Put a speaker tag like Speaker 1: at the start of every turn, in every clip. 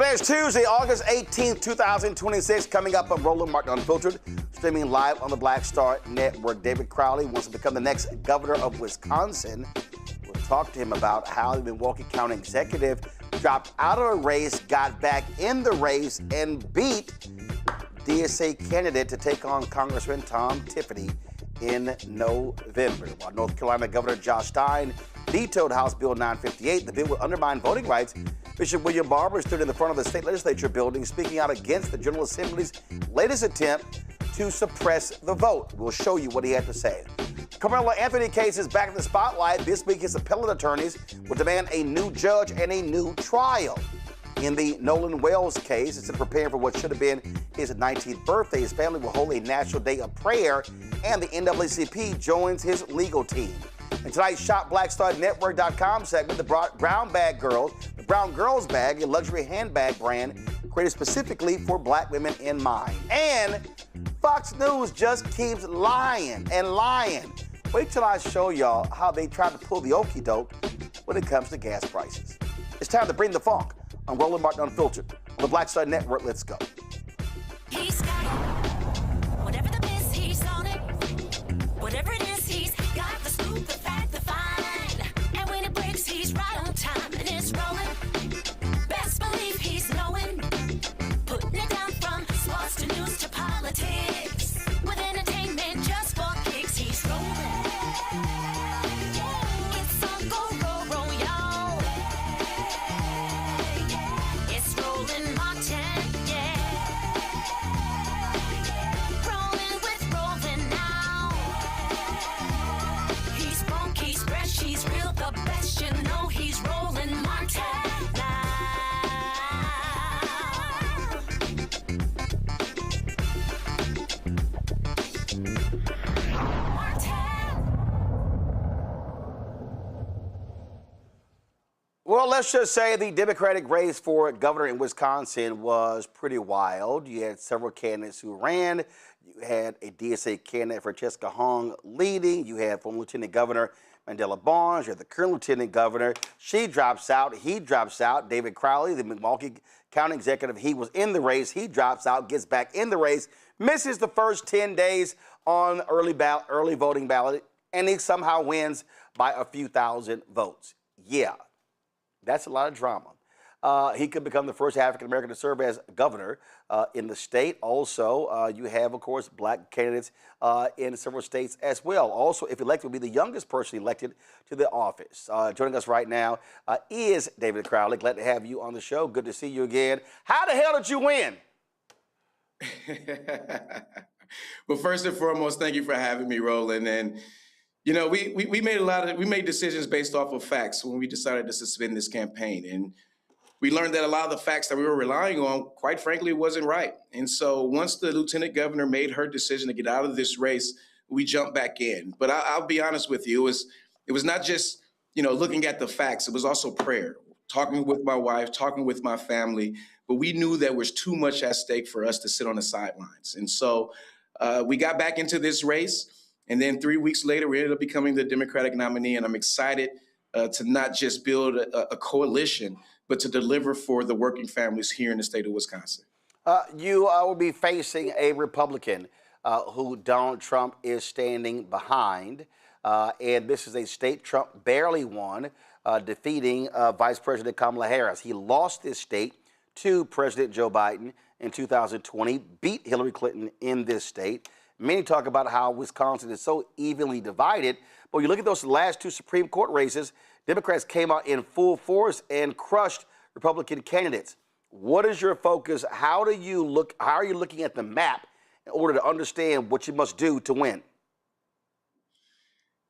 Speaker 1: Today is Tuesday, August 18th, 2026. Coming up on Roland Martin Unfiltered, streaming live on the Black Star Network. David Crowley wants to become the next governor of Wisconsin. We'll talk to him about how the Milwaukee County executive dropped out of a race, got back in the race, and beat DSA candidate to take on Congressman Tom Tiffany in November. While North Carolina Governor Josh Stein vetoed House Bill 958, the bill would undermine voting rights. Bishop William Barber stood in the front of the state legislature building speaking out against the General Assembly's latest attempt to suppress the vote. We'll show you what he had to say. Karmelo Anthony case is back in the spotlight. This week, his appellate attorneys will demand a new judge and a new trial. In the Nola Wells case, instead of preparing for what should have been his 19th birthday, his family will hold a national day of prayer, and the NAACP joins his legal team. In tonight's ShopBlackStarNetwork.com segment, the Brown Girls Bag, a luxury handbag brand created specifically for black women in mind. And Fox News just keeps lying and lying. Wait till I show y'all how they try to pull the okie doke when it comes to gas prices. It's time to bring the funk on Roland Martin Unfiltered on the Black Star Network. Let's go.
Speaker 2: He's got it. Whatever the miss, he's on it. Whatever it is, he's got the scoop, the fact, the fine. And when it breaks, he's right on time and it's rolling. Best believe he's knowing. Putting it down from sports to news to politics. With entertainment just for kicks, he's rolling. It's on go, roll, y'all. It's Roland Martin, yeah. Rolling with Roland now. He's funk, he's fresh, he's real, the best. You know he's Roland Martin now.
Speaker 1: Well, let's just say the Democratic race for governor in Wisconsin was pretty wild. You had several candidates who ran. You had a DSA candidate, Francesca Hong, leading. You had former Lieutenant Governor Mandela Barnes. You had the current Lieutenant Governor. She drops out. He drops out. David Crowley, the Milwaukee County executive, he was in the race. He drops out, gets back in the race, misses the first 10 days on early voting ballot, and he somehow wins by a few thousand votes. Yeah. That's a lot of drama. He could become the first African-American to serve as governor in the state. Also, you have, of course, black candidates in several states as well. Also, if elected, will be the youngest person elected to the office. Joining us right now is David Crowley. Glad to have you on the show. Good to see you again. How the hell did you win?
Speaker 3: Well, first and foremost, thank you for having me, Roland. And you know, we made decisions based off of facts when we decided to suspend this campaign. And we learned that a lot of the facts that we were relying on, quite frankly, wasn't right. And so once the lieutenant governor made her decision to get out of this race, we jumped back in. But I'll be honest with you, it was not just, looking at the facts. It was also prayer, talking with my wife, talking with my family. But we knew there was too much at stake for us to sit on the sidelines. And so we got back into this race. And then 3 weeks later, we ended up becoming the Democratic nominee. And I'm excited to not just build a coalition, but to deliver for the working families here in the state of Wisconsin.
Speaker 1: You will be facing a Republican who Donald Trump is standing behind. And this is a state Trump barely won, defeating Vice President Kamala Harris. He lost this state to President Joe Biden in 2020, beat Hillary Clinton in this state. Many talk about how Wisconsin is so evenly divided, but you look at those last two Supreme Court races, Democrats came out in full force and crushed Republican candidates. What is your focus? How are you looking at the map in order to understand what you must do to win?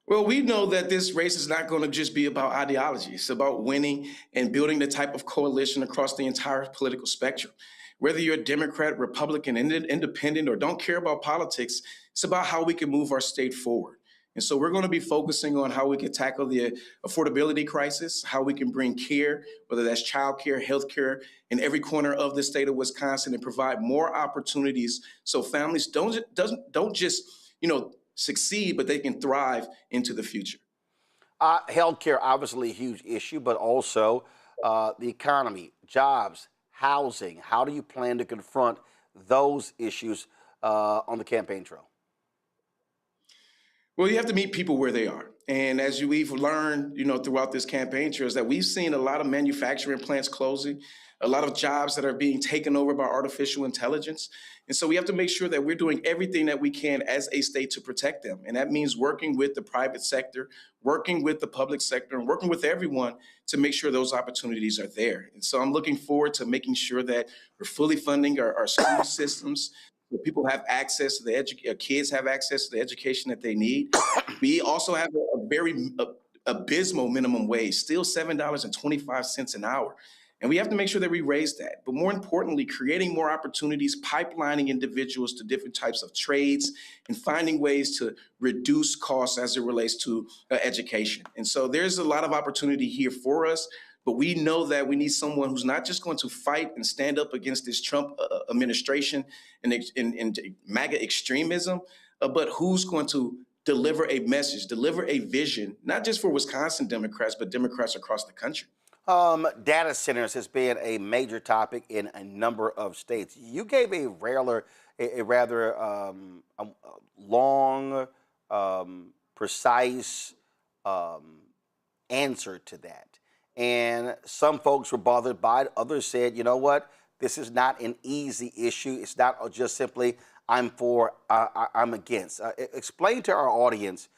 Speaker 3: Well, we know that this race is not going to just be about ideology. It's about winning and building the type of coalition across the entire political spectrum. Whether you're a Democrat, Republican, independent, or don't care about politics, it's about how we can move our state forward. And so we're going to be focusing on how we can tackle the affordability crisis, how we can bring care, whether that's child care, health care, in every corner of the state of Wisconsin, and provide more opportunities so families don't just, succeed, but they can thrive into the future.
Speaker 1: Health care, obviously a huge issue, but also the economy, jobs, housing. How do you plan to confront those issues on the campaign trail?
Speaker 3: Well, you have to meet people where they are. And as we've learned, throughout this campaign trail, is that we've seen a lot of manufacturing plants closing, a lot of jobs that are being taken over by artificial intelligence. And so we have to make sure that we're doing everything that we can as a state to protect them. And that means working with the private sector, working with the public sector, and working with everyone to make sure those opportunities are there. And so I'm looking forward to making sure that we're fully funding our school systems, so people have access to kids have access to the education that they need. We also have a very abysmal minimum wage, still $7.25 an hour. And we have to make sure that we raise that. But more importantly, creating more opportunities, pipelining individuals to different types of trades, and finding ways to reduce costs as it relates to education. And so there's a lot of opportunity here for us. But we know that we need someone who's not just going to fight and stand up against this Trump administration and MAGA extremism, but who's going to deliver a message, deliver a vision, not just for Wisconsin Democrats, but Democrats across the country.
Speaker 1: Data centers has been a major topic in a number of states. You gave a rather long, precise answer to that. And some folks were bothered by it. Others said, you know what, this is not an easy issue. It's not just simply I'm for, I'm against. Explain to our audience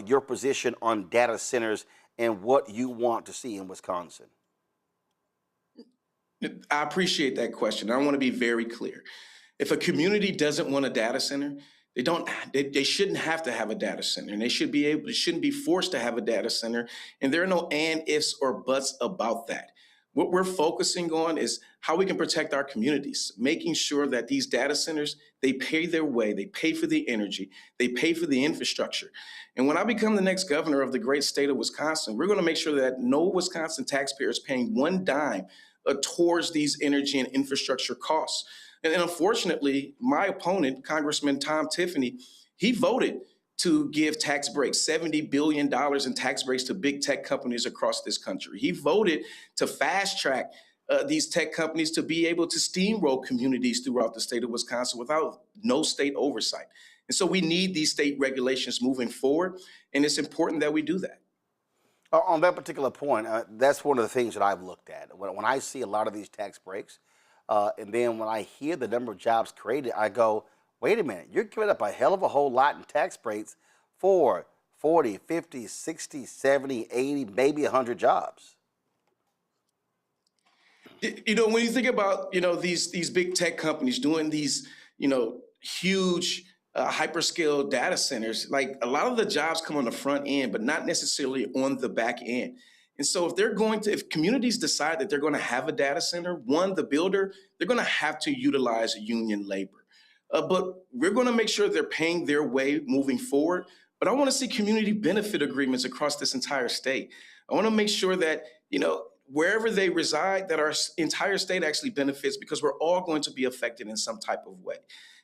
Speaker 1: your position on data centers and what you want to see in Wisconsin.
Speaker 3: I appreciate that question. I want to be very clear. If a community doesn't want a data center, they shouldn't have to have a data center, and they shouldn't be forced to have a data center. And there are no and, ifs, or buts about that. What we're focusing on is how we can protect our communities, making sure that these data centers, they pay their way, they pay for the energy, they pay for the infrastructure. And when I become the next governor of the great state of Wisconsin, we're going to make sure that no Wisconsin taxpayer is paying one dime towards these energy and infrastructure costs. And unfortunately, my opponent, Congressman Tom Tiffany, he voted to give tax breaks, $70 billion in tax breaks to big tech companies across this country. He voted to fast track these tech companies to be able to steamroll communities throughout the state of Wisconsin without no state oversight. And so we need these state regulations moving forward, and it's important that we do that.
Speaker 1: On that particular point, that's one of the things that I've looked at. When I see a lot of these tax breaks, and then when I hear the number of jobs created, I go, wait a minute, you're giving up a hell of a whole lot in tax breaks for 40, 50, 60, 70, 80, maybe 100 jobs.
Speaker 3: When you think about, these big tech companies doing these, huge hyperscale data centers, like a lot of the jobs come on the front end, but not necessarily on the back end. And so if communities decide that they're going to have a data center, the builder, they're going to have to utilize union labor. But we're going to make sure they're paying their way moving forward. But I want to see community benefit agreements across this entire state. I want to make sure that, wherever they reside, that our entire state actually benefits, because we're all going to be affected in some type of way.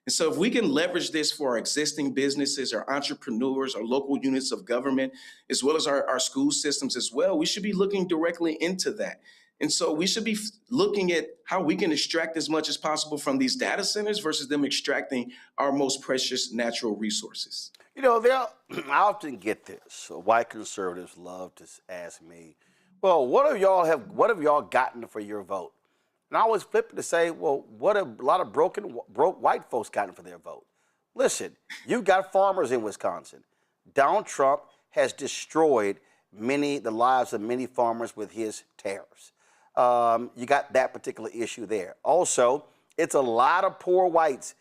Speaker 3: And so if we can leverage this for our existing businesses, our entrepreneurs, our local units of government, as well as our school systems as well, we should be looking directly into that. And so we should be looking at how we can extract as much as possible from these data centers versus them extracting our most precious natural resources.
Speaker 1: I often get this. White conservatives love to ask me, well, what have y'all gotten for your vote? And I always flip it to say, well, what have a lot of broke white folks gotten for their vote? Listen, you got farmers in Wisconsin. Donald Trump has destroyed the lives of many farmers with his tariffs. You got that particular issue there. Also, it's a lot of poor whites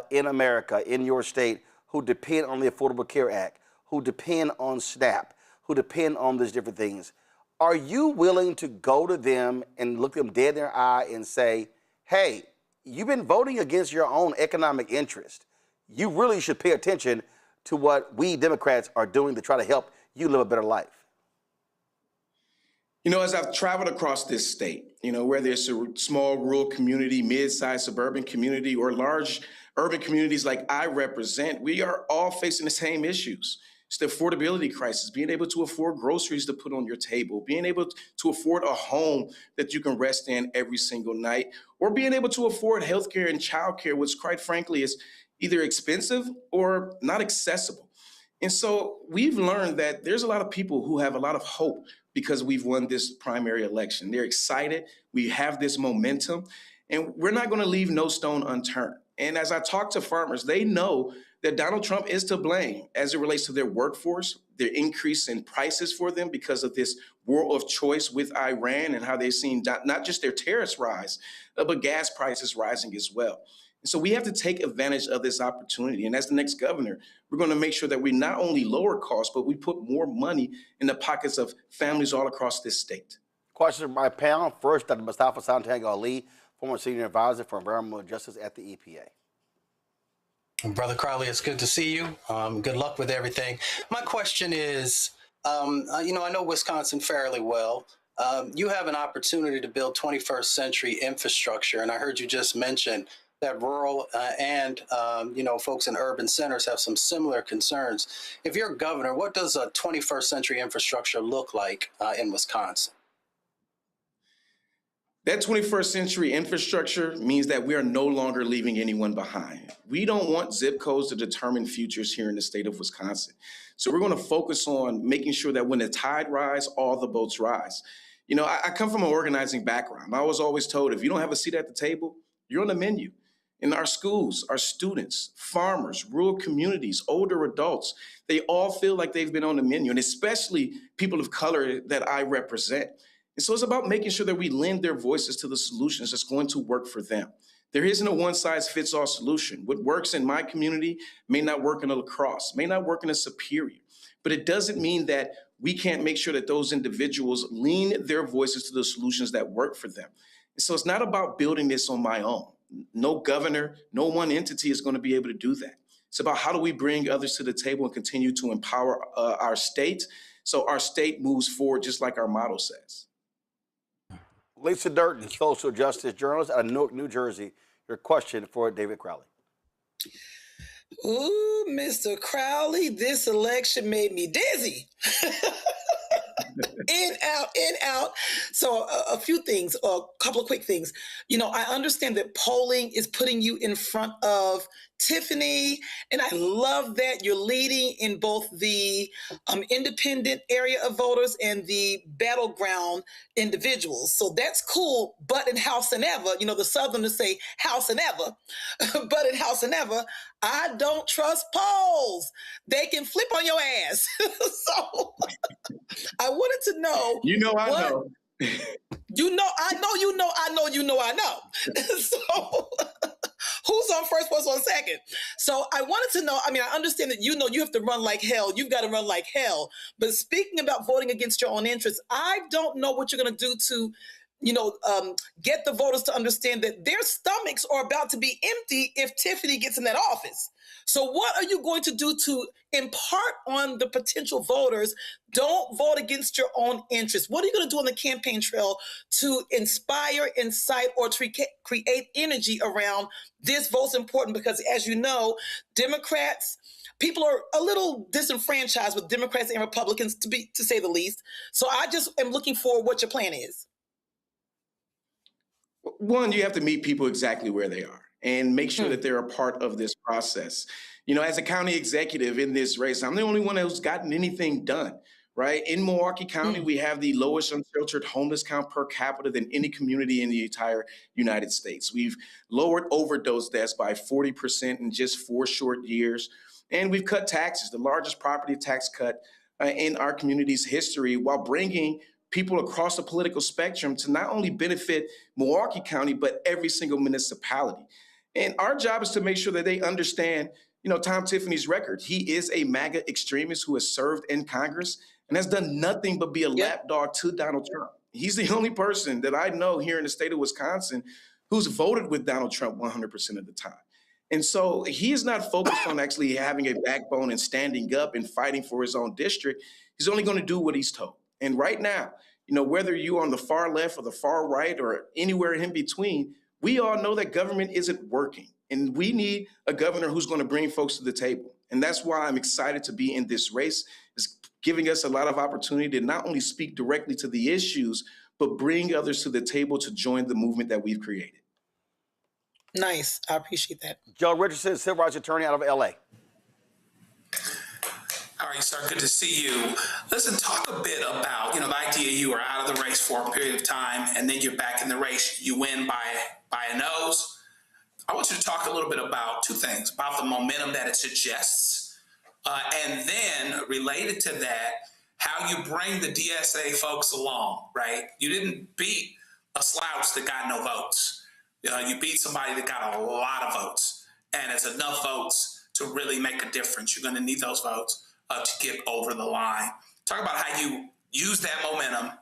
Speaker 1: in America, in your state, who depend on the Affordable Care Act, who depend on SNAP, who depend on these different things. Are you willing to go to them and look them dead in their eye and say, hey, you've been voting against your own economic interest. You really should pay attention to what we Democrats are doing to try to help you live a better life?
Speaker 3: As I've traveled across this state, whether it's a small rural community, mid-sized suburban community, or large urban communities like I represent, we are all facing the same issues. It's the affordability crisis, being able to afford groceries to put on your table, being able to afford a home that you can rest in every single night, or being able to afford healthcare and childcare, which quite frankly is either expensive or not accessible. And so we've learned that there's a lot of people who have a lot of hope because we've won this primary election. They're excited. We have this momentum, and we're not going to leave no stone unturned. And as I talk to farmers, they know that Donald Trump is to blame as it relates to their workforce, their increase in prices for them because of this war of choice with Iran and how they've seen not just their tariffs rise, but gas prices rising as well. And so we have to take advantage of this opportunity. And as the next governor, we're going to make sure that we not only lower costs, but we put more money in the pockets of families all across this state.
Speaker 1: Questions from my panel. First, Dr. Mustafa Santiago Ali, former senior advisor for environmental justice at the EPA.
Speaker 4: Brother Crowley, it's good to see you. Good luck with everything. My question is, I know Wisconsin fairly well. You have an opportunity to build 21st century infrastructure, and I heard you just mention that rural and folks in urban centers have some similar concerns. If you're governor, what does a 21st century infrastructure look like in Wisconsin?
Speaker 3: That 21st century infrastructure means that we are no longer leaving anyone behind. We don't want zip codes to determine futures here in the state of Wisconsin. So we're going to focus on making sure that when the tide rises, all the boats rise. I come from an organizing background. I was always told if you don't have a seat at the table, you're on the menu. In our schools, our students, farmers, rural communities, older adults, they all feel like they've been on the menu, and especially people of color that I represent. And so it's about making sure that we lend their voices to the solutions that's going to work for them. There isn't a one-size-fits-all solution. What works in my community may not work in a La Crosse, may not work in a Superior, but it doesn't mean that we can't make sure that those individuals lean their voices to the solutions that work for them. And so it's not about building this on my own. No governor, no one entity is going to be able to do that. It's about how do we bring others to the table and continue to empower our state so our state moves forward just like our motto says.
Speaker 1: Lisa Durden, social justice journalist out of Newark, New Jersey. Your question for David Crowley.
Speaker 5: Ooh, Mr. Crowley, this election made me dizzy. In, out. So a few things, a couple of quick things. I understand that polling is putting you in front of Tiffany, and I love that you're leading in both the independent area of voters and the battleground individuals. So that's cool, but in house and ever, the Southerners say house and ever, but in house and ever, I don't trust polls. They can flip on your ass. So I wanted to know.
Speaker 3: I know.
Speaker 5: I know. So who's on first, what's on second? So I wanted to know, I understand that you have to run like hell. You've got to run like hell. But speaking about voting against your own interests, I don't know what you're going to do to get the voters to understand that their stomachs are about to be empty if Tiffany gets in that office. So what are you going to do to impart on the potential voters, don't vote against your own interests? What are you going to do on the campaign trail to inspire, incite, or to create energy around this vote's important? Because as you know, Democrats, people are a little disenfranchised with Democrats and Republicans, to say the least. So I just am looking for what your plan is.
Speaker 3: One, you have to meet people exactly where they are and make sure that they're a part of this process. As a county executive in this race, I'm the only one who's gotten anything done, right? In Milwaukee County, we have the lowest unsheltered homeless count per capita than any community in the entire United States. We've lowered overdose deaths by 40% in just 4 short years. And we've cut taxes, the largest property tax cut in our community's history, while bringing people across the political spectrum to not only benefit Milwaukee County, but every single municipality. And our job is to make sure that they understand, Tom Tiffany's record. He is a MAGA extremist who has served in Congress and has done nothing but be a lapdog to Donald Trump. He's the only person that I know here in the state of Wisconsin who's voted with Donald Trump 100% of the time. And so he is not focused on actually having a backbone and standing up and fighting for his own district. He's only going to do what he's told. And right now, whether you're on the far left or the far right or anywhere in between, we all know that government isn't working, and we need a governor who's going to bring folks to the table. And that's why I'm excited to be in this race. It's giving us a lot of opportunity to not only speak directly to the issues, but bring others to the table to join the movement that we've created.
Speaker 5: Nice. I appreciate that.
Speaker 1: Joe Richardson, civil rights attorney out of LA.
Speaker 6: How are you, sir? Good to see you. Listen, talk a bit about, the idea you are out of the race for a period of time and then you're back in the race. You win by a nose. I want you to talk a little bit about two things, about the momentum that it suggests, and then related to that, how you bring the DSA folks along, right? You didn't beat a slouch that got no votes. You beat somebody that got a lot of votes, and it's enough votes to really make a difference. You're going to need those votes to get over the line. Talk about how you use that momentum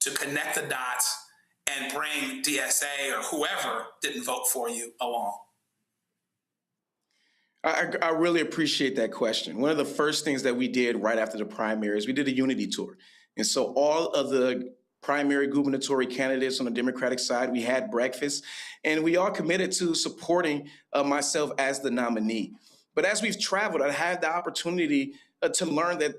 Speaker 6: to connect the dots and bring DSA or whoever didn't vote for you along.
Speaker 3: I really appreciate that question. One of the first things that we did right after the primaries, we did a unity tour. And so all of the primary gubernatorial candidates on the Democratic side, we had breakfast, and we all committed to supporting myself as the nominee. But as we've traveled, I had the opportunity to learn that,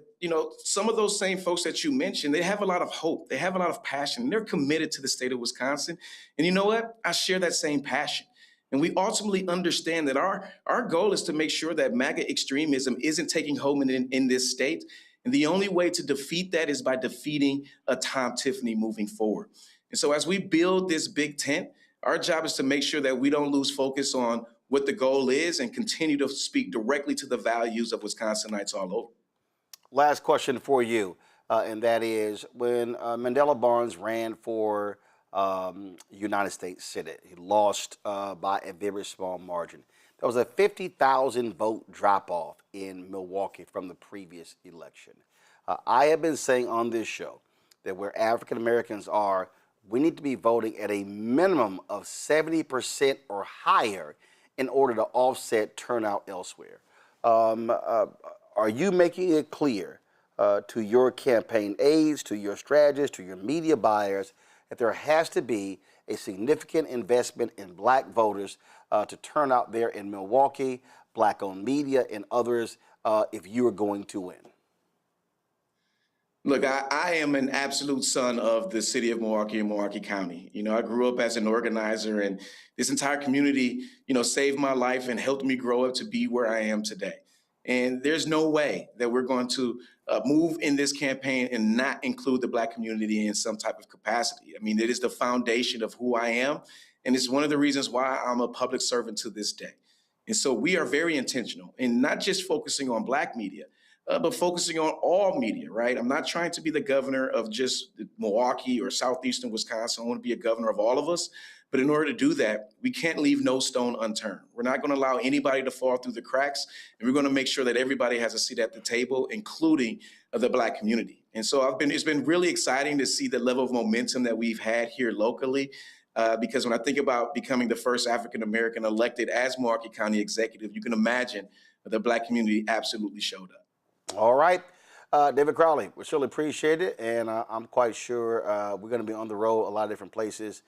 Speaker 3: some of those same folks that you mentioned, they have a lot of hope. They have a lot of passion. And they're committed to the state of Wisconsin. And you know what? I share that same passion. And we ultimately understand that our goal is to make sure that MAGA extremism isn't taking hold in this state. And the only way to defeat that is by defeating Tom Tiffany moving forward. And so as we build this big tent, our job is to make sure that we don't lose focus on what the goal is and continue to speak directly to the values of Wisconsinites all over.
Speaker 1: Last question for you, and that is, when Mandela Barnes ran for United States Senate, he lost by a very small margin. There was a 50,000 vote drop-off in Milwaukee from the previous election. I have been saying on this show that where African Americans are, we need to be voting at a minimum of 70% or higher in order to offset turnout elsewhere. Are you making it clear to your campaign aides, to your strategists, to your media buyers, that there has to be a significant investment in black voters to turn out there in Milwaukee, black-owned media, and others if you are going to win?
Speaker 3: Look, I am an absolute son of the city of Milwaukee and Milwaukee County. I grew up as an organizer, and this entire community, saved my life and helped me grow up to be where I am today. And there's no way that we're going to move in this campaign and not include the black community in some type of capacity. I mean, it is the foundation of who I am, and it's one of the reasons why I'm a public servant to this day. And so we are very intentional in not just focusing on black media, but focusing on all media, right? I'm not trying to be the governor of just Milwaukee or southeastern Wisconsin. I want to be a governor of all of us. But in order to do that, we can't leave no stone unturned. We're not going to allow anybody to fall through the cracks, and we're going to make sure that everybody has a seat at the table, including the black community. And so it's been really exciting to see the level of momentum that we've had here locally, because when I think about becoming the first African-American elected as Milwaukee County executive, you can imagine the black community absolutely showed up.
Speaker 1: All right. David Crowley, we surely appreciate it, and I'm quite sure we're going to be on the road a lot of different places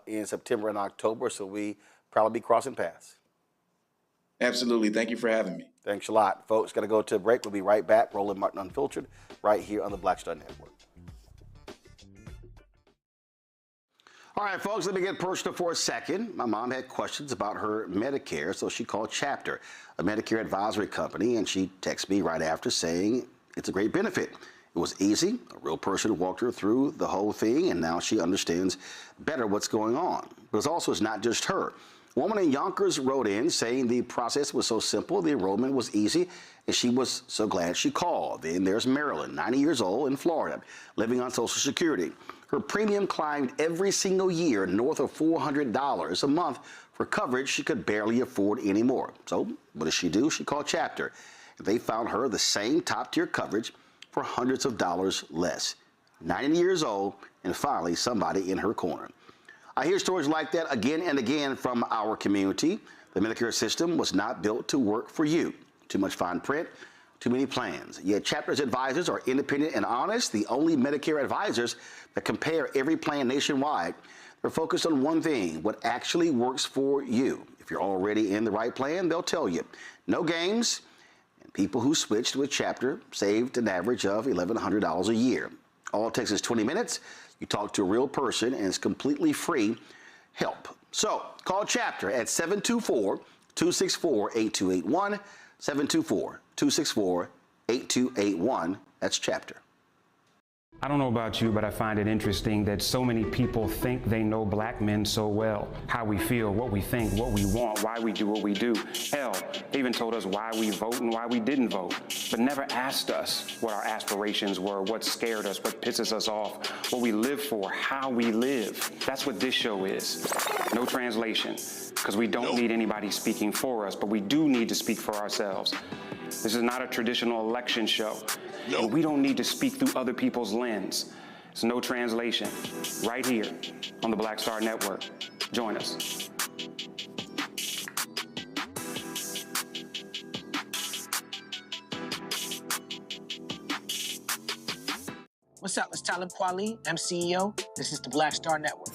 Speaker 1: in September and October, so we probably be crossing paths.
Speaker 3: Absolutely. Thank you for having me.
Speaker 1: Thanks a lot. Folks, got to go to a break. We'll be right back. Roland Martin Unfiltered, right here on the Black Star Network. All right, folks, let me get personal for a second. My mom had questions about her Medicare, so she called Chapter, a Medicare advisory company, and she texted me right after saying it's a great benefit. It was easy. A real person walked her through the whole thing, and now she understands better what's going on. But it's not just her. A woman in Yonkers wrote in saying the process was so simple, the enrollment was easy, and she was so glad she called. Then there's Marilyn, 90 years old, in Florida, living on Social Security. Her premium climbed every single year north of $400 a month for coverage she could barely afford anymore. So what does she do? She called Chapter. They found her the same top-tier coverage for hundreds of dollars less. 90 years old, and finally somebody in her corner. I hear stories like that again and again from our community. The Medicare system was not built to work for you. Too much fine print, too many plans. Yet Chapter's advisors are independent and honest, the only Medicare advisors that compare every plan nationwide. They're focused on one thing, what actually works for you. If you're already in the right plan, they'll tell you. No games, and people who switch to a chapter saved an average of $1,100 a year. All it takes is 20 minutes. You talk to a real person, and it's completely free help. So call Chapter at 724-264-8281, 724-264-8281. That's Chapter.
Speaker 7: I don't know about you, but I find it interesting that so many people think they know black men so well. How we feel, what we think, what we want, why we do what we do. Hell, they even told us why we vote and why we didn't vote, but never asked us what our aspirations were, what scared us, what pisses us off, what we live for, how we live. That's what this show is. No translation, because we don't need anybody speaking for us, but we do need to speak for ourselves. This is not a traditional election show. And we don't need to speak through other people's lens. It's no translation. Right here on the Black Star Network. Join us.
Speaker 8: What's up? It's Talib Kweli. I'm CEO. This is the Black Star Network.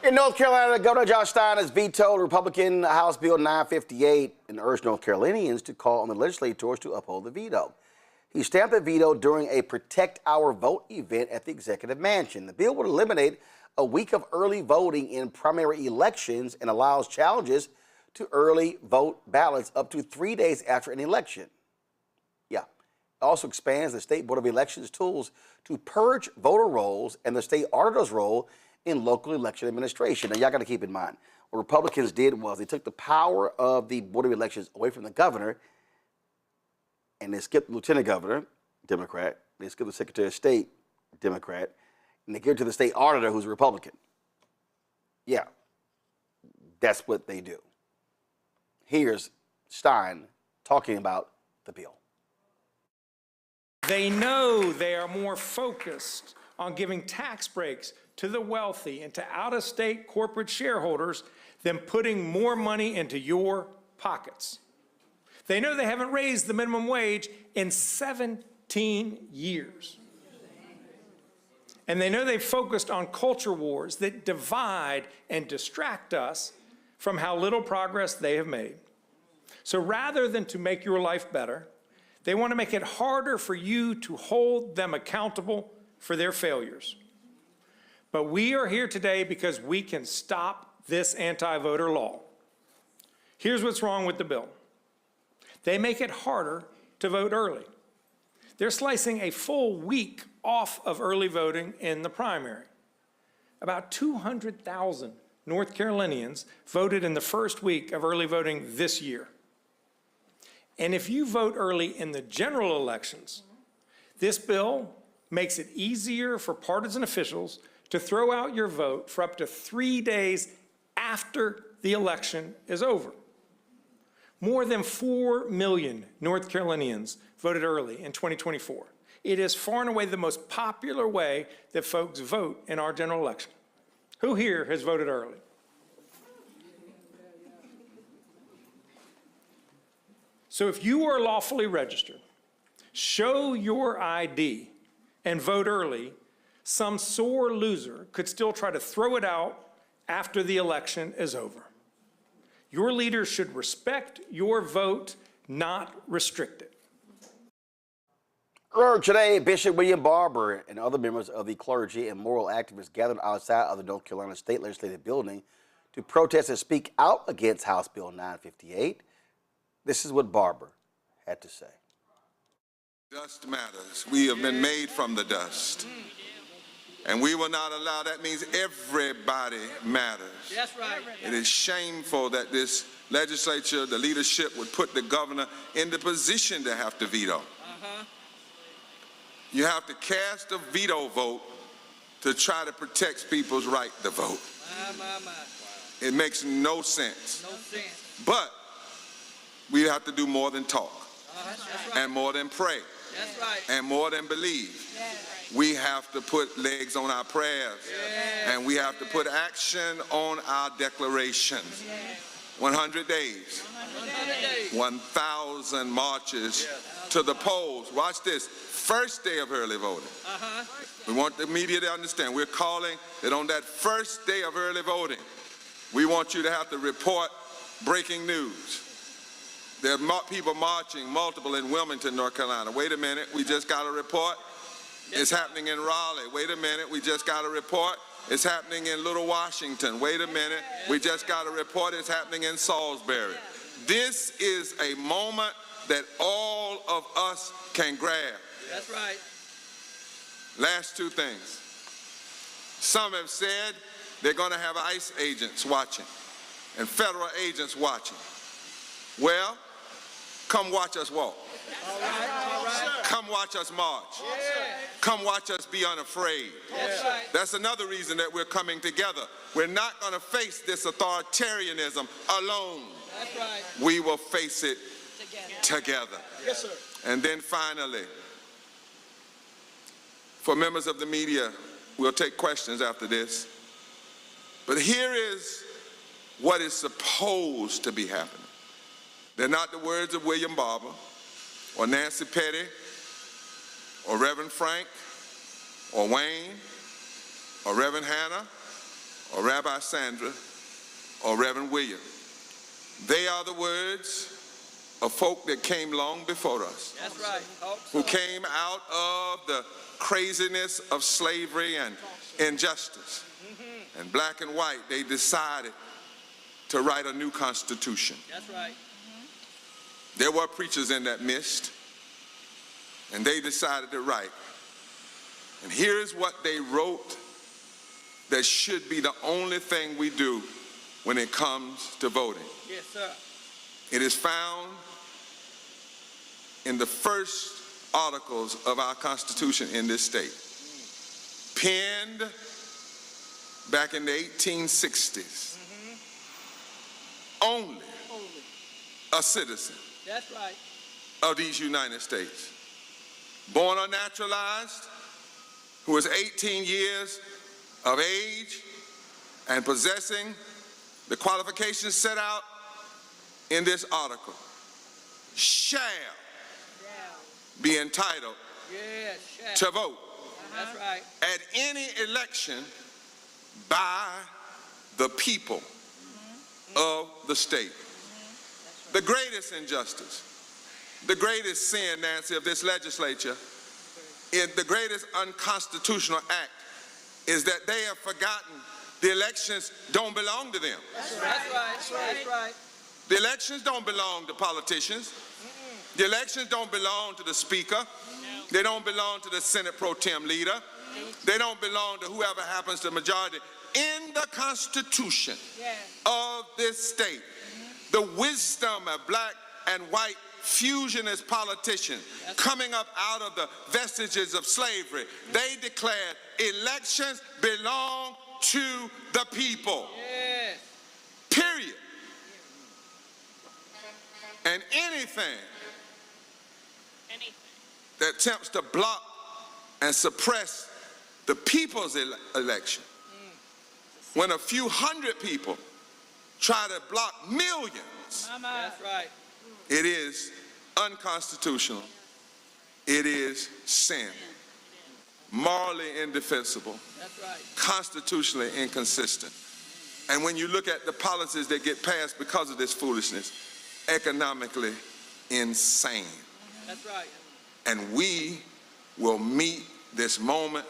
Speaker 1: In North Carolina, Governor Josh Stein has vetoed Republican House Bill 958 and urged North Carolinians to call on the legislators to uphold the veto. He stamped the veto during a Protect Our Vote event at the Executive Mansion. The bill would eliminate a week of early voting in primary elections and allows challenges to early vote ballots up to 3 days after an election. Yeah. It also expands the State Board of Elections tools to purge voter rolls and the state auditor's role in local election administration. Now, y'all got to keep in mind, what Republicans did was they took the power of the Board of Elections away from the governor, and they skipped the lieutenant governor, Democrat. They skipped the Secretary of State, Democrat, and they give it to the state auditor, who's a Republican. Yeah, that's what they do. Here's Stein talking about the bill.
Speaker 9: They know they are more focused on giving tax breaks to the wealthy and to out-of-state corporate shareholders than putting more money into your pockets. They know they haven't raised the minimum wage in 17 years. And they know they've focused on culture wars that divide and distract us from how little progress they have made. So rather than to make your life better, they want to make it harder for you to hold them accountable for their failures. But we are here today because we can stop this anti-voter law. Here's what's wrong with the bill. They make it harder to vote early. They're slicing a full week off of early voting in the primary. About 200,000 North Carolinians voted in the first week of early voting this year. And if you vote early in the general elections, this bill makes it easier for partisan officials to throw out your vote for up to 3 days after the election is over. More than 4 million North Carolinians voted early in 2024. It is far and away the most popular way that folks vote in our general election. Who here has voted early? So if you are lawfully registered, show your ID and vote early, some sore loser could still try to throw it out after the election is over. Your leaders should respect your vote, not restrict it.
Speaker 1: Earlier today, Bishop William Barber and other members of the clergy and moral activists gathered outside of the North Carolina State Legislative Building to protest and speak out against House Bill 958. This is what Barber had to say.
Speaker 10: Dust matters. We have been made from the dust. And we will not allow, that means everybody matters.
Speaker 8: That's right.
Speaker 10: It is shameful that this legislature, the leadership, would put the governor in the position to have to veto. You have to cast a veto vote to try to protect people's right to vote. It makes no sense.
Speaker 8: No sense.
Speaker 10: But we have to do more than talk, and more than pray, and more than believe. We have to put legs on our prayers, and we have to put action on our declarations. 100 days, 1,000 marches to the polls. Watch this, first day of early voting. We want the media to understand, we're calling that on that first day of early voting, we want you to have to report breaking news. There are people marching, multiple in Wilmington, North Carolina. Wait a minute, we just got a report. It's happening in Raleigh. Wait a minute, we just got a report. It's happening in Little Washington. Wait a minute, we just got a report. It's happening in Salisbury. This is a moment that all of us can grab.
Speaker 5: That's right.
Speaker 10: Last two things. Some have said they're going to have ICE agents watching and federal agents watching. Well, come watch us walk.
Speaker 5: All right.
Speaker 10: Come watch us march. Come watch us be unafraid. That's another reason that we're coming together. We're not going to face this authoritarianism alone.
Speaker 5: That's right.
Speaker 10: We will face it together.
Speaker 5: Yes, sir.
Speaker 10: And then finally, for members of the media, we'll take questions after this. But here is what is supposed to be happening. They're not the words of William Barber or Nancy Petty or Reverend Frank or Wayne or Reverend Hannah or Rabbi Sandra or Reverend William. They are the words of folk that came long before us.
Speaker 5: That's right.
Speaker 10: Who came out of the craziness of slavery and injustice. And black and white, they decided to write a new constitution.
Speaker 5: That's right.
Speaker 10: There were preachers in that midst, and they decided to write. And here's what they wrote that should be the only thing we do when it comes to voting.
Speaker 5: Yes, sir.
Speaker 10: It is found in the first articles of our Constitution in this state, penned back in the 1860s. Only a citizen
Speaker 5: That's right.
Speaker 10: of these United States, born or naturalized, who is 18 years of age and possessing the qualifications set out in this article, shall be entitled to vote
Speaker 5: That's right.
Speaker 10: at any election by the people of the state. The greatest injustice, the greatest sin, Nancy, of this legislature, the greatest unconstitutional act is that they have forgotten the elections don't belong to them.
Speaker 5: That's right. That's right.
Speaker 10: The elections don't belong to politicians. The elections don't belong to the speaker. They don't belong to the Senate pro tem leader. They don't belong to whoever happens to majority. In the Constitution of this state, the wisdom of black and white fusionist politicians coming up out of the vestiges of slavery, they declared elections belong to the people. Period. And anything that attempts to block and suppress the people's election, when a few hundred people try to block millions,
Speaker 5: That's right.
Speaker 10: it is unconstitutional. It is sin. Morally indefensible.
Speaker 5: That's right.
Speaker 10: Constitutionally inconsistent. And when you look at the policies that get passed because of this foolishness, economically insane.
Speaker 5: That's right.
Speaker 10: And we will meet this moment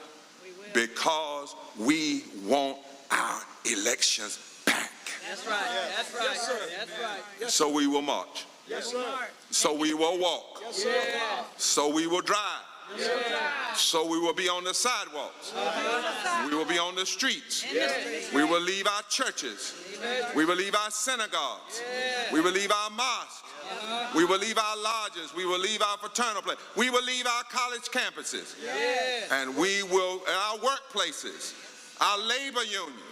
Speaker 10: because we want our elections back.
Speaker 5: That's right. That's right.
Speaker 8: Yes, sir.
Speaker 5: That's right.
Speaker 10: So we will march.
Speaker 8: Yes, sir.
Speaker 10: So we will walk.
Speaker 8: Yes, sir.
Speaker 10: So we will drive.
Speaker 8: Yes, sir.
Speaker 10: So we will be on the sidewalks. We will be on the streets. We will leave our churches. We will leave our synagogues. We will leave our mosques. We will leave our lodges. We will leave our fraternal place. We will leave our college campuses. And we will, in our workplaces, our labor unions,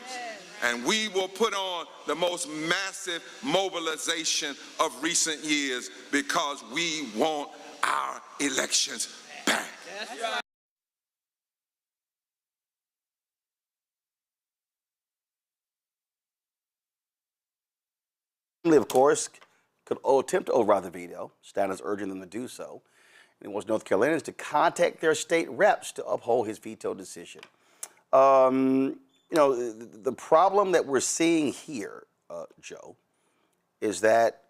Speaker 10: And we will put on the most massive mobilization of recent years because we want our elections back.
Speaker 5: That's right.
Speaker 1: Of course, could attempt to override the veto. Stein is urging them to do so. And he wants North Carolinians to contact their state reps to uphold his veto decision. The problem that we're seeing here, Joe, is that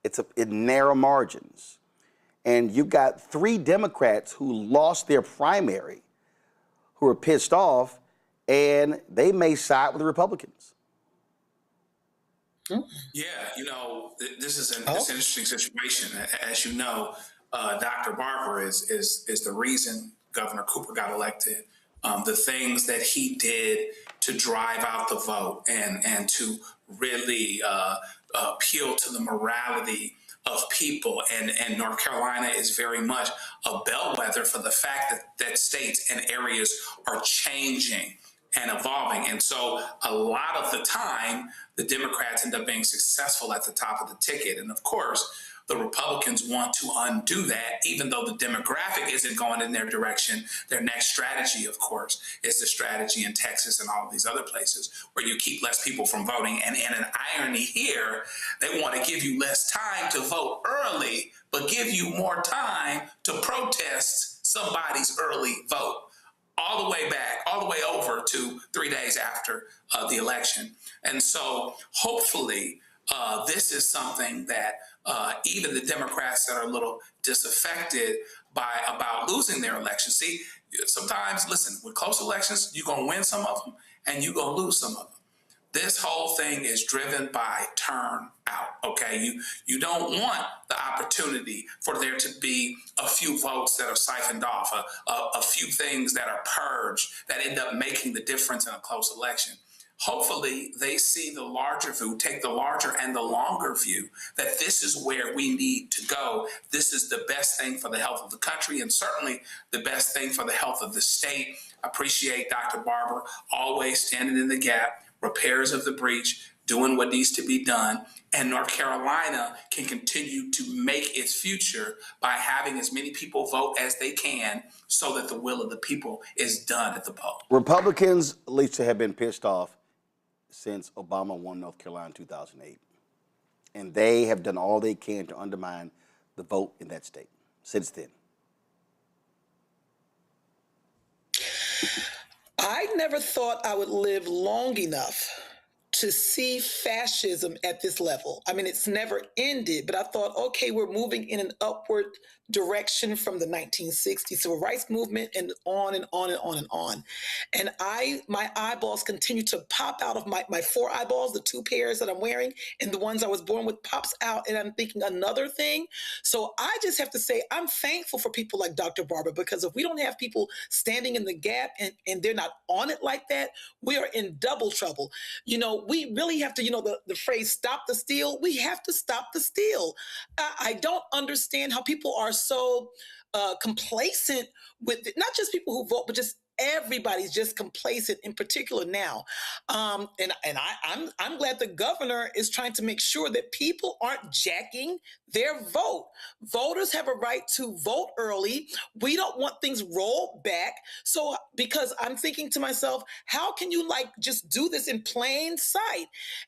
Speaker 1: it's in narrow margins. And you've got 3 Democrats who lost their primary who are pissed off, and they may side with the Republicans.
Speaker 6: Yeah, this is an interesting situation. As you know, Dr. Barber is the reason Governor Cooper got elected. The things that he did to drive out the vote and to really appeal to the morality of people. And North Carolina is very much a bellwether for the fact that states and areas are changing and evolving. And so a lot of the time, the Democrats end up being successful at the top of the ticket. And of course, the Republicans want to undo that, even though the demographic isn't going in their direction. Their next strategy, of course, is the strategy in Texas and all of these other places where you keep less people from voting. And an irony here, they want to give you less time to vote early, but give you more time to protest somebody's early vote. All the way back, all the way over to 3 days after the election. And so hopefully this is something that even the Democrats that are a little disaffected about losing their election. See, sometimes, listen, with close elections, you're going to win some of them and you're going to lose some of them. This whole thing is driven by turnout, okay? You don't want the opportunity for there to be a few votes that are siphoned off, a few things that are purged that end up making the difference in a close election. Hopefully, they see the larger view, take the larger and the longer view, that this is where we need to go. This is the best thing for the health of the country and certainly the best thing for the health of the state. I appreciate Dr. Barber always standing in the gap, repairs of the breach, doing what needs to be done. And North Carolina can continue to make its future by having as many people vote as they can so that the will of the people is done at the poll.
Speaker 1: Republicans, at least, have been pissed off since Obama won North Carolina in 2008. And they have done all they can to undermine the vote in that state since then.
Speaker 5: I never thought I would live long enough to see fascism at this level. I mean, it's never ended, but I thought, okay, we're moving in an upward direction from the 1960s civil rights movement and on and on and on and on. And my eyeballs continue to pop out of my 4 eyeballs, the 2 pairs that I'm wearing, and the ones I was born with pops out, and I'm thinking another thing. So I just have to say, I'm thankful for people like Dr. Barber, because if we don't have people standing in the gap and they're not on it like that, we are in double trouble. We really have to, the phrase stop the steal, we have to stop the steal. I don't understand how people are so complacent with it. Not just people who vote, but just everybody's just complacent, in particular now. I'm glad the governor is trying to make sure that people aren't jacking their vote. Voters have a right to vote early. We don't want things rolled back. So, because I'm thinking to myself, how can you just do this in plain sight?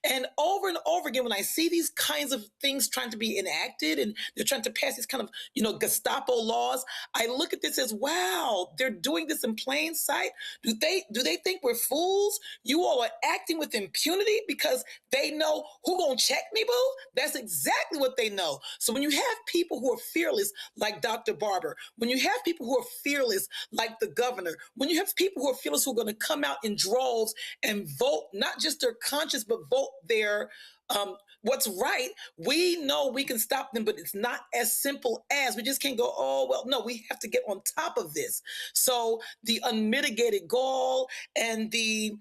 Speaker 5: And over again, when I see these kinds of things trying to be enacted and they're trying to pass these kind of, Gestapo laws, I look at this as, wow, they're doing this in plain sight. Do they think we're fools? You all are acting with impunity because they know who gonna check me, boo? That's exactly what they know. So when you have people who are fearless like Dr. Barber, when you have people who are fearless like the governor, when you have people who are fearless who are going to come out in droves and vote not just their conscience, but vote their what's right. We know we can stop them, but it's not as simple as we just can't go, oh, well, no, we have to get on top of this. So the unmitigated gall and the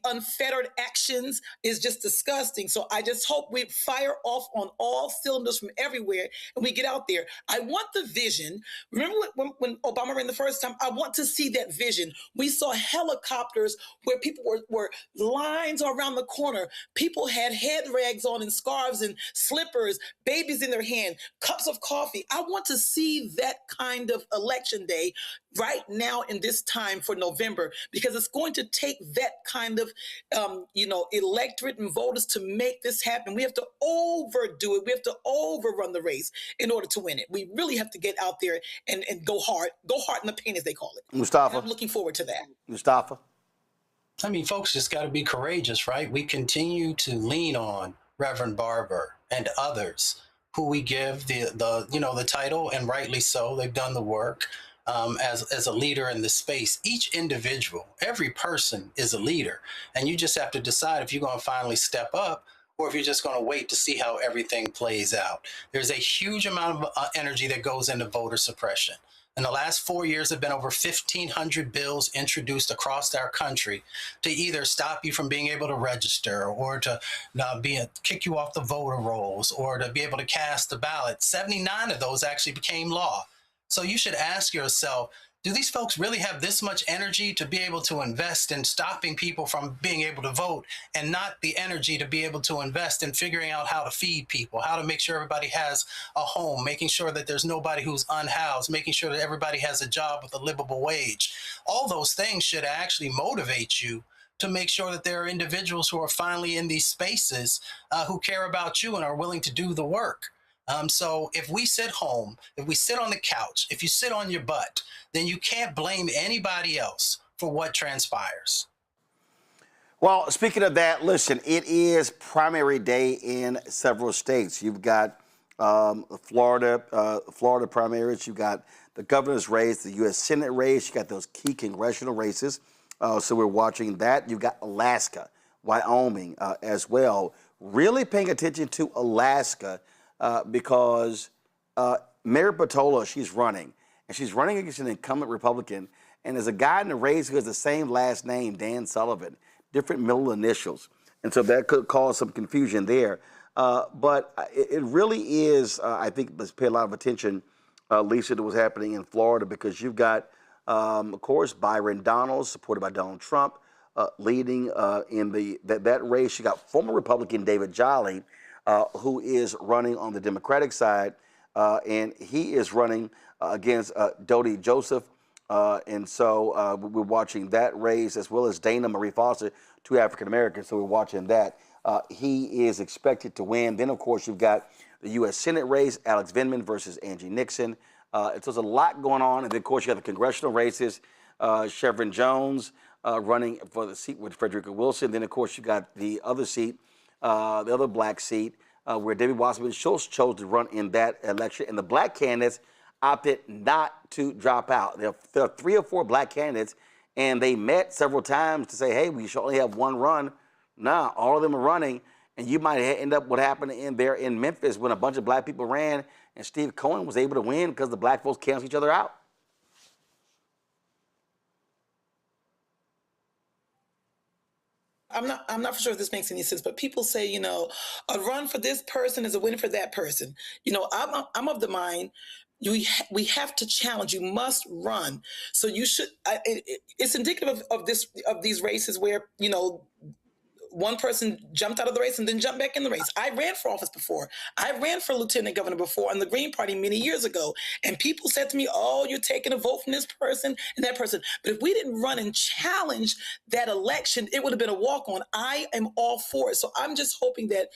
Speaker 5: unfettered actions is just disgusting. So I just hope we fire off on all cylinders from everywhere and we get out there. I want the vision. Remember when Obama ran the first time? I want to see that vision. We saw helicopters where people were lines around the corner. People had head rags on and scarves and slippers, babies in their hand, cups of coffee. I want to see that kind of election day right now in this time for November, because it's going to take that kind of, electorate and voters to make this happen. We have to overdo it. We have to overrun the race in order to win it. We really have to get out there and go hard in the paint, as they call it.
Speaker 1: Mustafa.
Speaker 5: And I'm looking forward to that.
Speaker 1: Mustafa.
Speaker 4: I mean, folks just got to be courageous, right? We continue to lean on Reverend Barber and others who we give the title, and rightly so. They've done the work as a leader in this space. Each individual, every person is a leader, and you just have to decide if you're going to finally step up or if you're just going to wait to see how everything plays out. There's a huge amount of energy that goes into voter suppression. In the last 4 years, there have been over 1,500 bills introduced across our country to either stop you from being able to register or to kick you off the voter rolls or to be able to cast the ballot. 79 of those actually became law. So you should ask yourself, do these folks really have this much energy to be able to invest in stopping people from being able to vote, and not the energy to be able to invest in figuring out how to feed people, how to make sure everybody has a home, making sure that there's nobody who's unhoused, making sure that everybody has a job with a livable wage? All those things should actually motivate you to make sure that there are individuals who are finally in these spaces who care about you and are willing to do the work. So if we sit home, if we sit on the couch, if you sit on your butt, then you can't blame anybody else for what transpires.
Speaker 1: Well, speaking of that, listen, it is primary day in several states. You've got Florida primaries. You've got the governor's race, the U.S. Senate race. You got those key congressional races. So we're watching that. You've got Alaska, Wyoming as well. Really paying attention to Alaska because Mayor Patola, she's running. And she's running against an incumbent Republican. And there's a guy in the race who has the same last name, Dan Sullivan, different middle initials. And so that could cause some confusion there. But it really is, I think, let's pay a lot of attention, Lisa, to what's happening in Florida, because you've got, of course, Byron Donalds, supported by Donald Trump, leading in that race. You got former Republican David Jolly, who is running on the Democratic side, and he is running against Dodie Joseph. And so we're watching that race, as well as Dana Marie Foster, two African Americans. So we're watching that. He is expected to win. Then, of course, you've got the U.S. Senate race, Alex Vindman versus Angie Nixon. So there's a lot going on. And then, of course, you have the congressional races, Chevron Jones running for the seat with Frederica Wilson. Then, of course, you got the other seat, the other black seat, where David Wasserman Schultz chose to run in that election. And the black candidates opted not to drop out. There are 3 or 4 black candidates, and they met several times to say, hey, we should only have one run. Nah, all of them are running, and you might end up what happened in Memphis when a bunch of black people ran, and Steve Cohen was able to win because the black folks canceled each other out.
Speaker 5: I'm not sure if this makes any sense, but people say, a run for this person is a win for that person. I'm of the mind, we have to challenge. You must run. So you should. It's indicative of these races where one person jumped out of the race and then jumped back in the race. I ran for office before. I ran for lieutenant governor before on the Green Party many years ago. And people said to me, oh, you're taking a vote from this person and that person. But if we didn't run and challenge that election, it would have been a walk-on. I am all for it. So I'm just hoping that,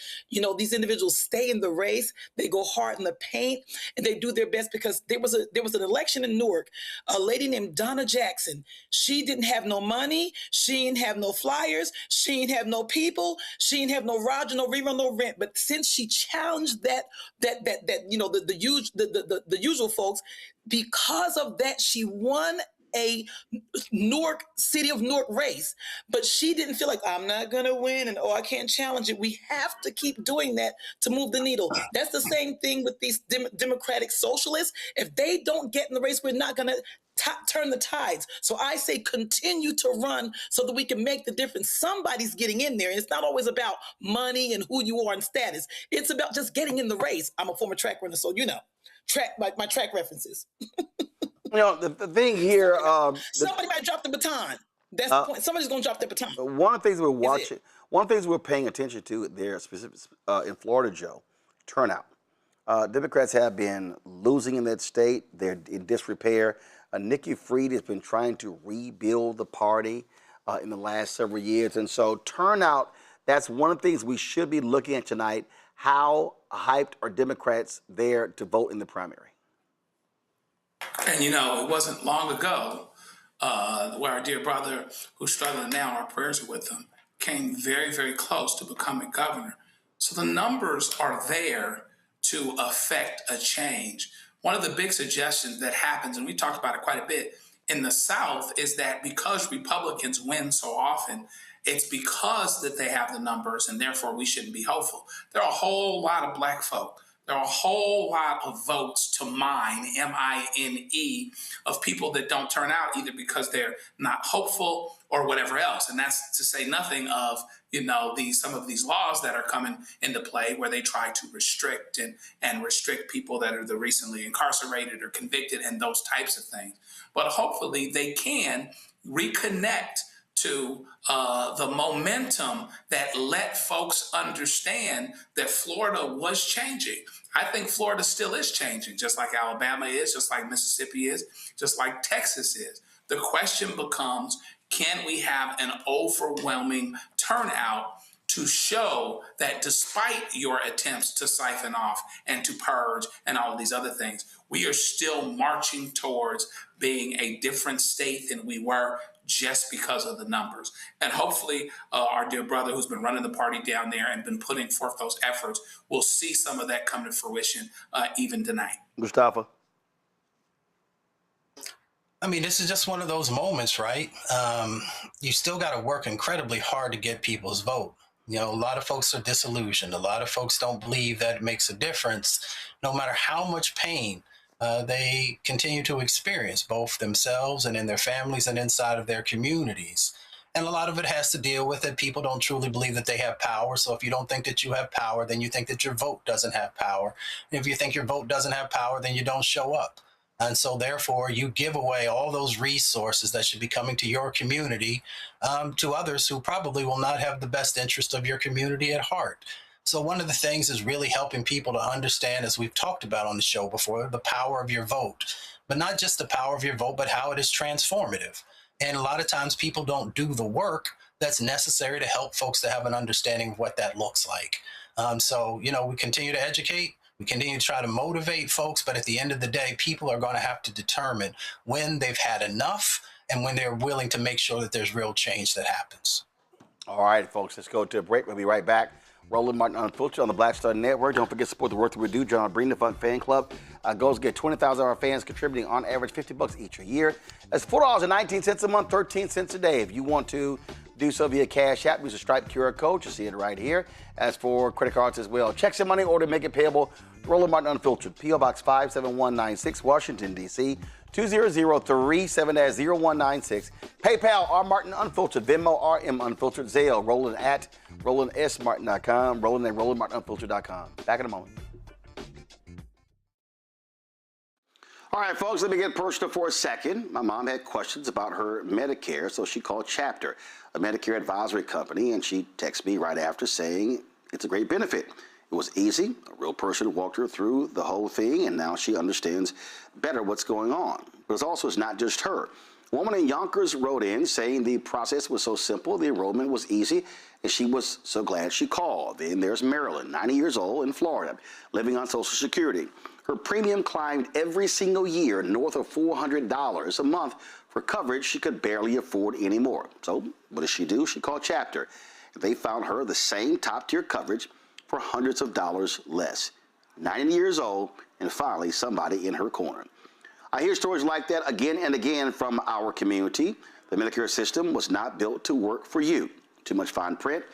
Speaker 5: these individuals stay in the race, they go hard in the paint, and they do their best, because there was an election in Newark, a lady named Donna Jackson. She didn't have no money. She didn't have no flyers. She didn't have no people. She didn't have no Roger, no rerun, no rent. But since she challenged the usual folks, because of that, she won a Newark, city of Newark race, but she didn't feel like, I'm not going to win and, I can't challenge it. We have to keep doing that to move the needle. That's the same thing with these democratic socialists. If they don't get in the race, we're not going to turn the tides. So I say continue to run so that we can make the difference. Somebody's getting in there. And it's not always about money and who you are and status. It's about just getting in the race. I'm a former track runner, so my track references.
Speaker 1: The thing here...
Speaker 5: somebody might drop the baton. That's the point. Somebody's going to drop the baton.
Speaker 1: One of the things we're watching, one of the things we're paying attention to there, specifically in Florida, Joe, turnout. Democrats have been losing in that state. They're in disrepair. Nikki Fried has been trying to rebuild the party in the last several years. And so turnout, that's one of the things we should be looking at tonight. How hyped are Democrats there to vote in the primary?
Speaker 6: And, it wasn't long ago where our dear brother, who's struggling now, our prayers are with him, came very, very close to becoming governor. So the numbers are there to affect a change. One of the big suggestions that happens, and we talked about it quite a bit, in the South is that because Republicans win so often, it's because that they have the numbers and therefore we shouldn't be hopeful. There are a whole lot of black folk. There are a whole lot of votes to mine, M-I-N-E, of people that don't turn out either because they're not hopeful or whatever else. And that's to say nothing of, some of these laws that are coming into play where they try to restrict and restrict people that are the recently incarcerated or convicted and those types of things. But hopefully they can reconnect to the momentum that let folks understand that Florida was changing. I think Florida still is changing, just like Alabama is, just like Mississippi is, just like Texas is. The question becomes, can we have an overwhelming turnout to show that despite your attempts to siphon off and to purge and all of these other things, we are still marching towards being a different state than we were just because of the numbers. And hopefully our dear brother who's been running the party down there and been putting forth those efforts will see some of that come to fruition even tonight.
Speaker 1: Mustafa?
Speaker 4: I mean, this is just one of those moments, right? You still got to work incredibly hard to get people's vote. A lot of folks are disillusioned. A lot of folks don't believe that it makes a difference, no matter how much pain they continue to experience, both themselves and in their families and inside of their communities. And a lot of it has to deal with that people don't truly believe that they have power. So if you don't think that you have power, then you think that your vote doesn't have power. And if you think your vote doesn't have power, then you don't show up. And so therefore, you give away all those resources that should be coming to your community to others who probably will not have the best interest of your community at heart. So one of the things is really helping people to understand, as we've talked about on the show before, the power of your vote. But not just the power of your vote, but how it is transformative. And a lot of times people don't do the work that's necessary to help folks to have an understanding of what that looks like. So we continue to educate. We continue to try to motivate folks, but at the end of the day, people are going to have to determine when they've had enough and when they're willing to make sure that there's real change that happens.
Speaker 1: All right, folks, let's go to a break. We'll be right back. Roland Martin Unfiltered on the Black Star Network. Don't forget to support the work that we do. John Breen, the Funk Fan Club, goes to get 20,000 of our fans contributing on average $50 each a year. That's $4.19 a month, 13 cents a day. If you want to do so via Cash App, use a Stripe QR code. You see it right here. As for credit cards as well, checks and money order, make it payable. Roland Martin Unfiltered, P.O. Box 57196, Washington, D.C. 20037-0196. PayPal, R. Martin Unfiltered. Venmo, RM Unfiltered. Zelle, Roland at RolandSMartin.com. Roland at RolandMartinUnfiltered.com. Back in a moment. All right, folks, let me get personal for a second. My mom had questions about her Medicare, so she called Chapter, a Medicare advisory company, and she texted me right after saying it's a great benefit. It was easy. A real person walked her through the whole thing, and now she understands better what's going on. But it's not just her. A woman in Yonkers wrote in saying the process was so simple, the enrollment was easy, and she was so glad she called. Then there's Marilyn, 90 years old, in Florida, living on Social Security. Her premium climbed every single year north of $400 a month for coverage she could barely afford anymore. So what does she do? She called Chapter. They found her the same top-tier coverage for hundreds of dollars less. 90 years old, and finally somebody in her corner. I hear stories like that again and again from our community. The Medicare system was not built to work for you. Too much fine print,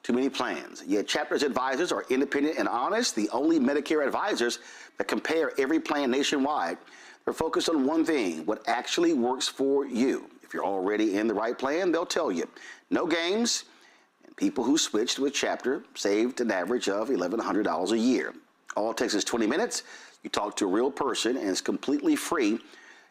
Speaker 1: too many plans. Yet Chapter's advisors are independent and honest, the only Medicare advisors that compare every plan nationwide. They're focused on one thing, what actually works for you. If you're already in the right plan, they'll tell you. No games, and people who switched with Chapter saved an average of $1,100 a year. All it takes is 20 minutes. You talk to a real person, and it's completely free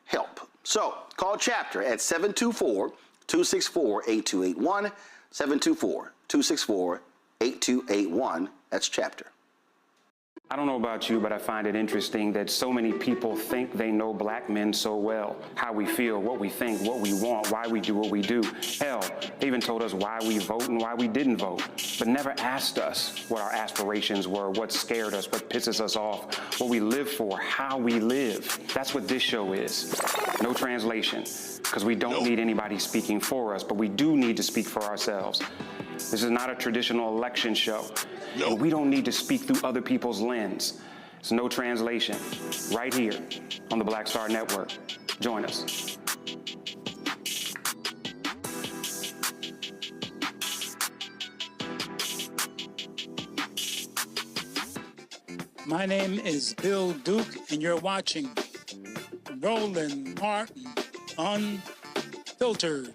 Speaker 1: help. So call Chapter at 724-264-8281, 724-264-8281. That's Chapter.
Speaker 7: I don't know about you, but I find it interesting that so many people think they know black men so well. How we feel, what we think, what we want, why we do what we do. Hell, they even told us why we vote and why we didn't vote, but never asked us what our aspirations were, what scared us, what pisses us off, what we live for, how we live. That's what this show is. No translation, because we don't need anybody speaking for us, but we do need to speak for ourselves. This is not a traditional election show. And we don't need to speak through other people's lens. It's no translation. Right here on the Black Star Network. Join us.
Speaker 11: My name is Bill Duke, and you're watching Roland Martin Unfiltered.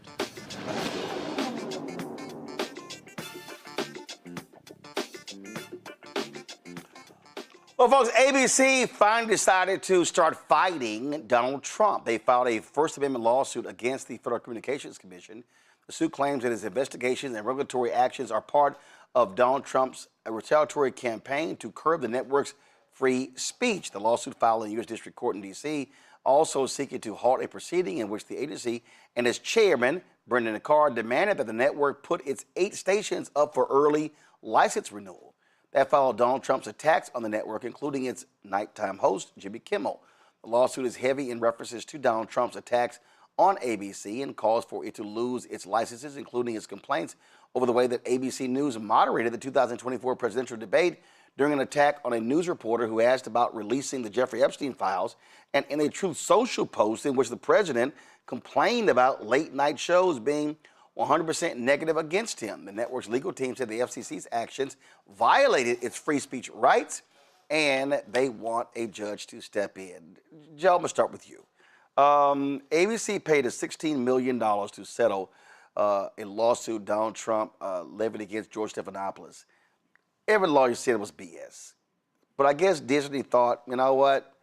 Speaker 1: Well, folks, ABC finally decided to start fighting Donald Trump. They filed a First Amendment lawsuit against the Federal Communications Commission. The suit claims that his investigations and regulatory actions are part of Donald Trump's retaliatory campaign to curb the network's free speech. The lawsuit filed in the U.S. District Court in D.C. also seeking to halt a proceeding in which the agency and its chairman, Brendan Carr, demanded that the network put its 8 stations up for early license renewal. That followed Donald Trump's attacks on the network, including its nighttime host, Jimmy Kimmel. The lawsuit is heavy in references to Donald Trump's attacks on ABC and calls for it to lose its licenses, including its complaints over the way that ABC News moderated the 2024 presidential debate during an attack on a news reporter who asked about releasing the Jeffrey Epstein files, and in a Truth Social post in which the president complained about late-night shows being 100% negative against him. The network's legal team said the FCC's actions violated its free speech rights, and they want a judge to step in. Joe, I'm going to start with you. ABC paid us $16 million to settle a lawsuit Donald Trump levied against George Stephanopoulos. Every lawyer said it was BS. But I guess Disney thought, you know what,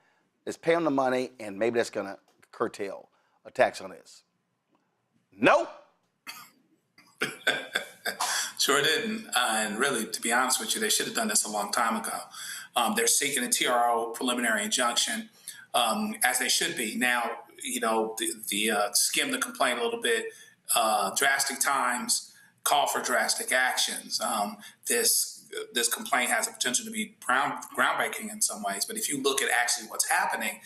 Speaker 1: let's pay them the money, and maybe that's going to curtail a tax on this. Nope.
Speaker 6: Sure didn't. And really, to be honest with you, they should have done this a long time ago. They're seeking a TRO, preliminary injunction, as they should be. Now, you know, skim the complaint a little bit, drastic times, call for drastic actions. This complaint has the potential to be groundbreaking in some ways. But if you look at actually what's happening,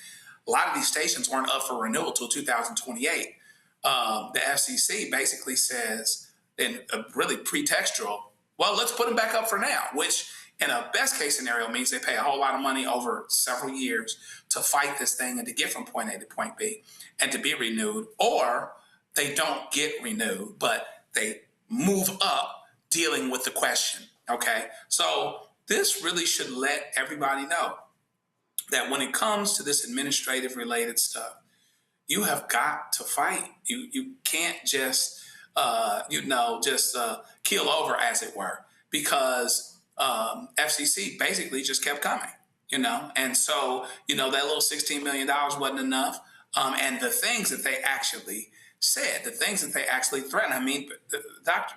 Speaker 6: a lot of these stations weren't up for renewal till 2028. The FCC basically says, in a really pretextual, well, let's put them back up for now, which in a best case scenario means they pay a whole lot of money over several years to fight this thing and to get from point A to point B and to be renewed, or they don't get renewed, but they move up dealing with the question, okay? So this really should let everybody know that when it comes to this administrative related stuff, you have got to fight. You can't just keel over, as it were, because FCC basically just kept coming, and so that little $16 million wasn't enough, and the things that they actually said, the things that they actually threatened. I mean,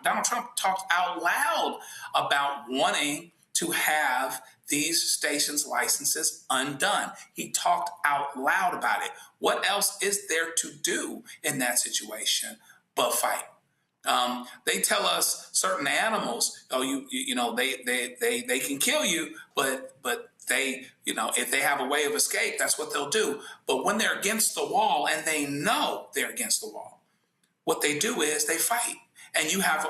Speaker 6: Donald Trump talked out loud about wanting to have these stations' licenses undone. He talked out loud about it. What else is there to do in that situation but fight? They tell us certain animals, they can kill you, but they, if they have a way of escape, that's what they'll do. But when they're against the wall and they know they're against the wall, what they do is they fight. And you have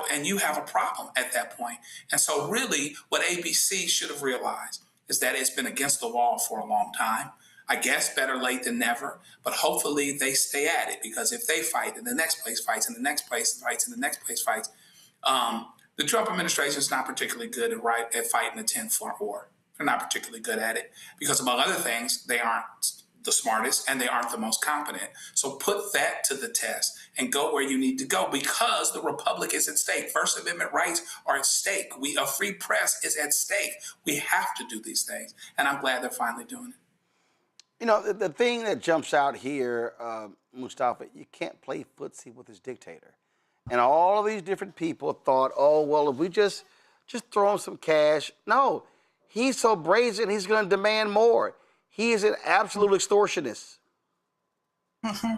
Speaker 6: a problem at that point. And so really what ABC should have realized is that it's been against the wall for a long time. I guess better late than never, but hopefully they stay at it, because if they fight and the next place fights and the next place fights and the next place fights, the Trump administration is not particularly good at fighting a 10-front war. They're not particularly good at it because, among other things, they aren't the smartest and they aren't the most competent. So put that to the test and go where you need to go, because the republic is at stake. First Amendment rights are at stake. A free press is at stake. We have to do these things, and I'm glad they're finally doing it.
Speaker 1: You know, the thing that jumps out here, Mustafa, you can't play footsie with this dictator. And all of these different people thought, oh, well, if we just throw him some cash. No, he's so brazen, he's going to demand more. He is an absolute extortionist.
Speaker 4: Mm-hmm.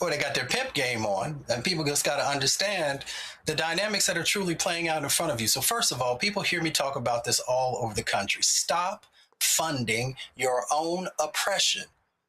Speaker 4: Well, they got their pimp game on, and people just got to understand the dynamics that are truly playing out in front of you. So first of all, people hear me talk about this all over the country. Stop funding your own oppression.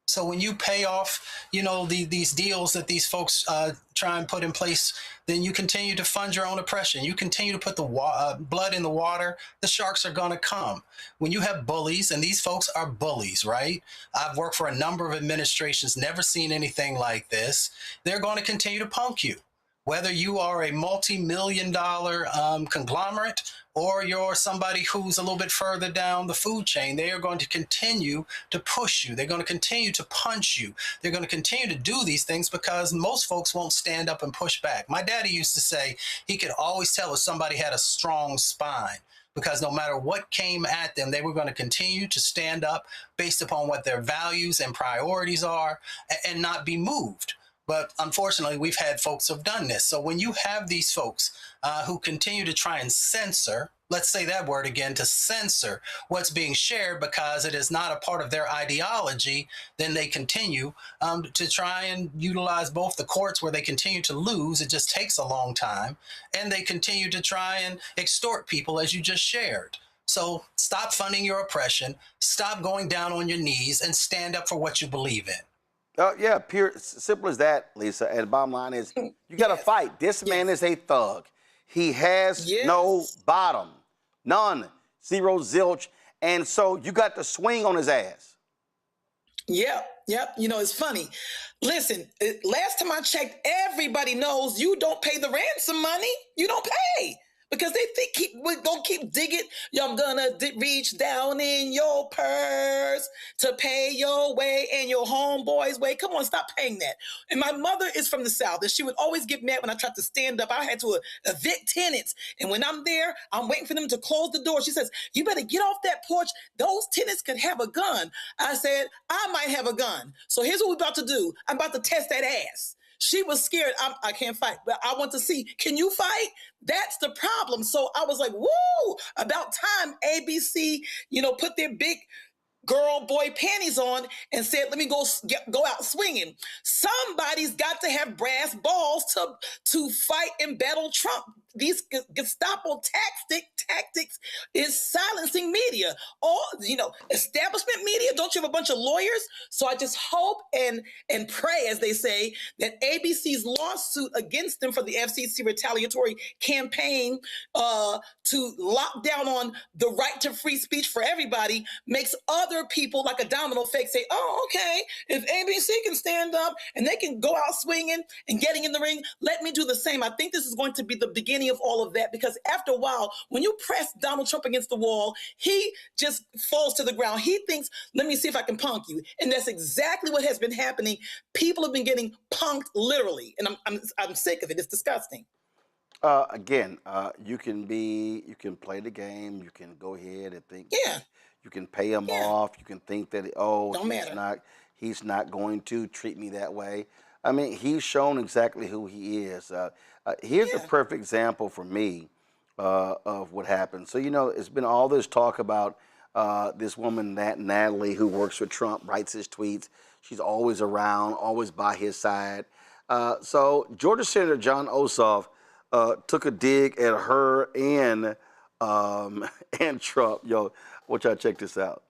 Speaker 4: So when you pay off, these deals that these folks try and put in place, then you continue to fund your own oppression. You continue to put the blood in the water. The sharks are going to come. When you have bullies, and these folks are bullies, right? I've worked for a number of administrations, never seen anything like this. They're going to continue to punk you. Whether you are a multi-million-dollar conglomerate or you're somebody who's a little bit further down the food chain, they are going to continue to push you. They're going to continue to punch you. They're going to continue to do these things because most folks won't stand up and push back. My daddy used to say he could always tell if somebody had a strong spine, because no matter what came at them, they were going to continue to stand up based upon what their values and priorities are and not be moved. But unfortunately, we've had folks who've done this. So when you have these folks who continue to try and censor, let's say that word again, to censor what's being shared because it is not a part of their ideology, then they continue to try and utilize both the courts where they continue to lose. It just takes a long time. And they continue to try and extort people, as you just shared. So stop funding your oppression, stop going down on your knees, and stand up for what you believe in.
Speaker 1: Yeah, pure, simple as that, Lisa. And the bottom line is, you got to fight. This man is a thug. He has no bottom, none, zero, zilch. And so you got to swing on his ass.
Speaker 5: Yep. It's funny. Listen, last time I checked, everybody knows you don't pay the ransom money. You don't pay. Because they think we're going to keep digging. I'm going to reach down in your purse to pay your way and your homeboy's way. Come on, stop paying that. And my mother is from the South, and she would always get mad when I tried to stand up. I had to evict tenants. And when I'm there, I'm waiting for them to close the door. She says, you better get off that porch. Those tenants could have a gun. I said, I might have a gun. So here's what we're about to do. I'm about to test that ass. She was scared. I can't fight, but I want to see, can you fight? That's the problem. So I was like, woo, about time ABC, put their big girl, boy panties on and said, let me go out swinging. Somebody's got to have brass balls to fight and battle Trump. These Gestapo tactics is silencing media. All, establishment media, don't you have a bunch of lawyers? So I just hope and pray, as they say, that ABC's lawsuit against them for the FCC retaliatory campaign to lock down on the right to free speech for everybody makes other people like a domino effect say, oh, okay, if ABC can stand up and they can go out swinging and getting in the ring, let me do the same. I think this is going to be the beginning of all of that, because after a while, when you press Donald Trump against the wall, he just falls to the ground. He thinks, let me see if I can punk you. And that's exactly what has been happening. People have been getting punked literally. And I'm sick of it. It's disgusting.
Speaker 1: Again, you can play the game. You can go ahead and think.
Speaker 5: Yeah.
Speaker 1: You can pay him off. You can think that, he's not going to treat me that way. I mean, he's shown exactly who he is. Here's a perfect example for me of what happened. So, it's been all this talk about this woman, Natalie, who works for Trump, writes his tweets. She's always around, always by his side. So Georgia Senator John Ossoff took a dig at her and Trump. Yo, watch out, check this out.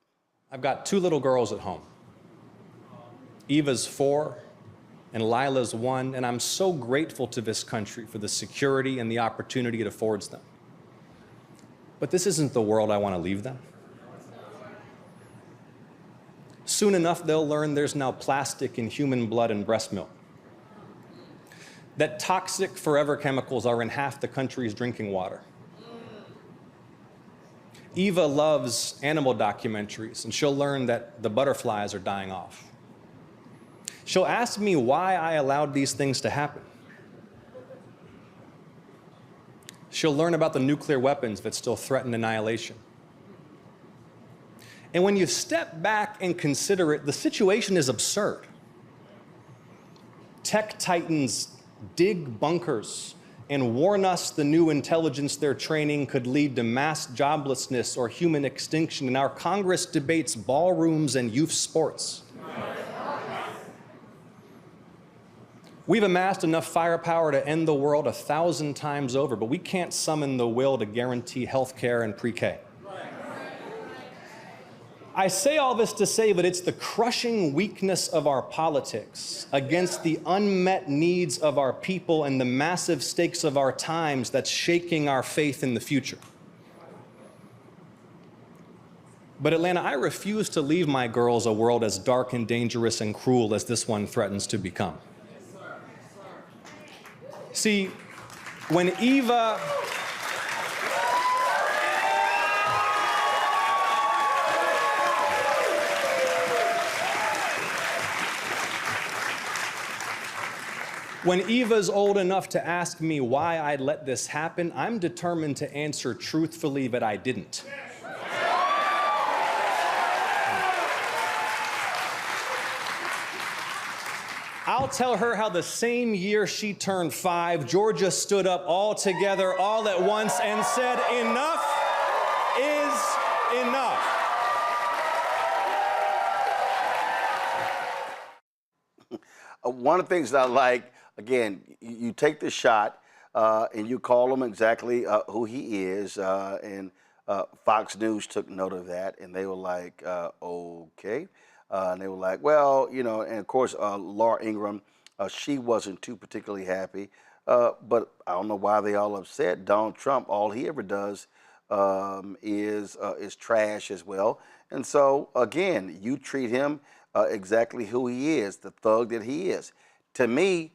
Speaker 12: I've got 2 little girls at home. Eva's 4 and Lila's 1, and I'm so grateful to this country for the security and the opportunity it affords them. But this isn't the world I want to leave them. Soon enough, they'll learn there's now plastic in human blood and breast milk. That toxic forever chemicals are in half the country's drinking water. Eva loves animal documentaries, and she'll learn that the butterflies are dying off. She'll ask me why I allowed these things to happen. She'll learn about the nuclear weapons that still threaten annihilation. And when you step back and consider it, the situation is absurd. Tech titans dig bunkers and warn us the new intelligence they're training could lead to mass joblessness or human extinction, and our Congress debates ballrooms and youth sports. We've amassed enough firepower to end the world 1,000 times over, but we can't summon the will to guarantee health care and pre-K. I say all this to say that it's the crushing weakness of our politics against the unmet needs of our people and the massive stakes of our times that's shaking our faith in the future. But Atlanta, I refuse to leave my girls a world as dark and dangerous and cruel as this one threatens to become. See, when Eva... When Eva's old enough to ask me why I'd let this happen, I'm determined to answer truthfully that I didn't. I'll tell her how the same year she turned 5, Georgia stood up all together, all at once, and said, "Enough is enough."
Speaker 1: One of the things that I like, again, you take the shot and you call him exactly who he is, and Fox News took note of that, and they were like, okay. And they were like, well, you know, and of course, Laura Ingraham, she wasn't too particularly happy, but I don't know why they all upset. Donald Trump, all he ever does is trash as well. And so, again, you treat him exactly who he is, the thug that he is. To me,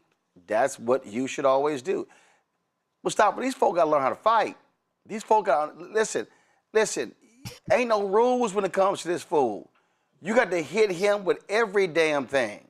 Speaker 1: that's what you should always do. Well, stop. These folk got to learn how to fight. These folk got to, listen, ain't no rules when it comes to this fool. You got to hit him with every damn thing.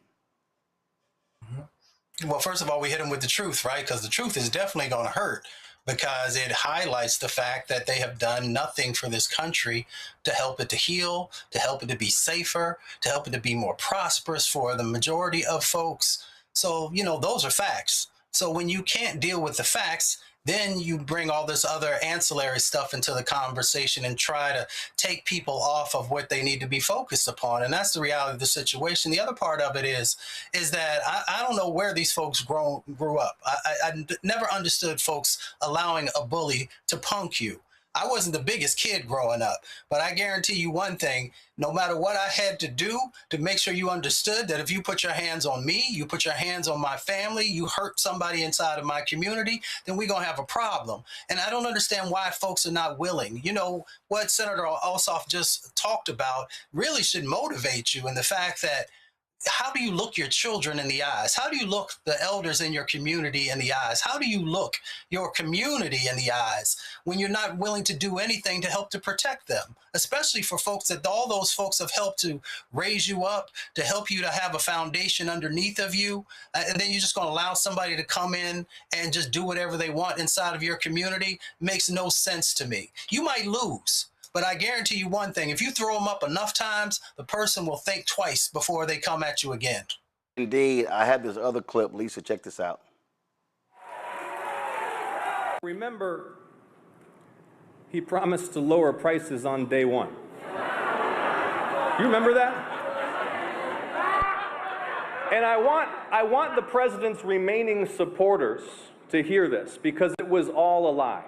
Speaker 4: Well, first of all, we hit him with the truth, right? Because the truth is definitely going to hurt, because it highlights the fact that they have done nothing for this country to help it to heal, to help it to be safer, to help it to be more prosperous for the majority of folks. So, you know, those are facts. So when you can't deal with the facts, then you bring all this other ancillary stuff into the conversation and try to take people off of what they need to be focused upon. And that's the reality of the situation. The other part of it is that I don't know where these folks grew up. I never understood folks allowing a bully to punk you. I wasn't the biggest kid growing up, but I guarantee you one thing, no matter what I had to do to make sure you understood that if you put your hands on me, you put your hands on my family, you hurt somebody inside of my community, then we're going to have a problem. And I don't understand why folks are not willing. You know, what Senator Ossoff just talked about really should motivate you in the fact that how do you look your children in the eyes? How do you look the elders in your community in the eyes? How do you look your community in the eyes when you're not willing to do anything to help to protect them? Especially for folks that all those folks have helped to raise you up, to help you to have a foundation underneath of you. And then you're just going to allow somebody to come in and just do whatever they want inside of your community. Makes no sense to me. You might lose. But I guarantee you one thing, if you throw them up enough times, the person will think twice before they come at you again.
Speaker 1: Indeed. I had this other clip. Lisa, check this out.
Speaker 12: Remember, he promised to lower prices on day one. You remember that? And I want the president's remaining supporters to hear this, because it was all a lie.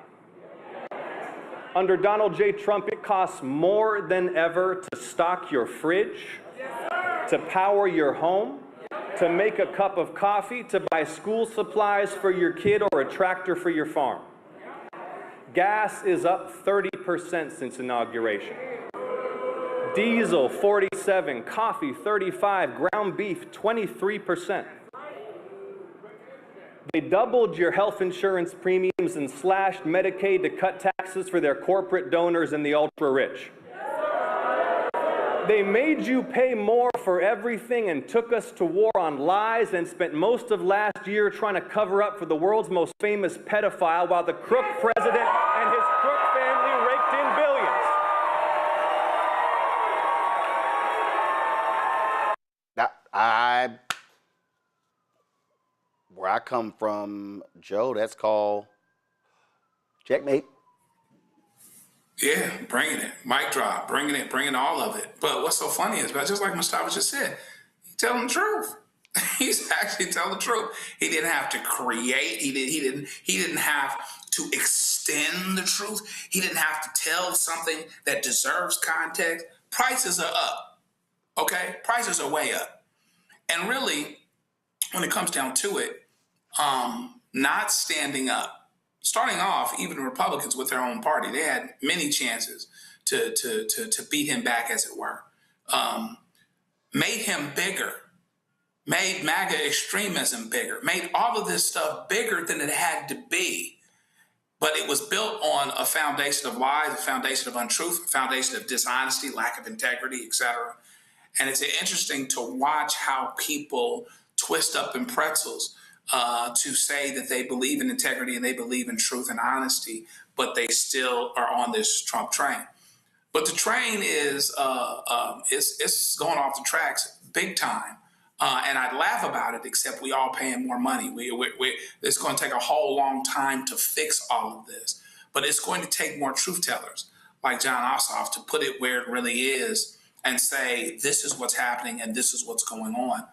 Speaker 12: Under Donald J. Trump, it costs more than ever to stock your fridge, to power your home, to make a cup of coffee, to buy school supplies for your kid or a tractor for your farm. Gas is up 30% since inauguration. Diesel 47, coffee 35, ground beef 23%. They doubled your health insurance premiums and slashed Medicaid to cut taxes for their corporate donors and the ultra-rich. They made you pay more for everything and took us to war on lies and spent most of last year trying to cover up for the world's most famous pedophile while the crook president and his crook family raked in billions.
Speaker 1: Now, where I come from, Joe, that's called checkmate.
Speaker 6: Yeah, bringing it. Mic drop, bringing all of it. But what's so funny is, just like Mustafa just said, he's telling the truth. He's actually telling the truth. He didn't have to create. He didn't have to extend the truth. He didn't have to tell something that deserves context. Prices are up. Okay? Prices are way up. And really, when it comes down to it, not standing up. Starting off, even Republicans with their own party, they had many chances to beat him back, as it were. Made him bigger, made MAGA extremism bigger, made all of this stuff bigger than it had to be. But it was built on a foundation of lies, a foundation of untruth, a foundation of dishonesty, lack of integrity, etc. And it's interesting to watch how people twist up in pretzels to say that they believe in integrity and they believe in truth and honesty, but they still are on this Trump train. But the train is it's going off the tracks big time. And I'd laugh about it, except we all paying more money. It's going to take a whole long time to fix all of this. But it's going to take more truth tellers like John Ossoff to put it where it really is and say, this is what's happening and this is what's going on.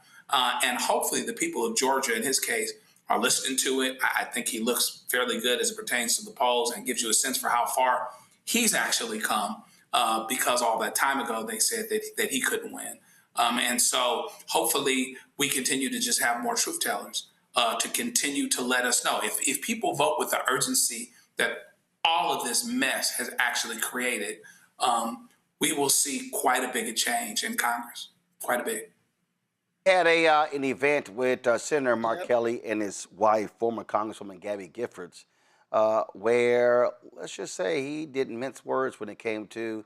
Speaker 6: And hopefully the people of Georgia, in his case, are listening to it. I think he looks fairly good as it pertains to the polls and gives you a sense for how far he's actually come because all that time ago they said that he couldn't win. And so hopefully we continue to just have more truth tellers to continue to let us know. If people vote with the urgency that all of this mess has actually created, we will see quite a big change in Congress, quite a big.
Speaker 1: Had an event with Senator Mark Kelly and his wife, former Congresswoman Gabby Giffords, where, let's just say, he didn't mince words when it came to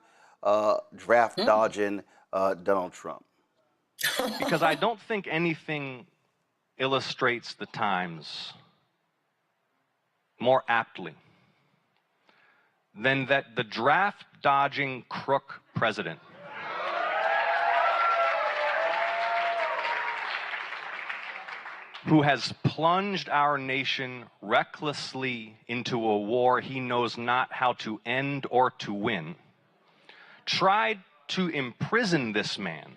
Speaker 1: draft dodging Donald Trump.
Speaker 13: Because I don't think anything illustrates the times more aptly than that the draft dodging crook president who has plunged our nation recklessly into a war he knows not how to end or to win, tried to imprison this man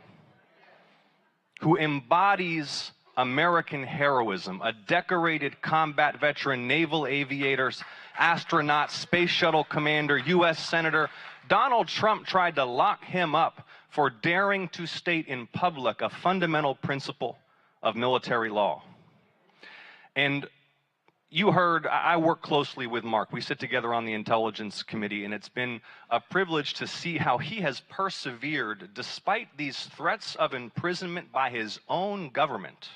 Speaker 13: who embodies American heroism, a decorated combat veteran, naval aviators, astronaut, space shuttle commander, U.S. Senator. Donald Trump tried to lock him up for daring to state in public a fundamental principle of military law. And you heard, I work closely with Mark. We sit together on the Intelligence Committee, and it's been a privilege to see how he has persevered despite these threats of imprisonment by his own government,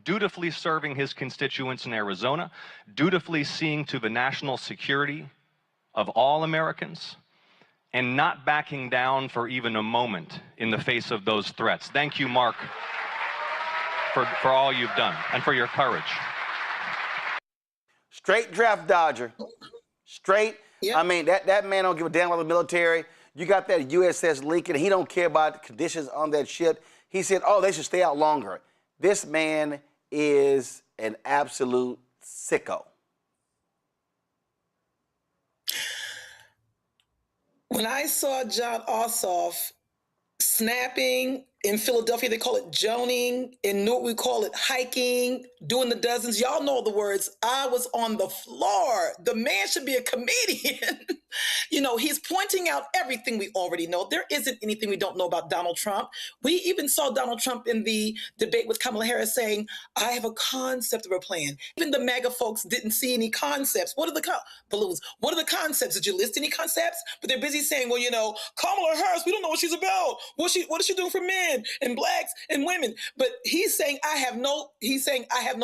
Speaker 13: dutifully serving his constituents in Arizona, dutifully seeing to the national security of all Americans, and not backing down for even a moment in the face of those threats. Thank you, Mark, for all you've done and for your courage.
Speaker 1: Straight draft dodger. Straight. Yep. I mean, that man don't give a damn about the military. You got that USS leaking. He don't care about conditions on that ship. He said, oh, they should stay out longer. This man is an absolute sicko.
Speaker 5: When I saw John Ossoff snapping in Philadelphia, they call it joning. In Newark, we call it hiking, doing the dozens. Y'all know the words. I was on the floor. The man should be a comedian. You know, he's pointing out everything we already know. There isn't anything we don't know about Donald Trump. We even saw Donald Trump in the debate with Kamala Harris saying, I have a concept of a plan. Even the MAGA folks didn't see any concepts. What are the balloons? What are the concepts? Did you list any concepts? But they're busy saying, well, you know, Kamala Harris, we don't know what she's about. What is she doing for men and blacks and women? But he's saying, I have no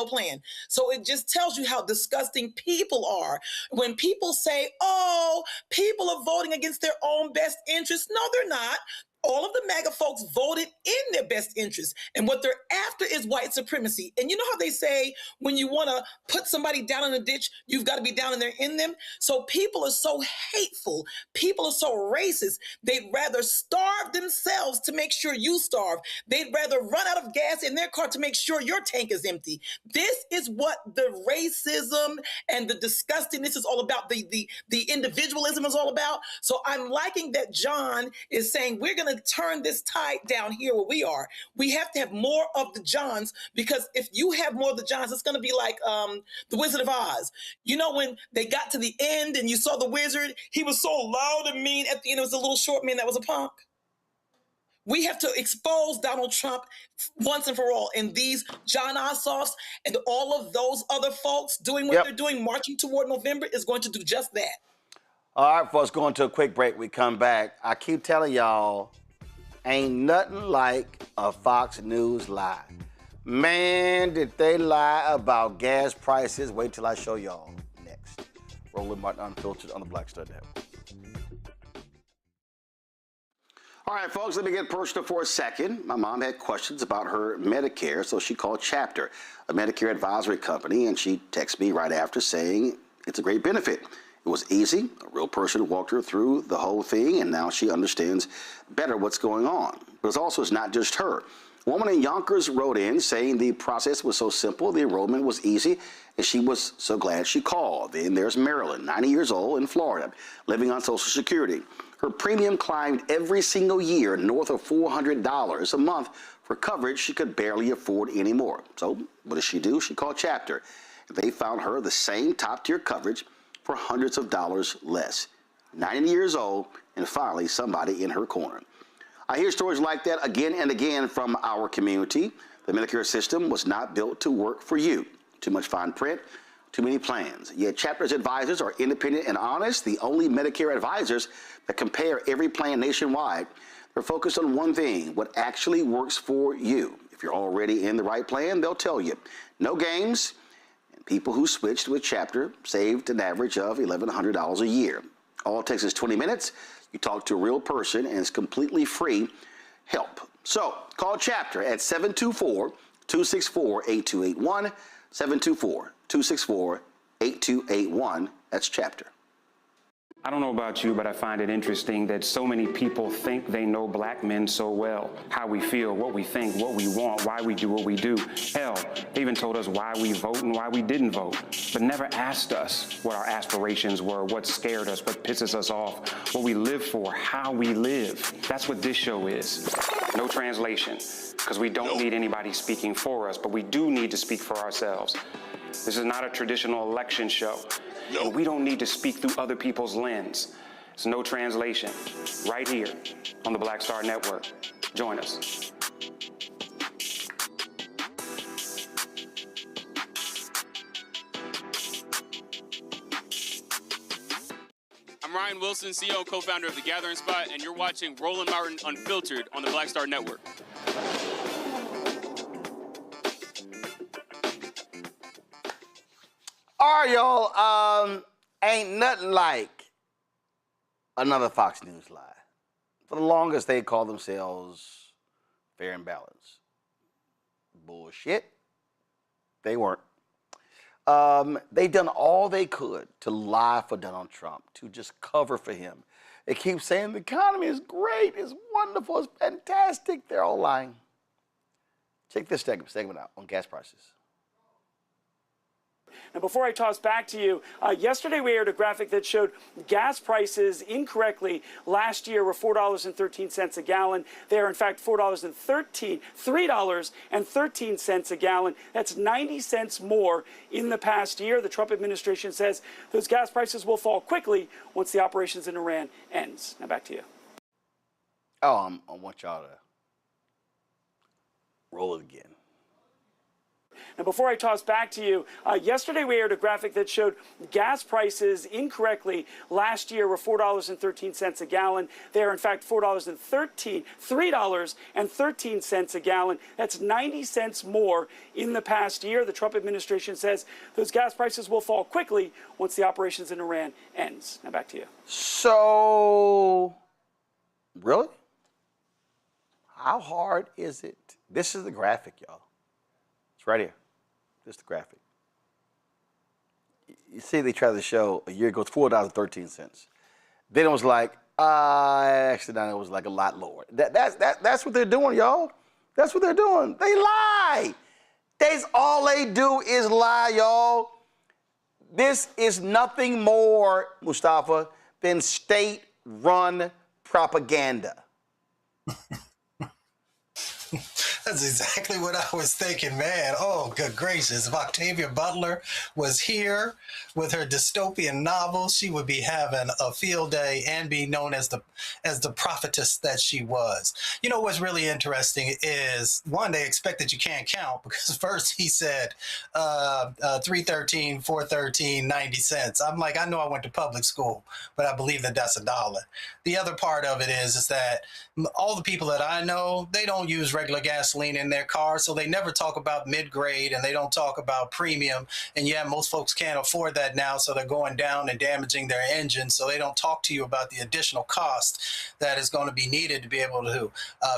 Speaker 5: plan. So it just tells you how disgusting people are. When people say, oh, people are voting against their own best interests. No, they're not. All of the MAGA folks voted in their best interests. And what they're after is white supremacy. And you know how they say when you want to put somebody down in a ditch, you've got to be down in there in them? So people are so hateful. People are so racist. They'd rather starve themselves to make sure you starve. They'd rather run out of gas in their car to make sure your tank is empty. This is what the racism and the disgustingness is all about. The individualism is all about. So I'm liking that John is saying we're going to turn this tide down here where we are. We have to have more of the Johns, because if you have more of the Johns, it's going to be like the Wizard of Oz. You know, when they got to the end and you saw the wizard, he was so loud and mean. At the end, it was a little short man that was a punk. We have to expose Donald Trump once and for all. And these John Ossoffs and all of those other folks doing what they're doing, marching toward November, is going to do just that.
Speaker 1: All right, folks, going to a quick break. We come back. I keep telling y'all, ain't nothing like a Fox News lie. Man, did they lie about gas prices. Wait till I show y'all next. Roland Martin Unfiltered on the Black Star Network. All right, folks, let me get personal for a second. My mom had questions about her Medicare, so she called Chapter, a Medicare advisory company, and she texted me right after saying it's a great benefit. It was easy. A real person walked her through the whole thing, and now she understands better what's going on. But it's not just her. A woman in Yonkers wrote in saying the process was so simple, the enrollment was easy, and she was so glad she called. Then there's Marilyn, 90 years old, in Florida, living on Social Security. Her premium climbed every single year north of $400 a month for coverage she could barely afford anymore. So what does she do? She called Chapter. They found her the same top-tier coverage for hundreds of dollars less. 90 years old, and finally somebody in her corner. I hear stories like that again and again from our community. The Medicare system was not built to work for you. Too much fine print, too many plans. Yet Chapter's advisors are independent and honest, the only Medicare advisors that compare every plan nationwide. They're focused on one thing, what actually works for you. If you're already in the right plan, they'll tell you. No games. People who switched with Chapter saved an average of $1,100 a year. All it takes is 20 minutes. You talk to a real person, and it's completely free help. So call Chapter at 724-264-8281, 724-264-8281. That's Chapter.
Speaker 7: I don't know about you, but I find it interesting that so many people think they know black men so well. How we feel, what we think, what we want, why we do what we do. Hell, they even told us why we vote and why we didn't vote, but never asked us what our aspirations were, what scared us, what pisses us off, what we live for, how we live. That's what this show is. No translation, because we don't need anybody speaking for us, but we do need to speak for ourselves. This is not a traditional election show. No. We don't need to speak through other people's lens. It's no translation. Right here on the Black Star Network. Join us.
Speaker 14: I'm Ryan Wilson, CEO and co-founder of The Gathering Spot, and you're watching Roland Martin Unfiltered on the Black Star Network.
Speaker 1: All right, y'all, ain't nothing like another Fox News lie. For the longest, they called themselves fair and balanced. Bullshit. They weren't. They done all they could to lie for Donald Trump, to just cover for him. They keep saying the economy is great, it's wonderful, it's fantastic. They're all lying. Check this segment out on gas prices.
Speaker 15: And before I toss back to you, yesterday we aired a graphic that showed gas prices incorrectly last year were $4.13 a gallon. They are in fact $3.13 a gallon. That's 90 cents more in the past year. The Trump administration says those gas prices will fall quickly once the operations in Iran ends. Now back to you.
Speaker 1: Oh, I want y'all to roll it again.
Speaker 15: Now, before I toss back to you, yesterday we aired a graphic that showed gas prices incorrectly last year were $4.13 a gallon. They are in fact $3.13 a gallon. That's 90 cents more in the past year. The Trump administration says those gas prices will fall quickly once the operations in Iran ends. Now back to you.
Speaker 1: So, really? How hard is it? This is the graphic, y'all. It's right here. This is the graphic. You see, they tried to show a year ago, it's $4.13. Then it was like, actually, now it was like a lot lower. That's what they're doing, y'all. That's what they're doing. They lie. That's all they do is lie, y'all. This is nothing more, Mustafa, than state-run propaganda.
Speaker 4: That's exactly what I was thinking, man. Oh, good gracious. If Octavia Butler was here with her dystopian novel, she would be having a field day and be known as the prophetess that she was. You know what's really interesting is, one, they expect that you can't count, because first he said $3.13, $4.13, 90 cents. I'm like, I know I went to public school, but I believe that that's $1. The other part of it is that all the people that I know, they don't use regular gasoline in their car, so they never talk about mid-grade and they don't talk about premium. And yeah, most folks can't afford that now, so they're going down and damaging their engine, so they don't talk to you about the additional cost that is going to be needed to be able to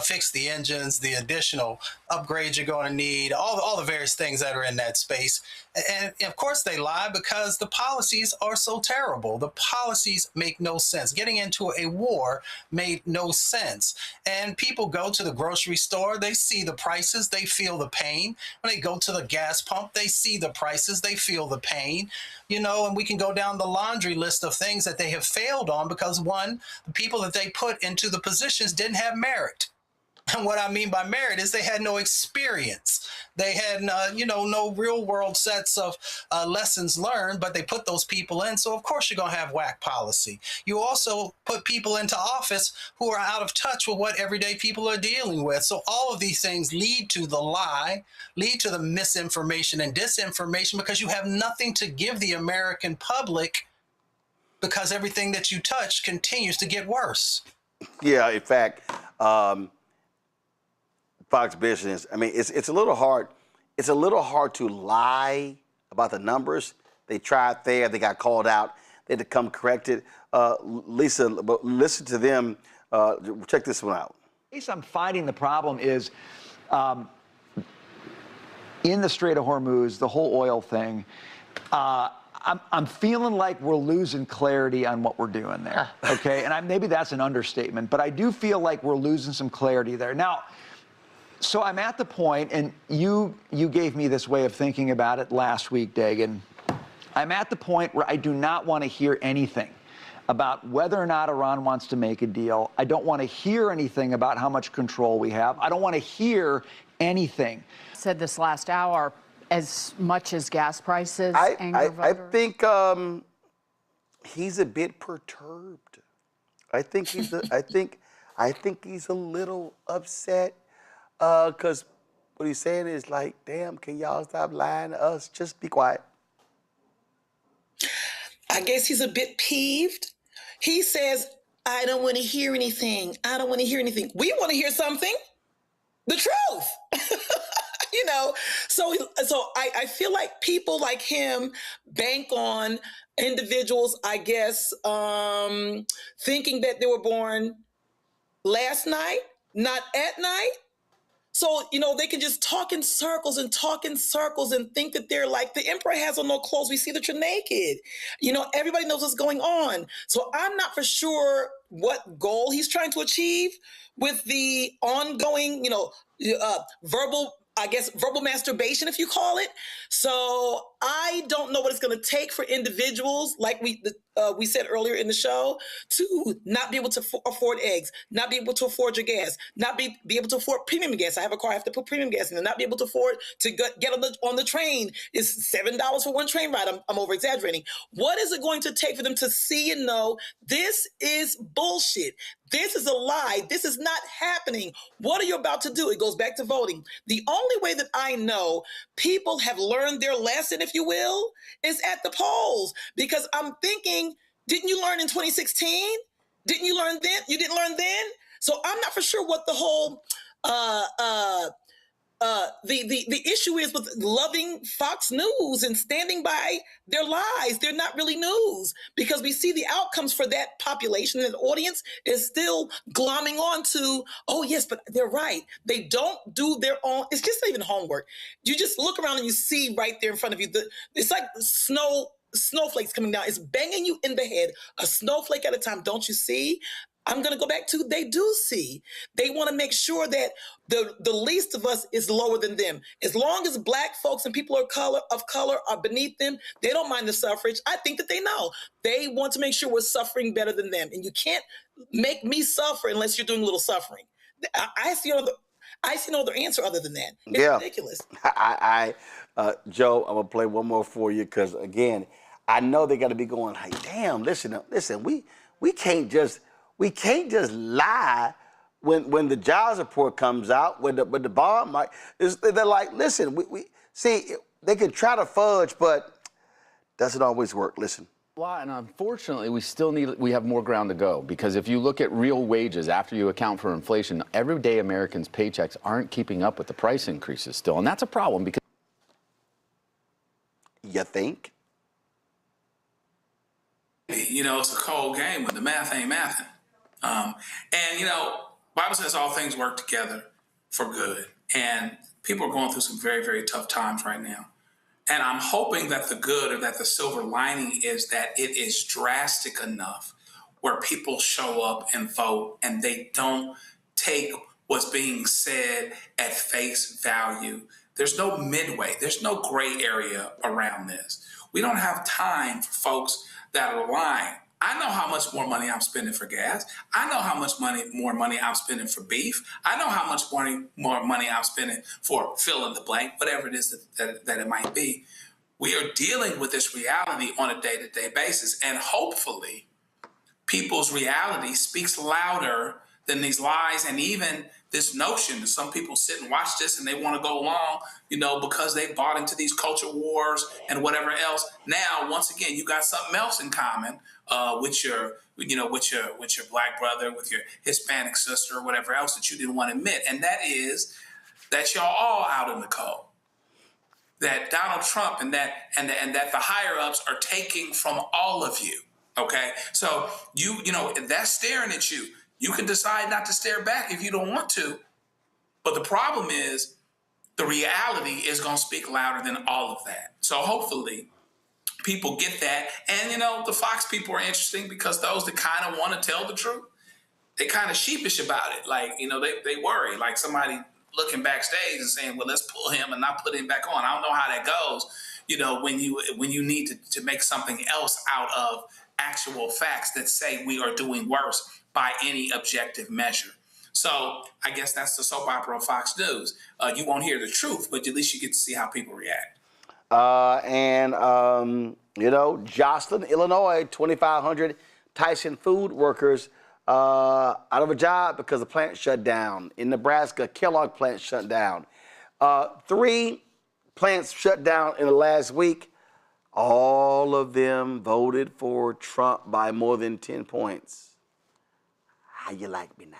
Speaker 4: fix the engines, the additional upgrades you're going to need, all the various things that are in that space. And of course they lie because the policies are so terrible. The policies make no sense. Getting into a war made no sense. And people go to the grocery store, they see the prices, they feel the pain. When they go to the gas pump, they see the prices, they feel the pain. You know, and we can go down the laundry list of things that they have failed on because, one, the people that they put into the positions didn't have merit. And what I mean by merit is they had no experience. They had, no real world sets of lessons learned, but they put those people in. So, of course, you're going to have whack policy. You also put people into office who are out of touch with what everyday people are dealing with. So all of these things lead to the lie, lead to the misinformation and disinformation, because you have nothing to give the American public, because everything that you touch continues to get worse.
Speaker 1: Yeah, in fact, Fox Business, I mean, it's a little hard. It's a little hard to lie about the numbers. They tried there. They got called out. They had to come corrected. Lisa, but listen to them. Check this one out.
Speaker 16: The reason I'm fighting the problem is in the Strait of Hormuz, the whole oil thing, I'm feeling like we're losing clarity on what we're doing there, okay? And maybe that's an understatement, but I do feel like we're losing some clarity there. Now, so I'm at the point, and you gave me this way of thinking about it last week, Dagan. I'm at the point where I do not want to hear anything about whether or not Iran wants to make a deal. I don't want to hear anything about how much control we have. I don't want to hear anything.
Speaker 17: Said this last hour, as much as gas prices, anger voters?
Speaker 1: I think he's a bit perturbed. I think he's a little upset. Because what he's saying is like, damn, can y'all stop lying to us? Just be quiet.
Speaker 5: I guess he's a bit peeved. He says, I don't want to hear anything. I don't want to hear anything. We want to hear something. The truth. So I feel like people like him bank on individuals, I guess, thinking that they were born last night, not at night. So, they can just talk in circles and think that they're like, the emperor has on no clothes. We see that you're naked. Everybody knows what's going on. So I'm not for sure what goal he's trying to achieve with the ongoing, verbal masturbation, if you call it. So I don't know what it's going to take for individuals, like we said earlier in the show, to not be able to afford eggs, not be able to afford your gas, not be able to afford premium gas. I have a car, I have to put premium gas in, and not be able to afford to get on the train is $7 for one train ride. I'm over exaggerating. What is it going to take for them to see and know this is bullshit? This is a lie. This is not happening. What are you about to do? It goes back to voting. The only way that I know people have learned their lesson, if you will, is at the polls. Because I'm thinking, didn't you learn in 2016? Didn't you learn then? You didn't learn then? So I'm not for sure what the whole the issue is with loving Fox News and standing by their lies. They're not really news, because we see the outcomes for that population, and the audience is still glomming on to, oh yes, but they're right. They don't do their own. It's just not even homework. You just look around and you see right there in front of you. It's like snowflakes coming down. It's banging you in the head, a snowflake at a time. Don't you see? I'm going to go back to, they do see. They want to make sure that the least of us is lower than them. As long as Black folks and people of color are beneath them, they don't mind the suffrage. I think that they know. They want to make sure we're suffering better than them. And you can't make me suffer unless you're doing a little suffering. I see no other answer other than that. It's ridiculous.
Speaker 1: Joe, I'm going to play one more for you, because, again, I know they got to be going, like, damn, listen, we can't just lie when the jobs report comes out, when the bond market, they're like, listen, we see, they can try to fudge, but doesn't always work. Listen.
Speaker 18: Well, and unfortunately, we have more ground to go, because if you look at real wages after you account for inflation, everyday Americans' paychecks aren't keeping up with the price increases still, and that's a problem. Because
Speaker 1: you think?
Speaker 6: You know, it's a cold game when the math ain't mathing. And, you know, Bible says all things work together for good. And people are going through some very, very tough times right now. And I'm hoping that the good, or that the silver lining, is that it is drastic enough where people show up and vote, and they don't take what's being said at face value. There's no midway. There's no gray area around this. We don't have time for folks that are lying. I know how much more money I'm spending for gas. I know how much more money I'm spending for beef. I know how much more money I'm spending for fill in the blank, whatever it is that it might be. We are dealing with this reality on a day-to-day basis, and hopefully people's reality speaks louder than these lies, and even this notion that some people sit and watch this and they want to go along, you know, because they bought into these culture wars and whatever else. Now, once again, you got something else in common with your Black brother, with your Hispanic sister, or whatever else that you didn't want to admit, and that is that y'all all out in the cold. That Donald Trump and that the higher ups are taking from all of you. Okay, so you know that's staring at you. You can decide not to stare back if you don't want to. But the problem is the reality is going to speak louder than all of that. So hopefully people get that. And, you know, the Fox people are interesting, because those that kind of want to tell the truth, they kind of sheepish about it. Like, you know, they worry, like somebody looking backstage and saying, well, let's pull him and not put him back on. I don't know how that goes, you know, when you need to make something else out of actual facts that say we are doing worse by any objective measure. So I guess that's the soap opera of Fox News. You won't hear the truth, but at least you get to see how people react.
Speaker 1: You know, Jocelyn, Illinois, 2,500 Tyson food workers out of a job because the plant shut down. In Nebraska, Kellogg plant shut down. 3 plants shut down in the last week. All of them voted for Trump by more than 10 points. How you like me now?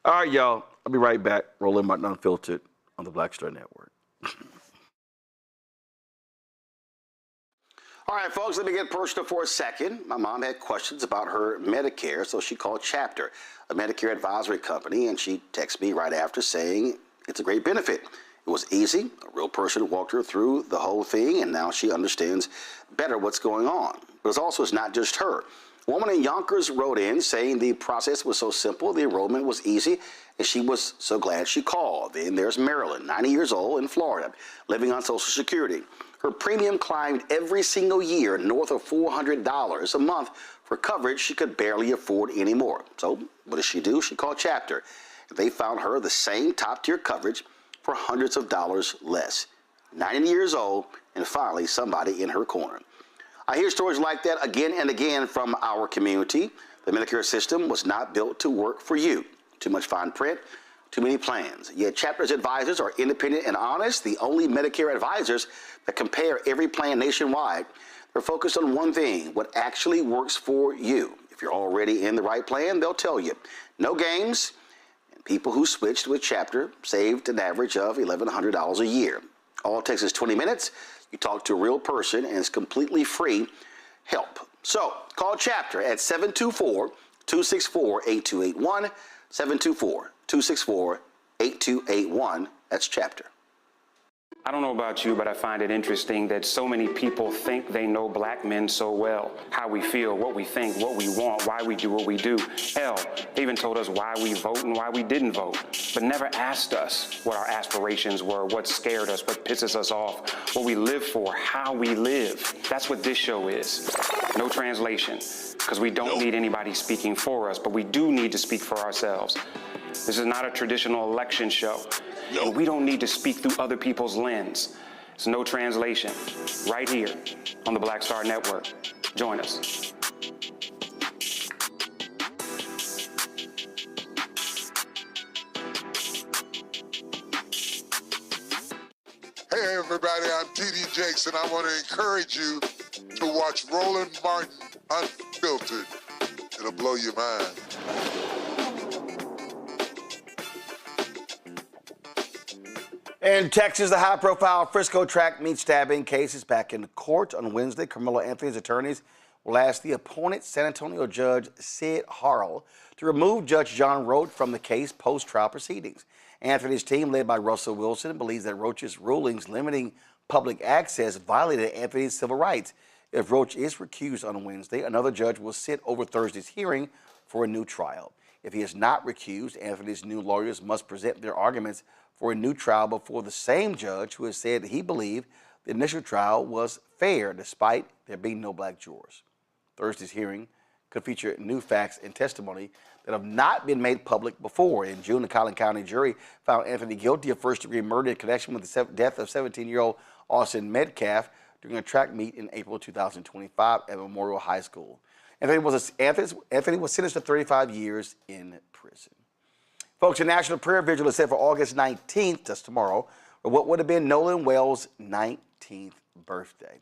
Speaker 1: All right, y'all. I'll be right back. Roland Martin Unfiltered on the Black Star Network. All right, folks, let me get personal for a second. My mom had questions about her Medicare, so she called Chapter, a Medicare advisory company, and she texted me right after saying it's a great benefit. It was easy. A real person walked her through the whole thing, and now she understands better what's going on. But it's not just her. A woman in Yonkers wrote in saying the process was so simple, the enrollment was easy, and she was so glad she called. Then there's Marilyn, 90 years old, in Florida, living on Social Security. Her premium climbed every single year north of $400 a month for coverage she could barely afford anymore. So what does she do? She called Chapter. They found her the same top-tier coverage for hundreds of dollars less. 90 years old, and finally somebody in her corner. I hear stories like that again and again from our community. The Medicare system was not built to work for you. Too much fine print, too many plans. Yet Chapter's advisors are independent and honest, the only Medicare advisors that compare every plan nationwide. They're focused on one thing, what actually works for you. If you're already in the right plan, they'll tell you. No games. And people who switched with Chapter saved an average of $1,100 a year. All it takes is 20 minutes. You talk to a real person, and it's completely free help. So call Chapter at 724-264-8281, 724-264-8281. That's Chapter.
Speaker 7: I don't know about you, but I find it interesting that so many people think they know black men so well. How we feel, what we think, what we want, why we do what we do. Hell, they even told us why we vote and why we didn't vote, but never asked us what our aspirations were, what scared us, what pisses us off, what we live for, how we live. That's what this show is. No translation, because we don't need anybody speaking for us, but we do need to speak for ourselves. This is not a traditional election show. And we don't need to speak through other people's lens. It's no translation. Right here on the Black Star Network. Join us.
Speaker 19: Hey everybody, I'm T.D. Jakes, and I want to encourage you to watch Roland Martin Unfiltered. It'll blow your mind.
Speaker 1: In Texas, the high-profile Frisco track meet stabbing case is back in court on Wednesday. Karmelo Anthony's attorneys will ask the appointed San Antonio judge Sid Harrell to remove Judge John Roach from the case post-trial proceedings. Anthony's team, led by Russell Wilson, believes that Roach's rulings limiting public access violated Anthony's civil rights. If Roach is recused on Wednesday, another judge will sit over Thursday's hearing for a new trial. If he is not recused, Anthony's new lawyers must present their arguments for a new trial before the same judge who has said he believed the initial trial was fair despite there being no black jurors. Thursday's hearing could feature new facts and testimony that have not been made public before. In June, the Collin County jury found Anthony guilty of first-degree murder in connection with the death of 17-year-old Austin Metcalf during a track meet in April 2025 at Memorial High School. Anthony was sentenced to 35 years in prison. Folks, a national prayer vigil is set for August 19th, that's tomorrow, for what would have been Nola Wells' 19th birthday.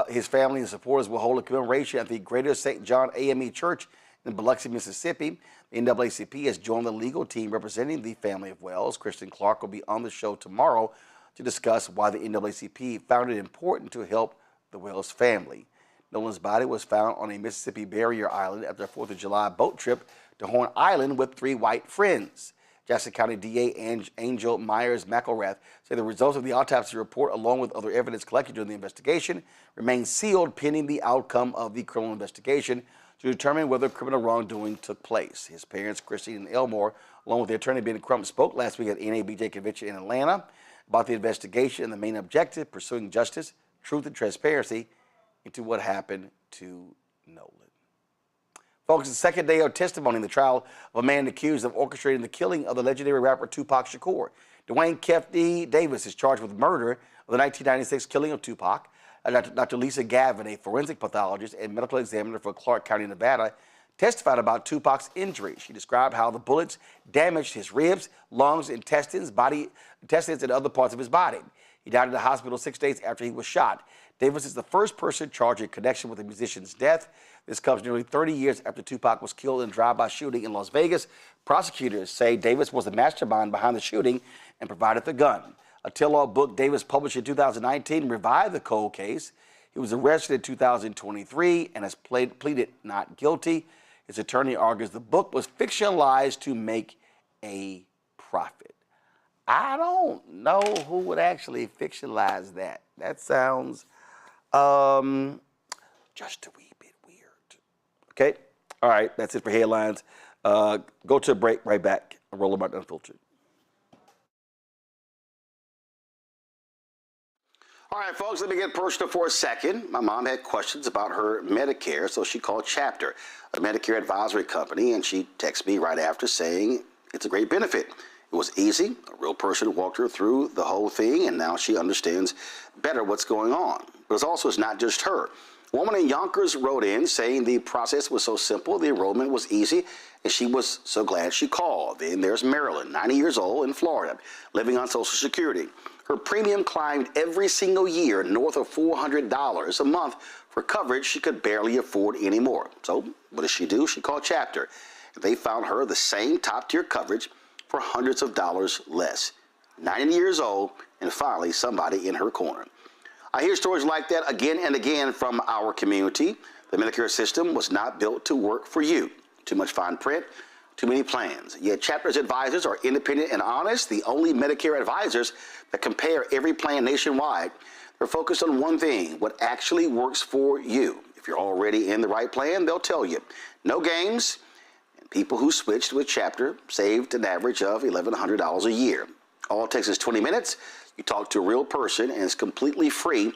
Speaker 1: His family and supporters will hold a commemoration at the Greater St. John AME Church in Biloxi, Mississippi. The NAACP has joined the legal team representing the family of Wells. Kristen Clark will be on the show tomorrow to discuss why the NAACP found it important to help the Wells family. Nolan's body was found on a Mississippi barrier island after a 4th of July boat trip to Horn Island with 3 white friends. Jackson County DA Angel Myers McElrath said the results of the autopsy report, along with other evidence collected during the investigation, remain sealed pending the outcome of the criminal investigation to determine whether criminal wrongdoing took place. His parents, Christine and Elmore, along with their attorney Ben Crump, spoke last week at NABJ convention in Atlanta about the investigation and the main objective, pursuing justice, truth, and transparency into what happened to Nolan. Folks, the second day of testimony in the trial of a man accused of orchestrating the killing of the legendary rapper Tupac Shakur. Dwayne Kefty Davis is charged with murder of the 1996 killing of Tupac. Dr. Lisa Gavin, a forensic pathologist and medical examiner for Clark County, Nevada, testified about Tupac's injuries. She described how the bullets damaged his ribs, lungs, intestines, and other parts of his body. He died in the hospital 6 days after he was shot. Davis is the first person charged in connection with the musician's death. This comes nearly 30 years after Tupac was killed in a drive-by shooting in Las Vegas. Prosecutors say Davis was the mastermind behind the shooting and provided the gun. A tell-all book Davis published in 2019 revived the cold case. He was arrested in 2023 and has pleaded not guilty. His attorney argues the book was fictionalized to make a profit. I don't know who would actually fictionalize that. That sounds just a wee bit weird. Okay? All right, that's it for headlines. Go to a break, right back. Roland Martin Unfiltered. All right, folks, let me get personal for a second. My mom had questions about her Medicare, so she called Chapter, a Medicare advisory company, and she texted me right after saying it's a great benefit. It was easy. A real person walked her through the whole thing, and now she understands better what's going on. But it's not just her. A woman in Yonkers wrote in saying the process was so simple, the enrollment was easy, and she was so glad she called. Then there's Marilyn, 90 years old, in Florida, living on Social Security. Her premium climbed every single year north of $400 a month for coverage she could barely afford anymore. So what does she do? She called Chapter. They found her the same top-tier coverage for hundreds of dollars less. 90 years old, and finally somebody in her corner. I hear stories like that again and again from our community. The Medicare system was not built to work for you. Too much fine print, too many plans. Yet Chapter's advisors are independent and honest, the only Medicare advisors that compare every plan nationwide. They're focused on one thing, what actually works for you. If you're already in the right plan, they'll tell you. No games. And people who switched with Chapter saved an average of $1,100 a year. All it takes is 20 minutes. You talk to a real person, and it's completely free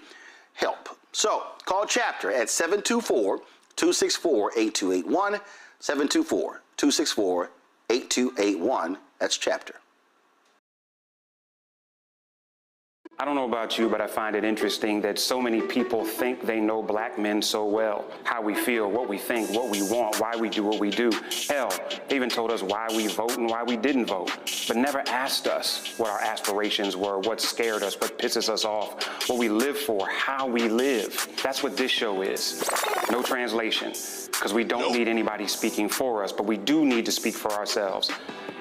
Speaker 1: help. So call Chapter at 724-264-8281, 724-264-8281. That's Chapter.
Speaker 7: I don't know about you, but I find it interesting that so many people think they know black men so well. How we feel, what we think, what we want, why we do what we do. Hell, they even told us why we vote and why we didn't vote, but never asked us what our aspirations were, what scared us, what pisses us off, what we live for, how we live. That's what this show is. No translation, because we don't need anybody speaking for us, but we do need to speak for ourselves.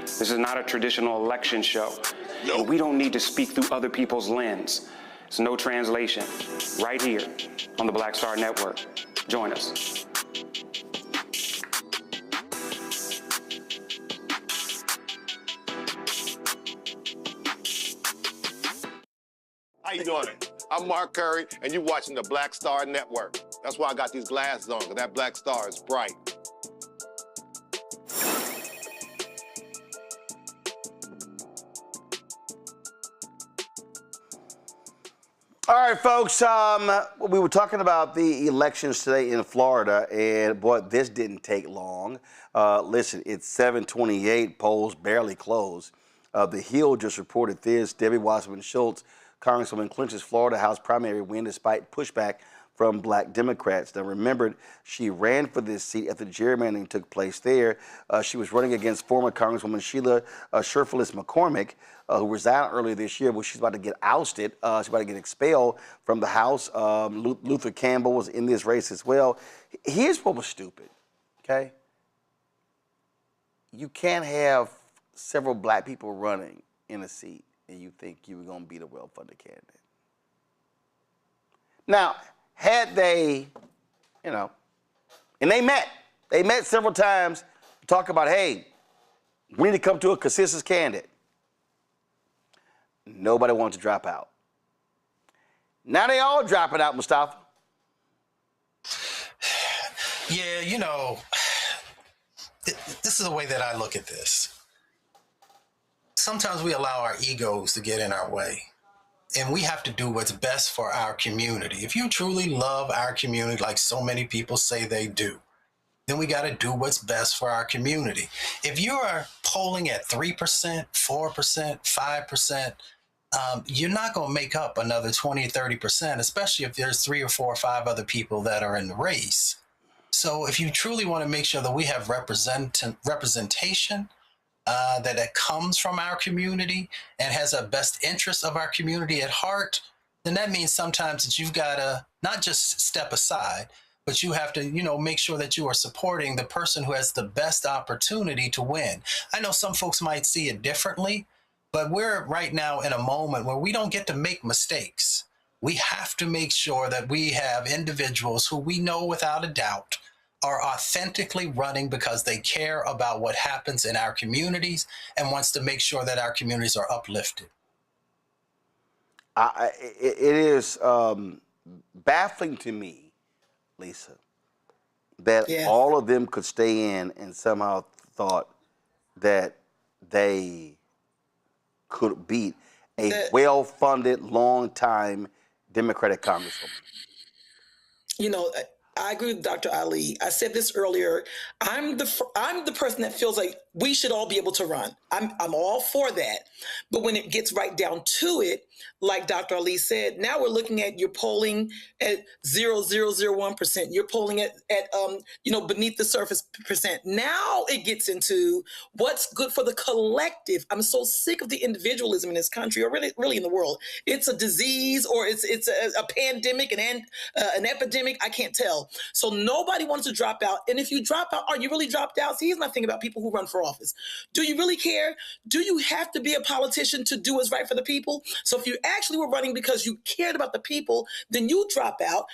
Speaker 7: This is not a traditional election show. And we don't need to speak through other people's lens. It's no translation. Right here on the Black Star Network. Join us.
Speaker 20: How you doing? I'm Mark Curry, and you're watching the Black Star Network. That's why I got these glasses on, because that black star is bright.
Speaker 1: All right, folks, we were talking about the elections today in Florida, and boy, this didn't take long. Listen, it's 7:28, polls barely closed. The Hill just reported this. Debbie Wasserman Schultz, Congresswoman clinches Florida House primary win despite pushback from black Democrats. Now, remember, she ran for this seat after gerrymandering took place there. She was running against former Congresswoman Sheila Sherfilis McCormick, who resigned earlier this year. Well, she's about to get ousted. She's about to get expelled from the House. Luther Campbell was in this race as well. Here's what was stupid, okay? You can't have several black people running in a seat and you think you were going to be the well-funded candidate. Now, had they, and they met several times to talk about, hey, we need to come to a consensus candidate. Nobody wants to drop out. Now they all dropping out, Mustafa.
Speaker 4: Yeah, this is the way that I look at this. Sometimes we allow our egos to get in our way. And we have to do what's best for our community. If you truly love our community, like so many people say they do, then we got to do what's best for our community. If you are polling at 3%, 4%, 5%, you're not going to make up another 20 or 30%, especially if there's 3 or 4 or 5 other people that are in the race. So if you truly want to make sure that we have representation, that comes from our community and has a best interest of our community at heart, then that means sometimes that you've got to not just step aside, but you have to, make sure that you are supporting the person who has the best opportunity to win. I know some folks might see it differently, but we're right now in a moment where we don't get to make mistakes. We have to make sure that we have individuals who we know without a doubt are authentically running because they care about what happens in our communities and wants to make sure that our communities are uplifted.
Speaker 1: It is baffling to me, Lisa, that all of them could stay in and somehow thought that they could beat a well-funded, long-time Democratic congresswoman?
Speaker 5: You know, I agree with Dr. Ali. I said this earlier. I'm the person that feels like we should all be able to run. I'm all for that. But when it gets right down to it, like Dr. Ali said, now we're looking at you're polling at 0.0001%. You're polling at beneath the surface percent. Now it gets into what's good for the collective. I'm so sick of the individualism in this country, or really in the world. It's a disease, or it's a pandemic, an epidemic. I can't tell. So nobody wants to drop out. And if you drop out, are you really dropped out? See, here's my thing about people who run for office. Do you really care? Do you have to be a politician to do what's right for the people? So if you actually were running because you cared about the people, then you drop out,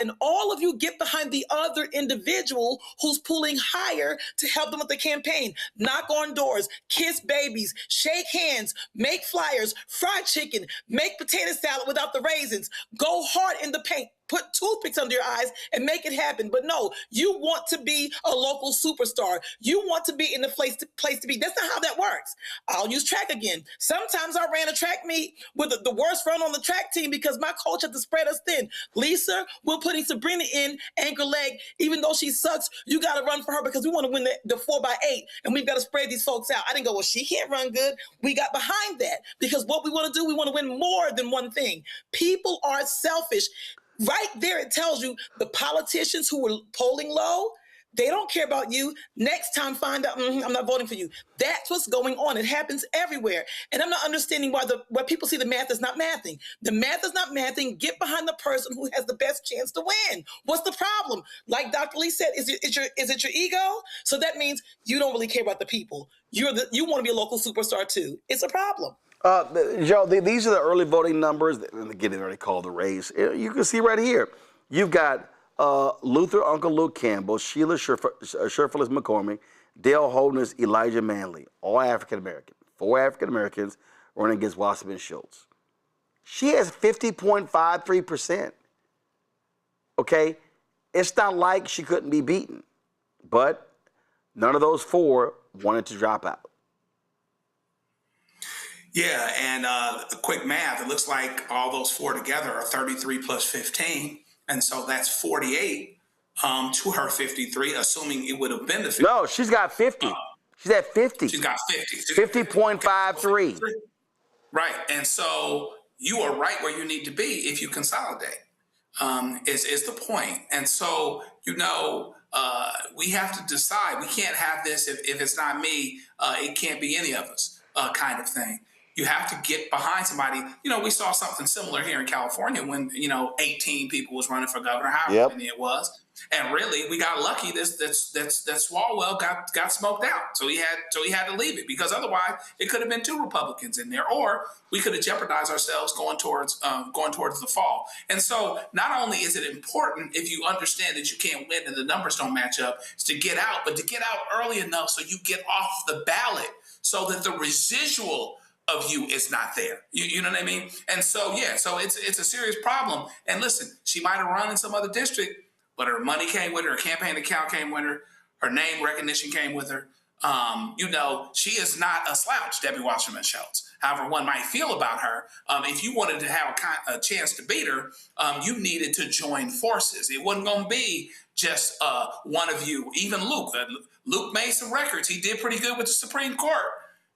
Speaker 5: and all of you get behind the other individual who's pulling higher to help them with the campaign. Knock on doors, kiss babies, shake hands, make flyers, fried chicken, make potato salad without the raisins, go hard in the paint. Put toothpicks under your eyes and make it happen. But no, you want to be a local superstar. You want to be in the place to be. That's not how that works. I'll use track again. Sometimes I ran a track meet with the worst run on the track team because my coach had to spread us thin. Lisa, we're putting Sabrina in anchor leg. Even though she sucks, you got to run for her because we want to win the 4x8 and we've got to spread these folks out. I didn't go, well, she can't run good. We got behind that because what we want to do, we want to win more than one thing. People are selfish. Right there, it tells you the politicians who were polling low, they don't care about you. Next time, find out, I'm not voting for you. That's what's going on. It happens everywhere. And I'm not understanding why people see the math is not mathing. The math is not mathing. Get behind the person who has the best chance to win. What's the problem? Like Dr. Lee said, is it your ego? So that means you don't really care about the people. You want to be a local superstar too. It's a problem.
Speaker 1: Joe, these are the early voting numbers. Again, they already called the race. You can see right here. You've got Luther, Uncle Luke Campbell, Sheila Sherfullis McCormick, Dale Holderness, Elijah Manley, all African-American. 4 African-Americans running against Wasserman Schultz. She has 50.53%. Okay? It's not like she couldn't be beaten. But none of those 4 wanted to drop out.
Speaker 6: Yeah, and quick math, it looks like all those 4 together are 33 plus 15, and so that's 48 to her 53, assuming it would have been the 50.
Speaker 1: No, she's got 50. She's at 50.
Speaker 6: She's got 50.
Speaker 1: 50.53.
Speaker 6: Right, and so you are right where you need to be if you consolidate, is the point. And so, we have to decide. We can't have this, if it's not me, it can't be any of us kind of thing. You have to get behind somebody. We saw something similar here in California when, 18 people was running for governor, however many it was. And really, we got lucky that Swalwell got smoked out. So he had to leave it because otherwise it could have been 2 Republicans in there, or we could have jeopardized ourselves going towards the fall. And so not only is it important if you understand that you can't win and the numbers don't match up, is to get out, but to get out early enough so you get off the ballot so that the residual of you is not there. You know what I mean? And so, so it's a serious problem. And listen, she might have run in some other district, but her money came with her, her campaign account came with her, her name recognition came with her. She is not a slouch, Debbie Wasserman Schultz. However one might feel about her, if you wanted to have a chance to beat her, you needed to join forces. It wasn't going to be just one of you. Even Luke. Luke made some records. He did pretty good with the Supreme Court.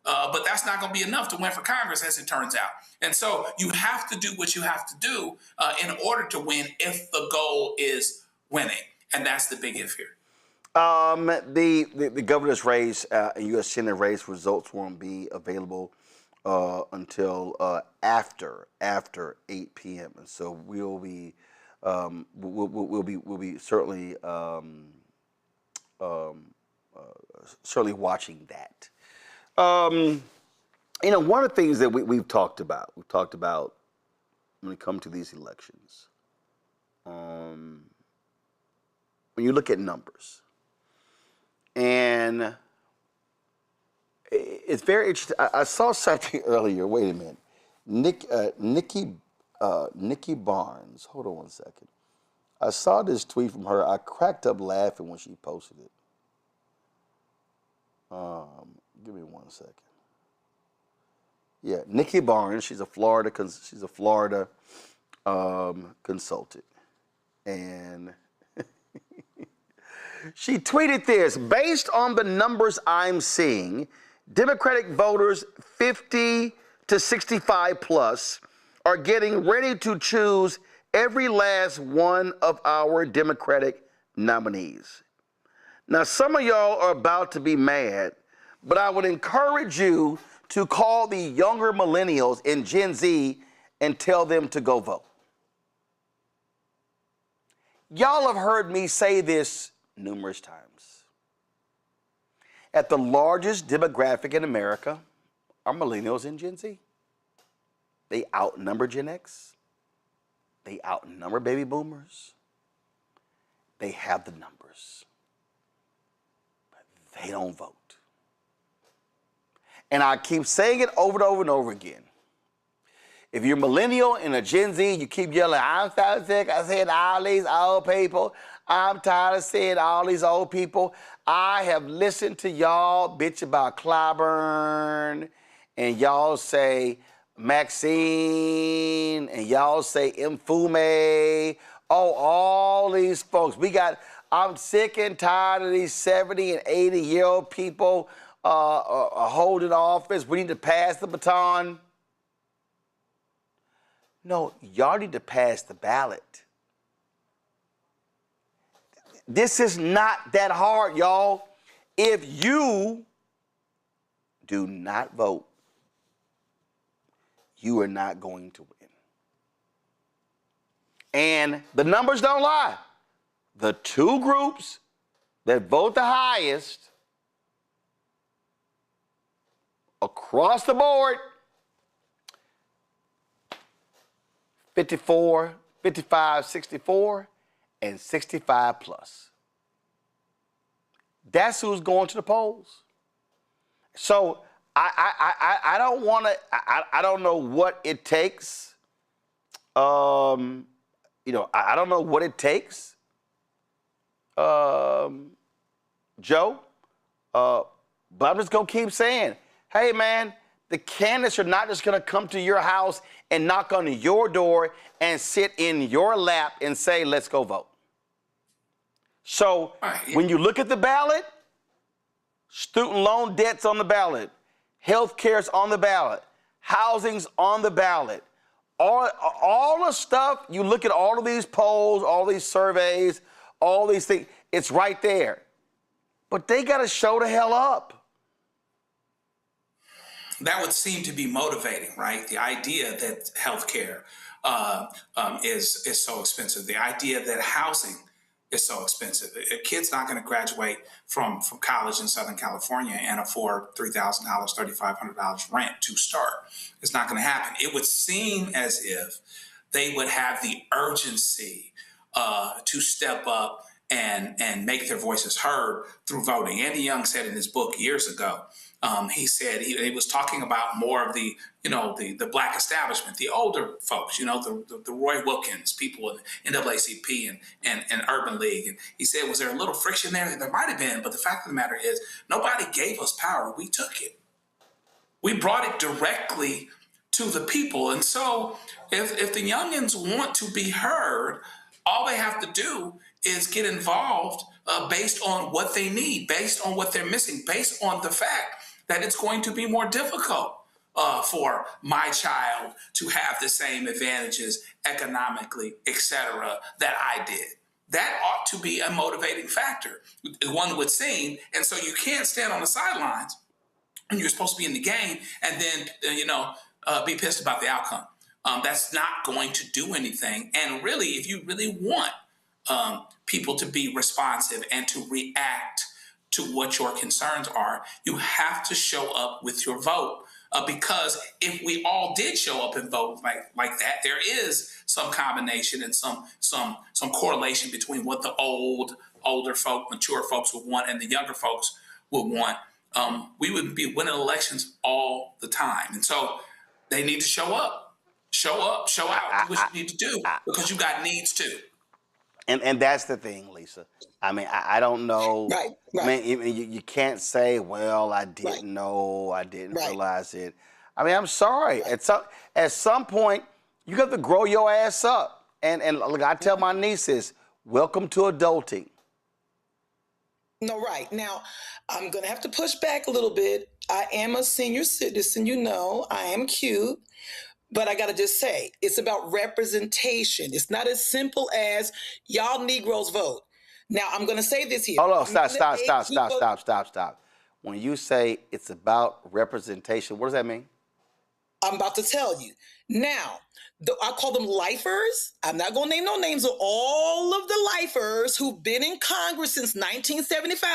Speaker 6: But that's not going to be enough to win for Congress, as it turns out. And so you have to do what you have to do in order to win if the goal is winning. And that's the big if here.
Speaker 1: The governor's race and U.S. Senate race results won't be available until after 8 p.m. And so we'll be certainly certainly watching that. One of the things that we've talked about when it comes to these elections, when you look at numbers, and it's very interesting. I saw something earlier. Wait a minute, Nikki Barnes. Hold on one second. I saw this tweet from her. I cracked up laughing when she posted it. Give me 1 second. Yeah, Nikki Barnes. She's a Florida consultant, and she tweeted this: based on the numbers I'm seeing, Democratic voters 50 to 65 plus are getting ready to choose every last one of our Democratic nominees. Now, some of y'all are about to be mad, but I would encourage you to call the younger millennials and Gen Z and tell them to go vote. Y'all have heard me say this numerous times. At the largest demographic in America are millennials and Gen Z. They outnumber Gen X. They outnumber baby boomers. They have the numbers. But they don't vote. And I keep saying it over and over and over again. If you're a millennial and a Gen Z, you keep yelling, I'm so sick of seeing all these old people. I'm tired of seeing all these old people. I have listened to y'all bitch about Clyburn, and y'all say Maxine, and y'all say Mfume. Oh, all these folks. I'm sick and tired of these 70 and 80-year-old people holding office. We need to pass the baton. No, y'all need to pass the ballot. This is not that hard, y'all. If you do not vote, you are not going to win. And the numbers don't lie. The two groups that vote the highest across the board, 54, 55, 64, and 65 plus. That's who's going to the polls. So I don't want to, I don't know what it takes. I don't know what it takes, Joe, but I'm just going to keep saying, hey, man, the candidates are not just going to come to your house and knock on your door and sit in your lap and say, let's go vote. So when you look at the ballot, student loan debt's on the ballot, health care's on the ballot, housing's on the ballot. All the stuff, you look at all of these polls, all these surveys, all these things, it's right there. But they got to show the hell up.
Speaker 6: That would seem to be motivating, right? The idea that healthcare is so expensive, the idea that housing is so expensive. A kid's not going to graduate from college in Southern California and afford $3,000, $3,500 rent to start. It's not going to happen. It would seem as if they would have the urgency to step up and make their voices heard through voting. Andy Young said in his book years ago, he said he was talking about more of the Black establishment, the older folks, the Roy Wilkins, people in NAACP and Urban League. And he said, was there a little friction there? There might have been, but the fact of the matter is nobody gave us power. We took it. We brought it directly to the people. And so if the youngins want to be heard, all they have to do is get involved based on what they need, based on what they're missing, based on the fact that it's going to be more difficult for my child to have the same advantages economically, et cetera, that I did. That ought to be a motivating factor, one would seem. And so you can't stand on the sidelines and you're supposed to be in the game and then, be pissed about the outcome. That's not going to do anything. And really, if you really want people to be responsive and to react to what your concerns are, you have to show up with your vote. Because if we all did show up and vote like that, there is some combination and some correlation between what the older folk, mature folks would want and the younger folks would want. We would be winning elections all the time. And so they need to show up, show out, do what you need to do because you got needs too.
Speaker 1: And that's the thing, Lisa. I mean, I don't know.
Speaker 5: Right.
Speaker 1: I mean, you can't say, well, I didn't know, I didn't realize it. I mean, I'm sorry. At some point, you have to grow your ass up. And look, I tell my nieces, welcome to adulting.
Speaker 5: No, right. Now, I'm going to have to push back a little bit. I am a senior citizen, you know. I am cute. But I got to just say, it's about representation. It's not as simple as y'all Negroes vote. Now, I'm going to say this here.
Speaker 1: Hold on, stop. When you say it's about representation, what does that mean?
Speaker 5: I'm about to tell you. Now, I call them lifers. I'm not going to name no names of all of the lifers who've been in Congress since 1975,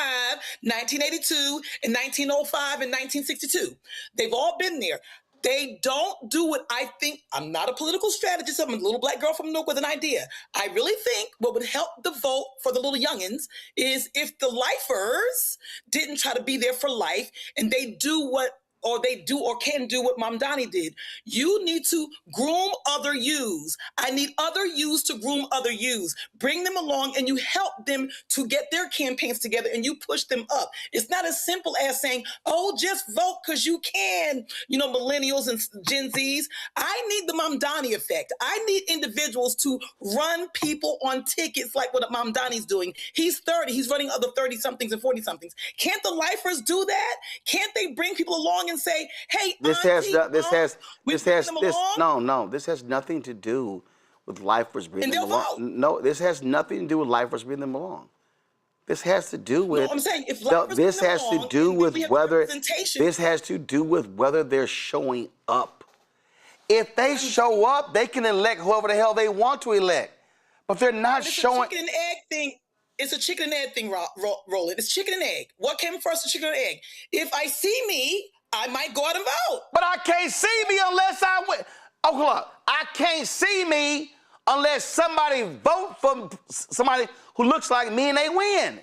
Speaker 5: 1982, and 1905, and 1962. They've all been there. They don't do what I think. I'm not a political strategist. I'm a little black girl from Newark with an idea. I really think what would help the vote for the little youngins is if the lifers didn't try to be there for life and they do or can do what Mom Donnie did. You need to groom other yous. I need other yous to groom other yous. Bring them along and you help them to get their campaigns together and you push them up. It's not as simple as saying, oh, just vote because you can, you know, millennials and Gen Zs. I need the Mom Donnie effect. I need individuals to run people on tickets like what Mom Donnie's doing. He's 30. He's running other 30-somethings and 40-somethings. Can't the lifers do that? Can't they bring people along and say, hey,
Speaker 1: this has nothing to do with lifers bringing them along. No, this has nothing to do with lifers bringing them along. This has to do with.
Speaker 5: No, I'm saying if lifers
Speaker 1: this
Speaker 5: bring
Speaker 1: has
Speaker 5: them
Speaker 1: to
Speaker 5: along,
Speaker 1: do with
Speaker 5: we have
Speaker 1: whether.
Speaker 5: representation.
Speaker 1: This has to do with whether they're showing up. If they show up, they can elect whoever the hell they want to elect. But they're not showing.
Speaker 5: It's a chicken and egg thing. It's a chicken and egg thing, Roland. It's chicken and egg. What came first, the chicken and egg? If I see me, I might go out and vote.
Speaker 1: But I can't see me unless I win. Oh, look, I can't see me unless somebody vote for somebody who looks like me and they win.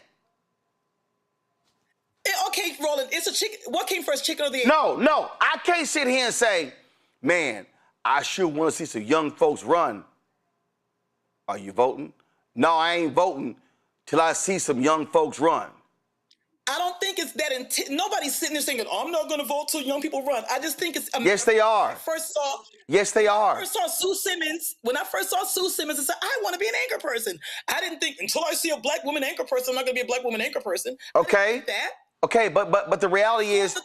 Speaker 5: Okay, Roland, it's a chicken. What came first, chicken or the egg?
Speaker 1: No, I can't sit here and say, man, I sure want to see some young folks run. Are you voting? No, I ain't voting till I see some young folks run.
Speaker 5: I don't think it's that. Nobody's sitting there saying, I'm not going to vote till young people run. I just think it's.
Speaker 1: Yes, they are. Yes, they are.
Speaker 5: When I first saw Sue Simmons, I said, I want to be an anchor person. I didn't think until I see a black woman anchor person, I'm not going to be a black woman anchor person.
Speaker 1: Okay. Okay, but the reality is.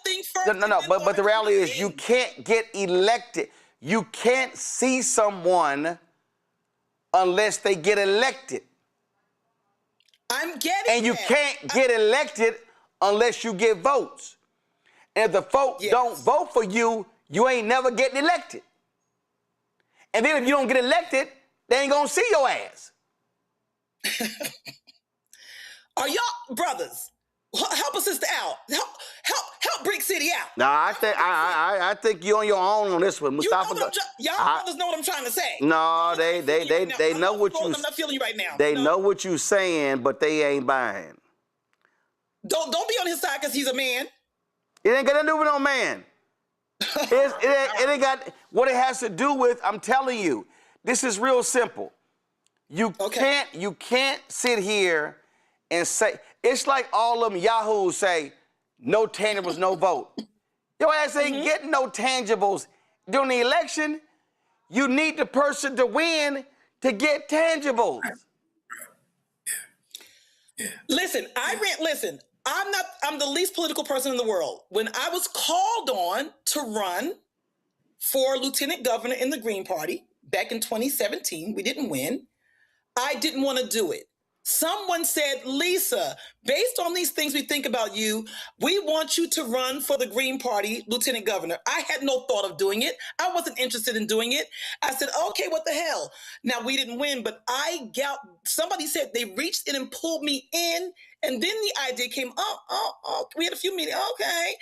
Speaker 1: But the reality is you can't get elected. You can't see someone unless they get elected.
Speaker 5: I'm getting
Speaker 1: And you can't get elected unless you get votes. And if the folks don't vote for you, you ain't never getting elected. And then if you don't get elected, they ain't gonna see your ass.
Speaker 5: Are y'all brothers? Help a sister out. Help Brick City out.
Speaker 1: No, I think you're on your own on this one. Mustafa,
Speaker 5: y'all brothers know what I'm trying to say.
Speaker 1: No, they know what you.
Speaker 5: I'm not feeling you right now.
Speaker 1: They know what you saying, but they ain't buying.
Speaker 5: Don't be on his side because he's a man.
Speaker 1: It ain't got nothing to do with no man. It ain't got what it has to do with. I'm telling you, this is real simple. You can't sit here and say it's like all them yahoos say no tangibles, no vote. Your ass ain't getting no tangibles during the election. You need the person to win to get tangibles.
Speaker 5: Listen, I'm the least political person in the world. When I was called on to run for lieutenant governor in the Green Party back in 2017, we didn't win. I didn't want to do it. Someone said, Lisa, based on these things we think about you, we want you to run for the Green Party lieutenant governor. I had no thought of doing it. I wasn't interested in doing it. I said, okay, what the hell? Now, we didn't win, but somebody said they reached in and pulled me in, and then the idea came, we had a few meetings, okay.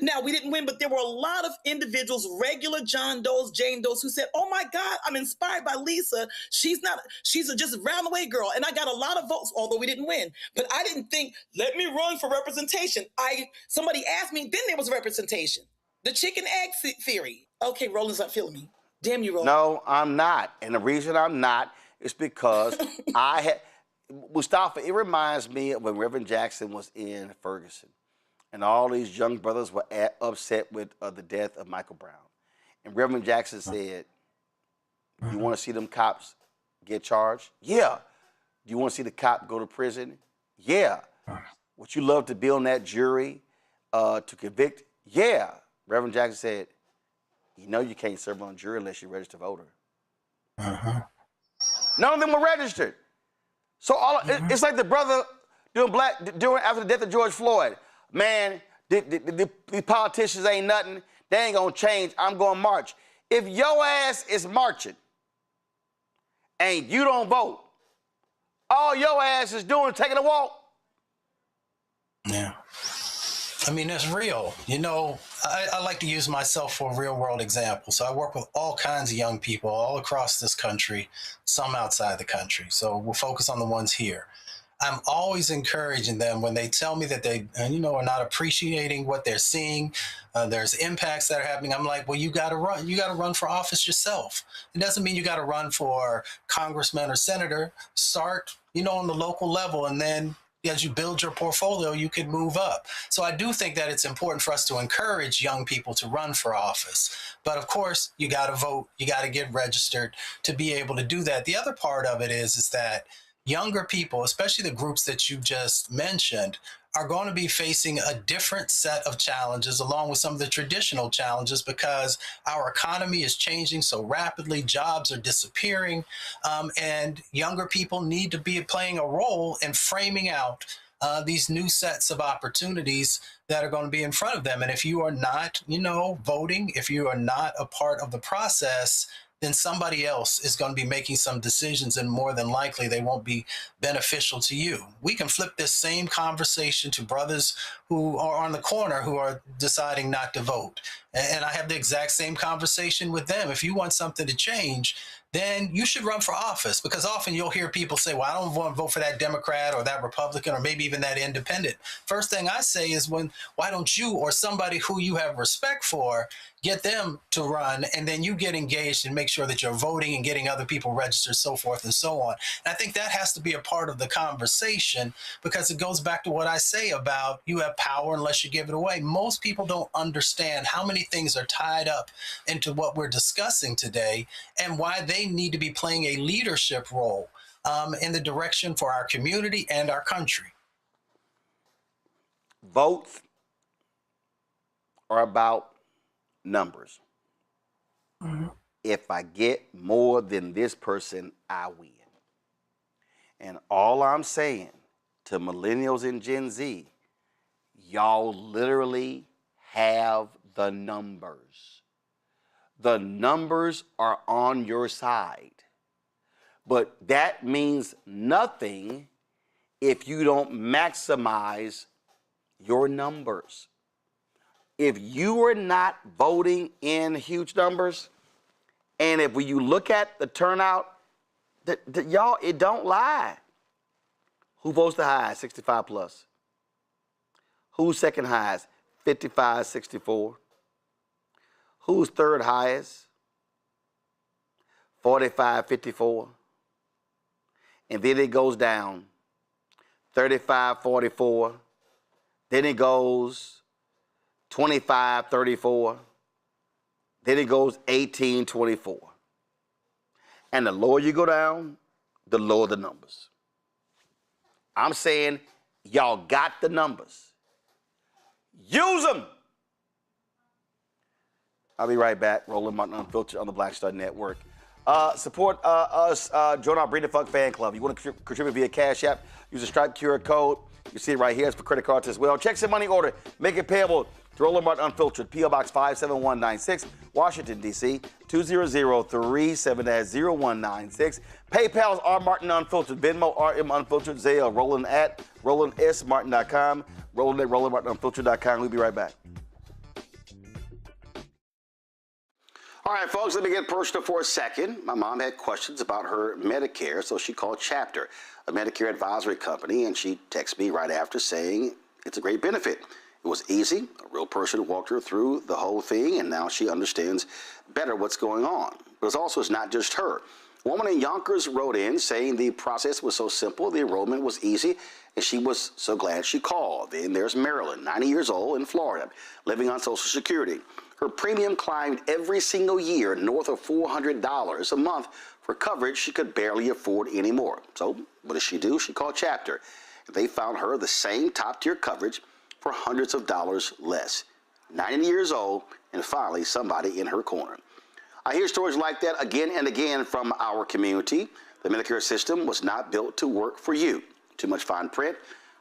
Speaker 5: Now, we didn't win, but there were a lot of individuals, regular John Does, Jane Does, who said, oh my God, I'm inspired by Lisa. She's a just round the way girl. And I got a lot of votes, although we didn't win. But I didn't think, let me run for representation. Somebody asked me, then there was representation. The chicken egg theory. Okay, Roland's not feeling me. Damn you, Roland.
Speaker 1: No, I'm not. And the reason I'm not is because Mustafa, it reminds me of when Reverend Jackson was in Ferguson, and all these young brothers were upset with the death of Michael Brown. And Reverend Jackson said, you want to see them cops get charged? Yeah. Do you want to see the cop go to prison? Yeah. Would you love to be on that jury to convict? Yeah. Reverend Jackson said, you know you can't serve on a jury unless you're a registered voter. None of them were registered. So it's like the brother doing after the death of George Floyd. Man, these politicians ain't nothing. They ain't gonna change. I'm gonna march. If your ass is marching and you don't vote, all your ass is doing is taking a walk.
Speaker 4: Yeah. I mean, it's real. You know, I like to use myself for a real world example. So I work with all kinds of young people all across this country, some outside the country. So we'll focus on the ones here. I'm always encouraging them when they tell me that they, are not appreciating what they're seeing. There's impacts that are happening. I'm like, well, you got to run. You got to run for office yourself. It doesn't mean you got to run for congressman or senator. Start, on the local level, and then as you build your portfolio, you can move up. So I do think that it's important for us to encourage young people to run for office. But of course, you got to vote. You got to get registered to be able to do that. The other part of it is that younger people, especially the groups that you just mentioned, are going to be facing a different set of challenges along with some of the traditional challenges because our economy is changing so rapidly, jobs are disappearing, and younger people need to be playing a role in framing out these new sets of opportunities that are going to be in front of them. And if you are not, voting, if you are not a part of the process, then somebody else is going to be making some decisions, and more than likely they won't be beneficial to you. We can flip this same conversation to brothers who are on the corner who are deciding not to vote. And I have the exact same conversation with them. If you want something to change, then you should run for office, because often you'll hear people say, well, I don't want to vote for that Democrat or that Republican or maybe even that independent. First thing I say is, why don't you or somebody who you have respect for get them to run, and then you get engaged and make sure that you're voting and getting other people registered, so forth and so on. And I think that has to be a part of the conversation, because it goes back to what I say about you have power unless you give it away. Most people don't understand how many things are tied up into what we're discussing today and why they need to be playing a leadership role in the direction for our community and our country.
Speaker 1: Votes are about numbers. If I get more than this person, I win. And all I'm saying to millennials and Gen Z, y'all literally have the numbers. The numbers are on your side. But that means nothing if you don't maximize your numbers. If you are not voting in huge numbers, and if when you look at the turnout, y'all, it don't lie. Who votes the highest? 65 plus. Who's second highest? 55, 64. Who's third highest? 45, 54. And then it goes down. 35, 44. Then it goes 25, 34. Then it goes 18, 24. And the lower you go down, the lower the numbers. I'm saying y'all got the numbers. Use them. I'll be right back. Roland Martin Unfiltered on the Black Star Network. Support us. Join our Bring the Fuck fan club. You want to contribute via Cash App, use the Stripe QR code. You see it right here. It's for credit cards as well. Check some money order. Make it payable to Roland Martin Unfiltered, P.O. Box 57196, Washington, D.C., 20037 0196. PayPal's R Martin Unfiltered, Venmo RM Unfiltered, Zelle, Roland at RolandSMartin.com, Roland at RolandMartinUnfiltered.com. We'll be right back. All right, folks, let me get personal for a second. My mom had questions about her Medicare, so she called Chapter, a Medicare advisory company, and she texted me right after saying it's a great benefit. It was easy. A real person walked her through the whole thing, and now she understands better what's going on. But it's not just her. A woman in Yonkers wrote in saying the process was so simple, the enrollment was easy, and she was so glad she called. Then there's Marilyn, 90 years old, in Florida, living on Social Security. Her premium climbed every single year north of $400 a month for coverage she could barely afford anymore. So what does she do? She called Chapter. They found her the same top-tier coverage for hundreds of dollars less. 90 years old, and finally somebody in her corner. I hear stories like that again and again from our community. The Medicare system was not built to work for you. Too much fine print,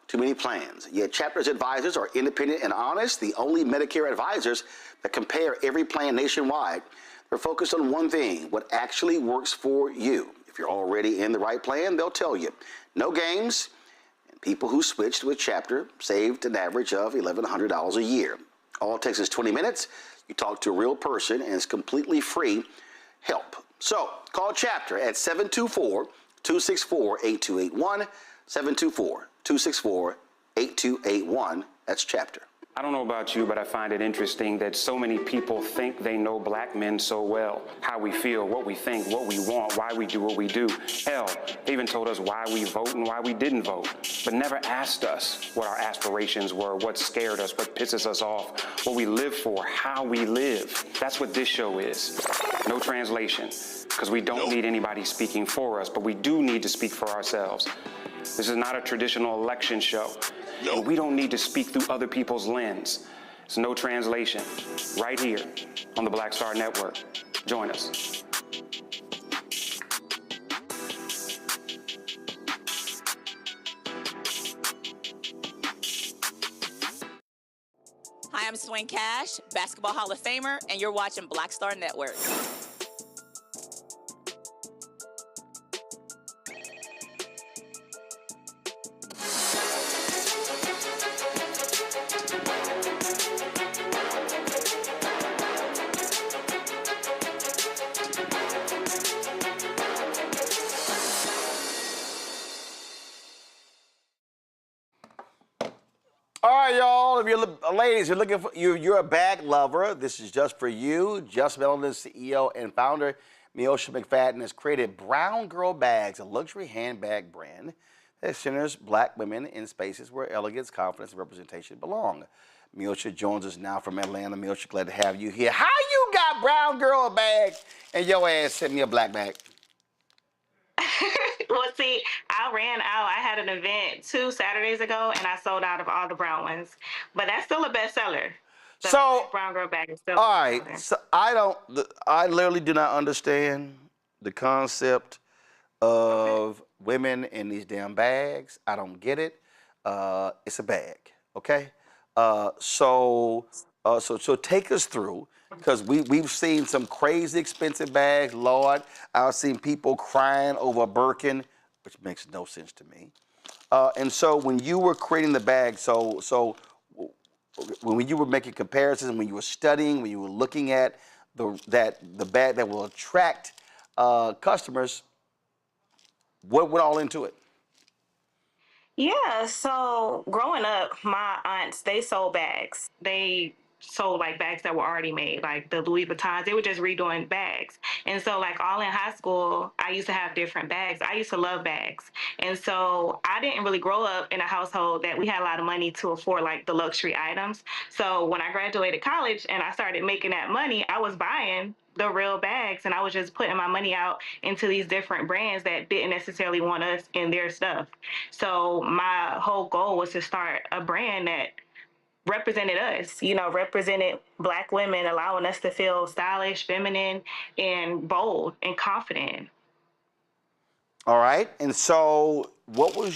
Speaker 1: too many plans. Yet Chapter's advisors are independent and honest, the only Medicare advisors that compare every plan nationwide. They're focused on one thing, what actually works for you. If you're already in the right plan, they'll tell you. No games, and people who switched with Chapter saved an average of $1,100 a year. All it takes is 20 minutes. You talk to a real person, and it's completely free help. So call Chapter at 724-264-8281, 724-264-8281. That's Chapter.
Speaker 7: I don't know about you, but I find it interesting that so many people think they know black men so well. How we feel, what we think, what we want, why we do what we do. Hell, they even told us why we vote and why we didn't vote, but never asked us what our aspirations were, what scared us, what pisses us off, what we live for, how we live. That's what this show is. No translation, because we don't need anybody speaking for us, but we do need to speak for ourselves. This is not a traditional election show. And we don't need to speak through other people's lens. It's no translation. Right here on the Black Star Network. Join us.
Speaker 21: Hi, I'm Swing Cash, Basketball Hall of Famer, and you're watching Black Star Network.
Speaker 1: All right, y'all. If you're ladies, you're looking for you're a bag lover. This is just for you. Just Melanin CEO and founder Miosha McFadden has created Brown Girl Bags, a luxury handbag brand that centers black women in spaces where elegance, confidence, and representation belong. Miosha joins us now from Atlanta. Miosha, glad to have you here. How you got Brown Girl bags and your ass sent me a black bag?
Speaker 22: Well, see, I ran out. I had an event 2 Saturdays ago, and I sold out of all the brown ones. But that's still a bestseller.
Speaker 1: So,
Speaker 22: Brown Girl bag is still
Speaker 1: all right. So I literally do not understand the concept of women in these damn bags. I don't get it. It's a bag, okay? So take us through, because we've seen some crazy expensive bags. Lord, I've seen people crying over a Birkin, which makes no sense to me. And so when you were creating the bag, so when you were making comparisons, when you were studying, when you were looking at the bag that will attract customers, what went all into it?
Speaker 22: Yeah, so growing up, my aunts, they sold bags. They sold like bags that were already made, like the Louis Vuittons. They were just redoing bags. And so like all in high school, I used to have different bags. I used to love bags. And so I didn't really grow up in a household that we had a lot of money to afford like the luxury items. So when I graduated college and I started making that money, I was buying the real bags, and I was just putting my money out into these different brands that didn't necessarily want us in their stuff. So my whole goal was to start a brand that represented us, represented Black women, allowing us to feel stylish, feminine, and bold and confident.
Speaker 1: All right. And so what were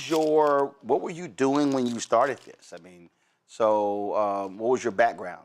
Speaker 1: you doing when you started this? I mean, what was your background?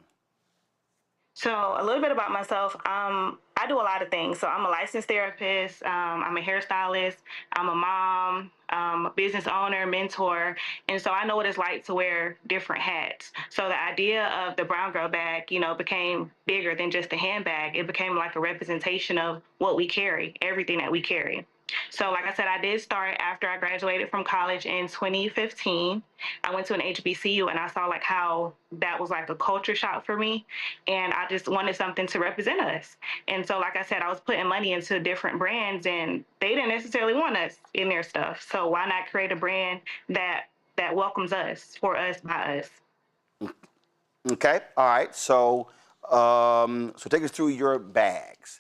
Speaker 22: So a little bit about myself. I do a lot of things. So I'm a licensed therapist. I'm a hairstylist. I'm a mom, a business owner, mentor. And so I know what it's like to wear different hats. So the idea of the Brown Girl bag, became bigger than just a handbag. It became like a representation of what we carry, everything that we carry. So, like I said, I did start after I graduated from college in 2015. I went to an HBCU and I saw like how that was like a culture shock for me. And I just wanted something to represent us. And so, like I said, I was putting money into different brands and they didn't necessarily want us in their stuff. So why not create a brand that welcomes us, for us, by us?
Speaker 1: Okay. All right. So, so take us through your bags.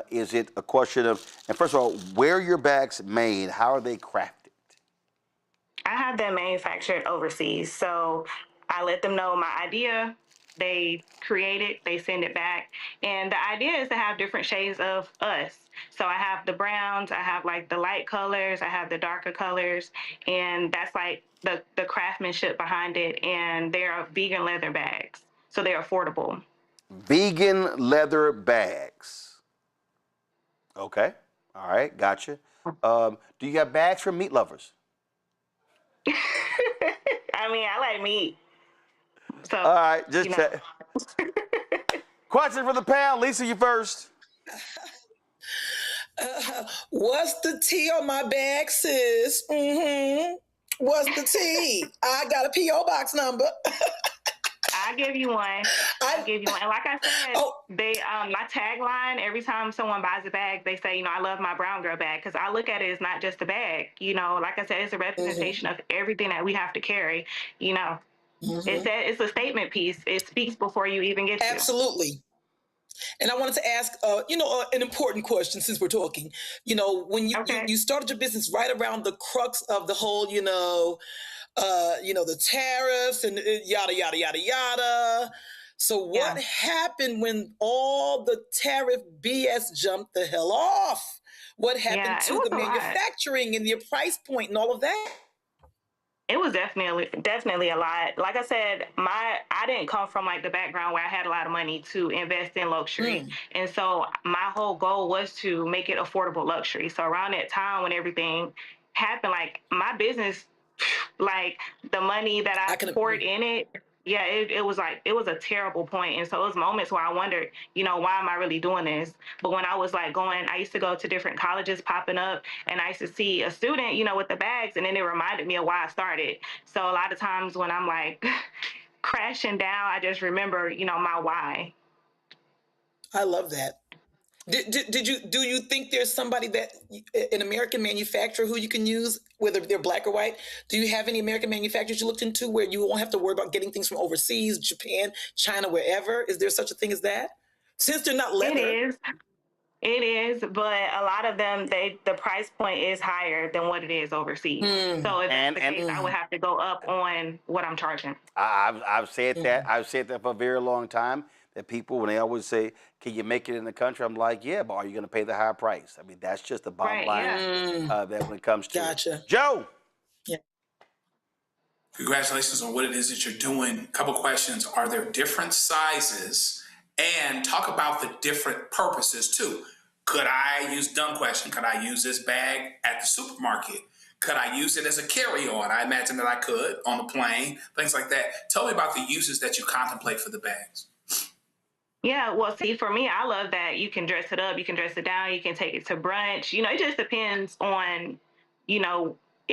Speaker 1: Is it a question of, and first of all, where are your bags made? How are they crafted?
Speaker 22: I have them manufactured overseas. So I let them know my idea. They create it, they send it back. And the idea is to have different shades of us. So I have the browns, I have like the light colors, I have the darker colors, and that's like the craftsmanship behind it. And they're vegan leather bags, so they're affordable.
Speaker 1: Vegan leather bags. Okay. All right. Gotcha. Do you have bags for meat lovers?
Speaker 22: I mean, I like meat. So,
Speaker 1: all right. Just check. Question for the panel. Lisa, you first.
Speaker 5: What's the T on my bag, sis? What's the T? I got a P.O. box number.
Speaker 22: I'll give you one. I'll give you one. And like I said, they my tagline, every time someone buys a bag, they say, I love my brown girl bag, because I look at it as not just a bag. Like I said, it's a representation of everything that we have to carry. It's a statement piece. It speaks before you even get to.
Speaker 5: Absolutely. And I wanted to ask, an important question since we're talking. When you started your business right around the crux of the whole, the tariffs and yada, yada, yada, yada. So what happened when all the tariff BS jumped the hell off? What happened to the manufacturing and your price point and all of that?
Speaker 22: It was definitely a lot. Like I said, I didn't come from like the background where I had a lot of money to invest in luxury. And so my whole goal was to make it affordable luxury. So around that time when everything happened, like my business, like the money that I poured in it, it was a terrible point. And so it was moments where I wondered, why am I really doing this? But when I was like I used to go to different colleges popping up, and I used to see a student, with the bags, and then it reminded me of why I started. So a lot of times when I'm like crashing down, I just remember, my why.
Speaker 5: I love that. Do you think there's somebody an American manufacturer who you can use, whether they're black or white? Do you have any American manufacturers you looked into where you won't have to worry about getting things from overseas, Japan, China, wherever? Is there such a thing as that? Since they're not leather.
Speaker 22: It is, but a lot of them, the price point is higher than what it is overseas. So if that's the case, I would have to go up on what I'm charging.
Speaker 1: I've said that. I've said that for a very long time. That people, when they always say, "Can you make it in the country?" I'm like, "Yeah, but are you going to pay the higher price?" I mean, that's just the bottom line. That when it comes to it. Joe.
Speaker 5: Yeah.
Speaker 6: Congratulations on what it is that you're doing. A couple questions: are there different sizes? And talk about the different purposes too. Could I use dumb question? Could I use this bag at the supermarket? Could I use it as a carry-on? I imagine that I could on the plane, things like that. Tell me about the uses that you contemplate for the bags.
Speaker 22: Yeah, well, see, for me, I love that you can dress it up, you can dress it down, you can take it to brunch. It just depends on,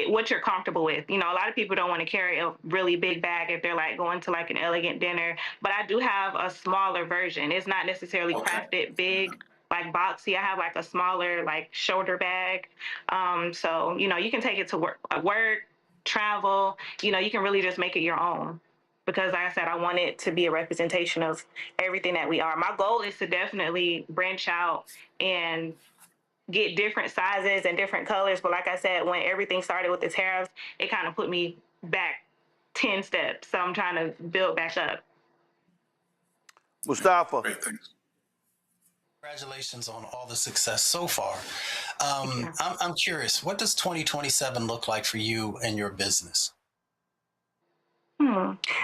Speaker 22: what you're comfortable with. A lot of people don't want to carry a really big bag if they're like going to like an elegant dinner, but I do have a smaller version. It's not necessarily crafted big, like boxy. I have like a smaller, like shoulder bag. So, you can take it to work, travel, you can really just make it your own. Because like I said, I want it to be a representation of everything that we are. My goal is to definitely branch out and get different sizes and different colors. But like I said, when everything started with the tariffs, it kind of put me back 10 steps. So I'm trying to build back up.
Speaker 1: Mustafa.
Speaker 4: Congratulations on all the success so far. I'm curious, what does 2027 look like for you and your business?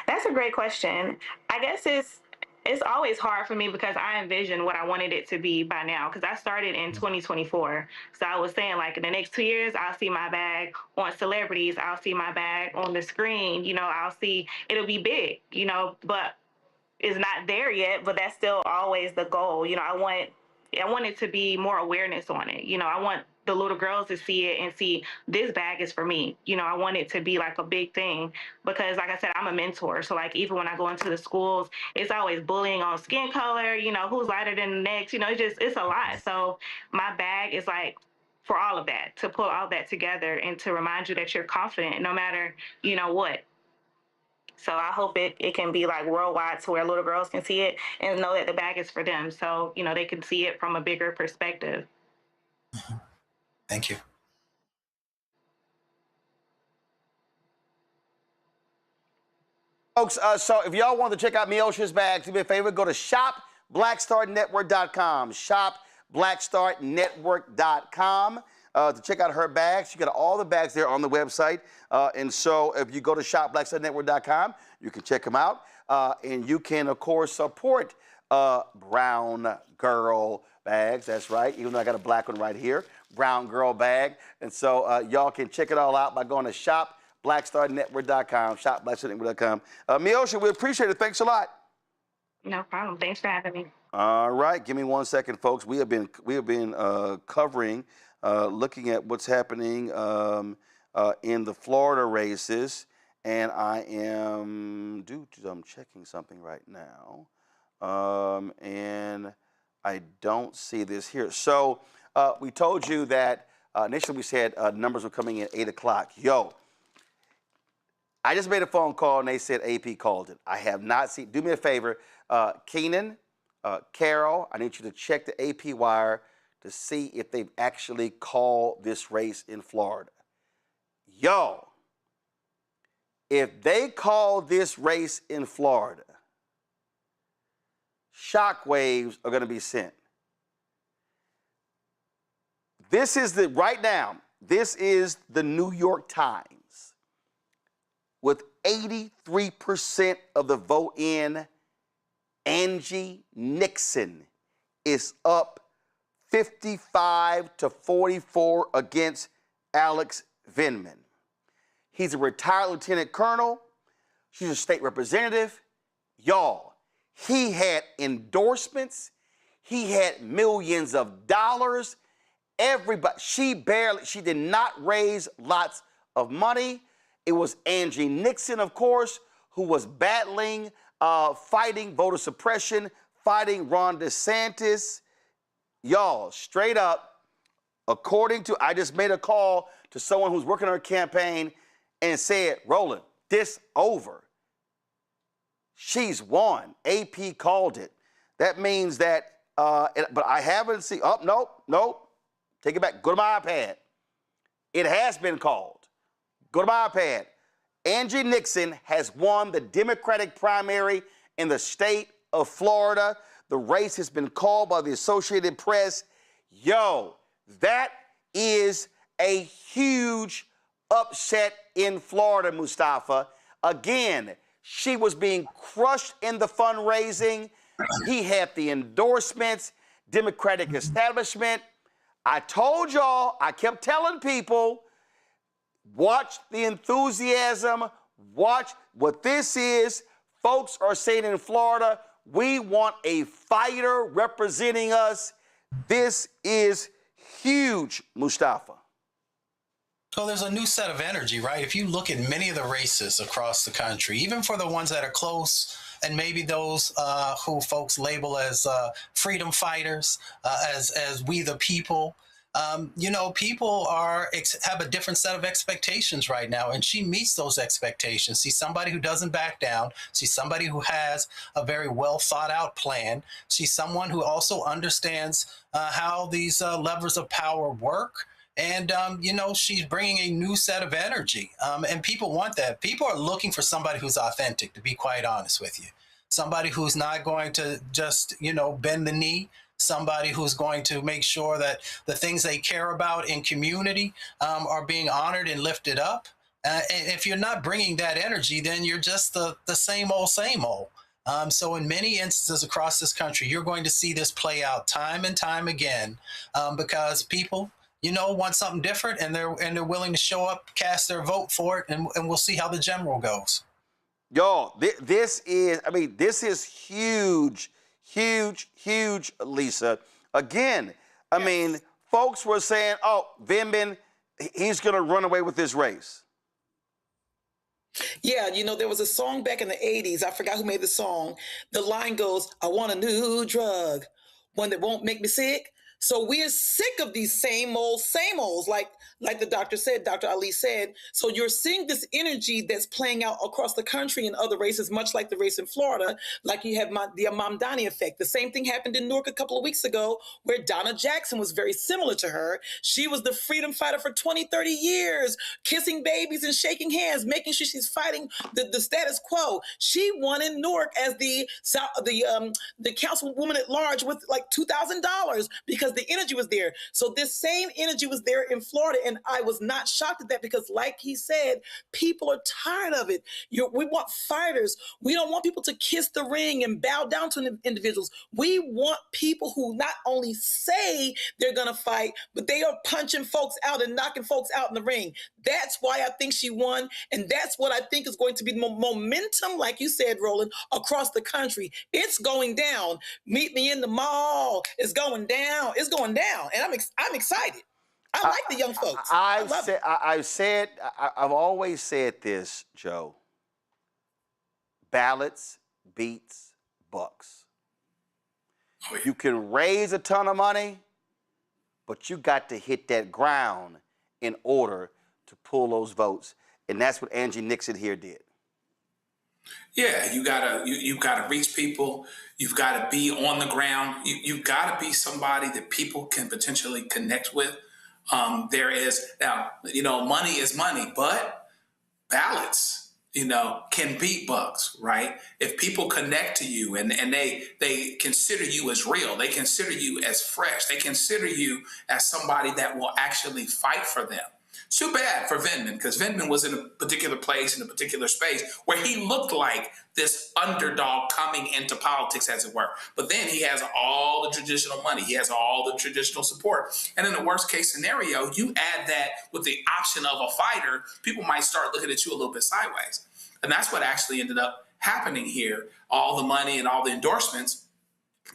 Speaker 22: That's a great question. I guess it's always hard for me because I envision what I wanted it to be by now, because I started in 2024. So I was saying like in the next 2 years, I'll see my bag on celebrities. I'll see my bag on the screen. It'll be big, but it's not there yet, but that's still always the goal. I want it to be more awareness on it. I want the little girls to see it and see this bag is for me. You know, I want it to be like a big thing because, like I said, I'm a mentor. So, like, even when I go into the schools, it's always bullying on skin color, you know, who's lighter than the next, you know, it's a lot. So my bag is like for all of that, to pull all that together and to remind you that you're confident no matter, you know, what. So I hope it can be like worldwide to where little girls can see it and know that the bag is for them. So, you know, they can see it from a bigger perspective.
Speaker 4: Thank you.
Speaker 1: Folks, so if y'all want to check out Miosha's bags, do me a favor, go to shopblackstarnetwork.com. Shopblackstarnetwork.com to check out her bags. You got all the bags there on the website. And so if you go to shopblackstarnetwork.com, you can check them out. And you can, of course, support Brown Girl bags. That's right. Even though I got a black one right here. Brown Girl bag. And so y'all can check it all out by going to shopblackstarnetwork.com. Shopblackstarnetwork.com. Miosha, we appreciate it. Thanks a lot.
Speaker 22: No problem. Thanks for having me.
Speaker 1: All right. Give me 1 second, folks. We have been covering, looking at what's happening in the Florida races. And I'm checking something right now. And I don't see this here. So we told you that initially we said numbers were coming in at 8 o'clock. Yo, I just made a phone call and they said AP called it. I have not seen. Do me a favor, Keenan, Carol, I need you to check the AP wire to see if they've actually called this race in Florida. Yo, if they call this race in Florida, shockwaves are going to be sent. This is this is the New York Times. With 83% of the vote in, Angie Nixon is up 55-44 against Alex Vindman. He's a retired lieutenant colonel. She's a state representative. Y'all, he had endorsements. He had millions of dollars. Everybody, she did not raise lots of money. It was Angie Nixon, of course, who was battling, fighting voter suppression, fighting Ron DeSantis. Y'all, straight up, according to, I just made a call to someone who's working on her campaign and said, Roland, this over. She's won. AP called it. That means that, but I haven't seen, nope. Take it back. Go to my iPad. It has been called. Go to my iPad. Angie Nixon has won the Democratic primary in the state of Florida. The race has been called by the Associated Press. Yo, that is a huge upset in Florida, Mustafa. Again, she was being crushed in the fundraising. He had the endorsements, Democratic establishment. I told y'all, I kept telling people, watch the enthusiasm, watch what this is. Folks are saying in Florida, we want a fighter representing us. This is huge, Mustafa.
Speaker 4: So there's a new set of energy, right? If you look at many of the races across the country, even for the ones that are close, and maybe those who folks label as freedom fighters, as we the people, people have a different set of expectations right now, and she meets those expectations. See somebody who doesn't back down. See somebody who has a very well thought out plan. See someone who also understands how these levers of power work. And, she's bringing a new set of energy. And people want that. People are looking for somebody who's authentic, to be quite honest with you. Somebody who's not going to just, bend the knee. Somebody who's going to make sure that the things they care about in community are being honored and lifted up. And if you're not bringing that energy, then you're just the same old, same old. So in many instances across this country, you're going to see this play out time and time again because people, want something different and they're willing to show up, cast their vote for it, and we'll see how the general goes.
Speaker 1: Y'all, this is huge, Lisa. Again, folks were saying, oh, Vindman, he's going to run away with this race.
Speaker 5: Yeah, you know, there was a song back in the 80s. I forgot who made the song. The line goes, I want a new one that won't make me sick. So we're sick of these same olds, like the doctor said, Dr. Ali said. So you're seeing this energy that's playing out across the country in other races, much like the race in Florida, like you have the Mamdani effect. The same thing happened in Newark a couple of weeks ago, where Donna Jackson was very similar to her. She was the freedom fighter for 20, 30 years, kissing babies and shaking hands, making sure she's fighting the status quo. She won in Newark as the councilwoman at large with like $2,000 because the energy was there. So this same energy was there in Florida, and I was not shocked at that because, like he said, people are tired of it. We want fighters. We don't want people to kiss the ring and bow down to individuals. We want people who not only say they're going to fight, but they are punching folks out and knocking folks out in the ring. That's why I think she won, and that's what I think is going to be momentum, like you said, Roland, across the country. It's going down. Meet me in the mall. It's going down. It's going down, and I'm excited. I like the young folks.
Speaker 1: I've always said this, Joe. Ballots beats bucks. You can raise a ton of money, but you got to hit that ground in order to pull those votes, and that's what Angie Nixon here did.
Speaker 6: Yeah, you gotta reach people. You've got to be on the ground. You've got to be somebody that people can potentially connect with. There is now, money is money, but ballots, can beat bucks, right? If people connect to you and they consider you as real, they consider you as fresh, they consider you as somebody that will actually fight for them. It's too bad for Vindman, because Vindman was in a particular place, in a particular space, where he looked like this underdog coming into politics, as it were. But then he has all the traditional money. He has all the traditional support. And in the worst case scenario, you add that with the option of a fighter, people might start looking at you a little bit sideways. And that's what actually ended up happening here. All the money and all the endorsements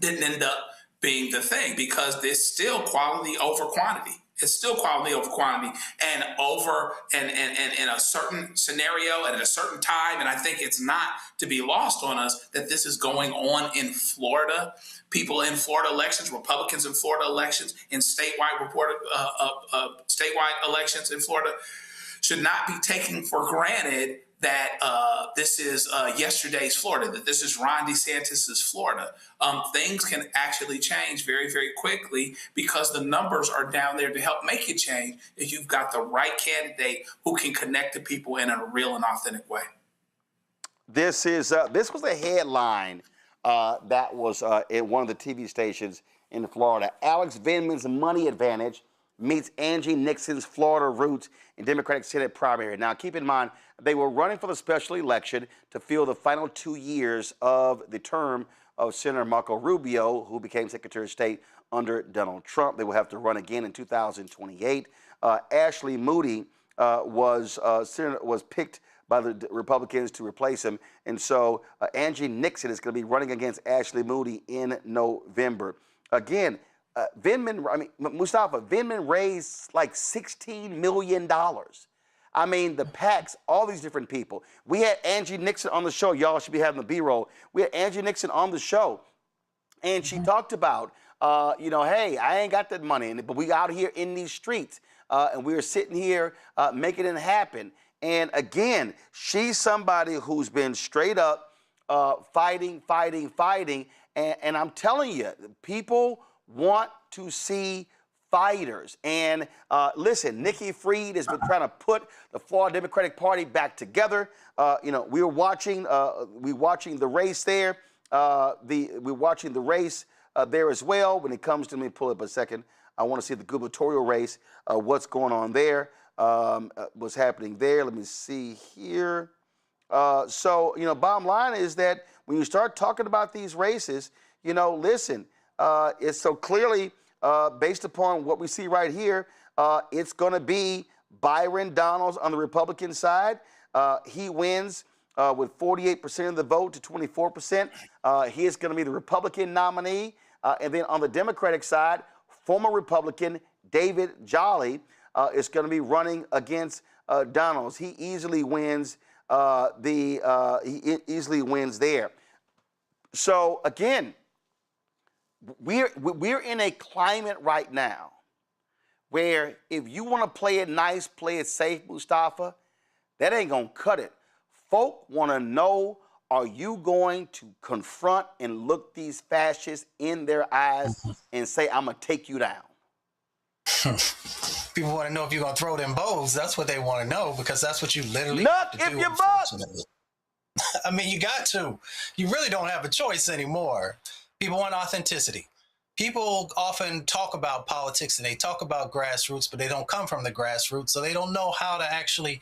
Speaker 6: didn't end up being the thing, because there's still quality over quantity. It's still quality over quantity, and in a certain scenario and at a certain time. And I think it's not to be lost on us that this is going on in Florida. People in Florida elections, Republicans in Florida elections, in statewide elections in Florida should not be taken for granted that this is yesterday's Florida, that this is Ron DeSantis's Florida. Things can actually change very, very quickly because the numbers are down there to help make it change if you've got the right candidate who can connect to people in a real and authentic way.
Speaker 1: This was a headline that was at one of the TV stations in Florida. Alex Vindman's money advantage meets Angie Nixon's Florida roots in Democratic Senate primary. Now, keep in mind, they were running for the special election to fill the final 2 years of the term of Senator Marco Rubio, who became Secretary of State under Donald Trump. They will have to run again in 2028. Ashley Moody was picked by the Republicans to replace him. And so Angie Nixon is going to be running against Ashley Moody in November. Again, Mustafa, Vindman raised like $16 million. I mean, the PACs, all these different people. We had Angie Nixon on the show. Y'all should be having the B-roll. We had Angie Nixon on the show, and she talked about, hey, I ain't got that money, but we out here in these streets, and we're sitting here making it happen. And again, she's somebody who's been straight up fighting, and I'm telling you, people want to see fighters. And listen, Nikki Fried has been trying to put the Florida Democratic Party back together. We're watching the race there. We're watching the race there as well. When it comes to, let me pull up a second. I want to see the gubernatorial race. What's going on there? What's happening there? Let me see here. Bottom line is that when you start talking about these races, listen. It's so clearly, based upon what we see right here, it's going to be Byron Donalds on the Republican side. He wins with 48% of the vote to 24%. He is going to be the Republican nominee. And then on the Democratic side, former Republican David Jolly is going to be running against Donalds. He easily wins he easily wins there. So again, we're in a climate right now where if you want to play it nice, play it safe, Mustafa, that ain't gonna cut it. Folk want to know, are you going to confront and look these fascists in their eyes and say, I'm gonna take you down?
Speaker 4: People want to know if you're gonna throw them bows. That's what they want to know, because that's what you literally
Speaker 1: Nuck
Speaker 4: have to
Speaker 1: if
Speaker 4: do,
Speaker 1: you buck.
Speaker 4: I mean, you got to. You really don't have a choice anymore. People want authenticity. People often talk about politics and they talk about grassroots, but they don't come from the grassroots, so they don't know how to actually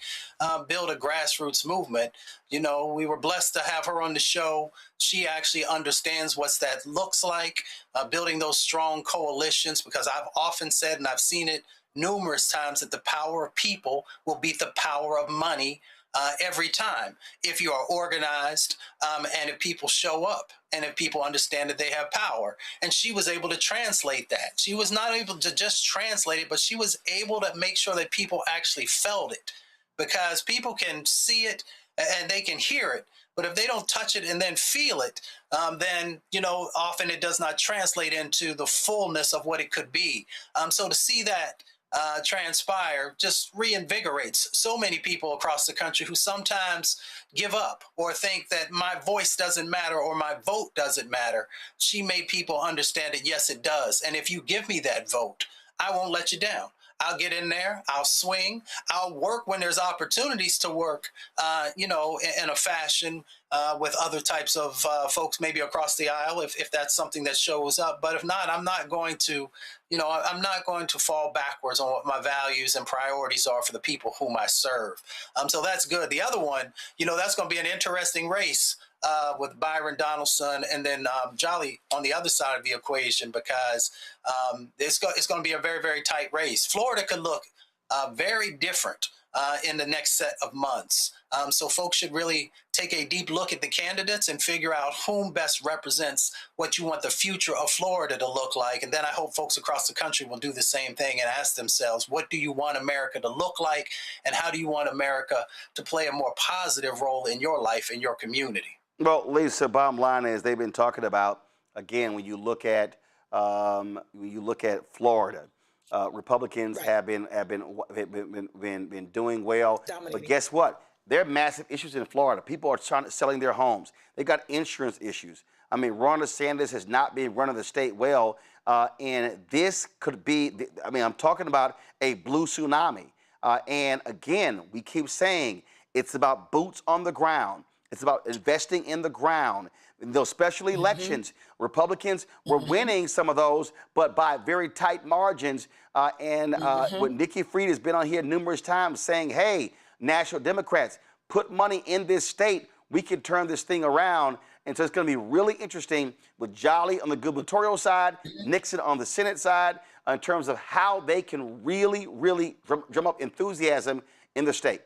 Speaker 4: build a grassroots movement. You know, we were blessed to have her on the show. She actually understands what that looks like, building those strong coalitions, because I've often said, and I've seen it numerous times, that the power of people will beat the power of money every time, if you are organized and if people show up and if people understand that they have power. And she was able to translate that. She was not able to just translate it, but she was able to make sure that people actually felt it, because people can see it and they can hear it. But if they don't touch it and then feel it, then, you know, often it does not translate into the fullness of what it could be. So to see that transpire just reinvigorates so many people across the country who sometimes give up or think that my voice doesn't matter or my vote doesn't matter. She made people understand that, yes, it does. And if you give me that vote, I won't let you down. I'll get in there, I'll swing, I'll work when there's opportunities to work, you know, in a fashion with other types of folks, maybe across the aisle, if that's something that shows up. But if not, I'm not going to, you know, I'm not going to fall backwards on what my values and priorities are for the people whom I serve. So that's good. The other one, you know, that's going to be an interesting race with Byron Donaldson and then Jolly on the other side of the equation, because it's going to be a very, very tight race. Florida could look very different in the next set of months. So folks should really take a deep look at the candidates and figure out whom best represents what you want the future of Florida to look like. And then I hope folks across the country will do the same thing and ask themselves, what do you want America to look like? And how do you want America to play a more positive role in your life, in your community?
Speaker 1: Well, Lisa, bottom line is they've been talking about, again, when you look at Florida, Republicans have been doing well. But guess what? There are massive issues in Florida. People are selling their homes. They got insurance issues. I mean, Ron DeSantis has not been running the state well, and this could be. I mean, I'm talking about a blue tsunami. And again, we keep saying it's about boots on the ground. It's about investing in the ground. In those special elections, Republicans were winning some of those, but by very tight margins. When Nikki Fried has been on here numerous times saying, hey, National Democrats, put money in this state. We can turn this thing around. And so it's going to be really interesting with Jolly on the gubernatorial side, Nixon on the Senate side, in terms of how they can really, really drum up enthusiasm in the state.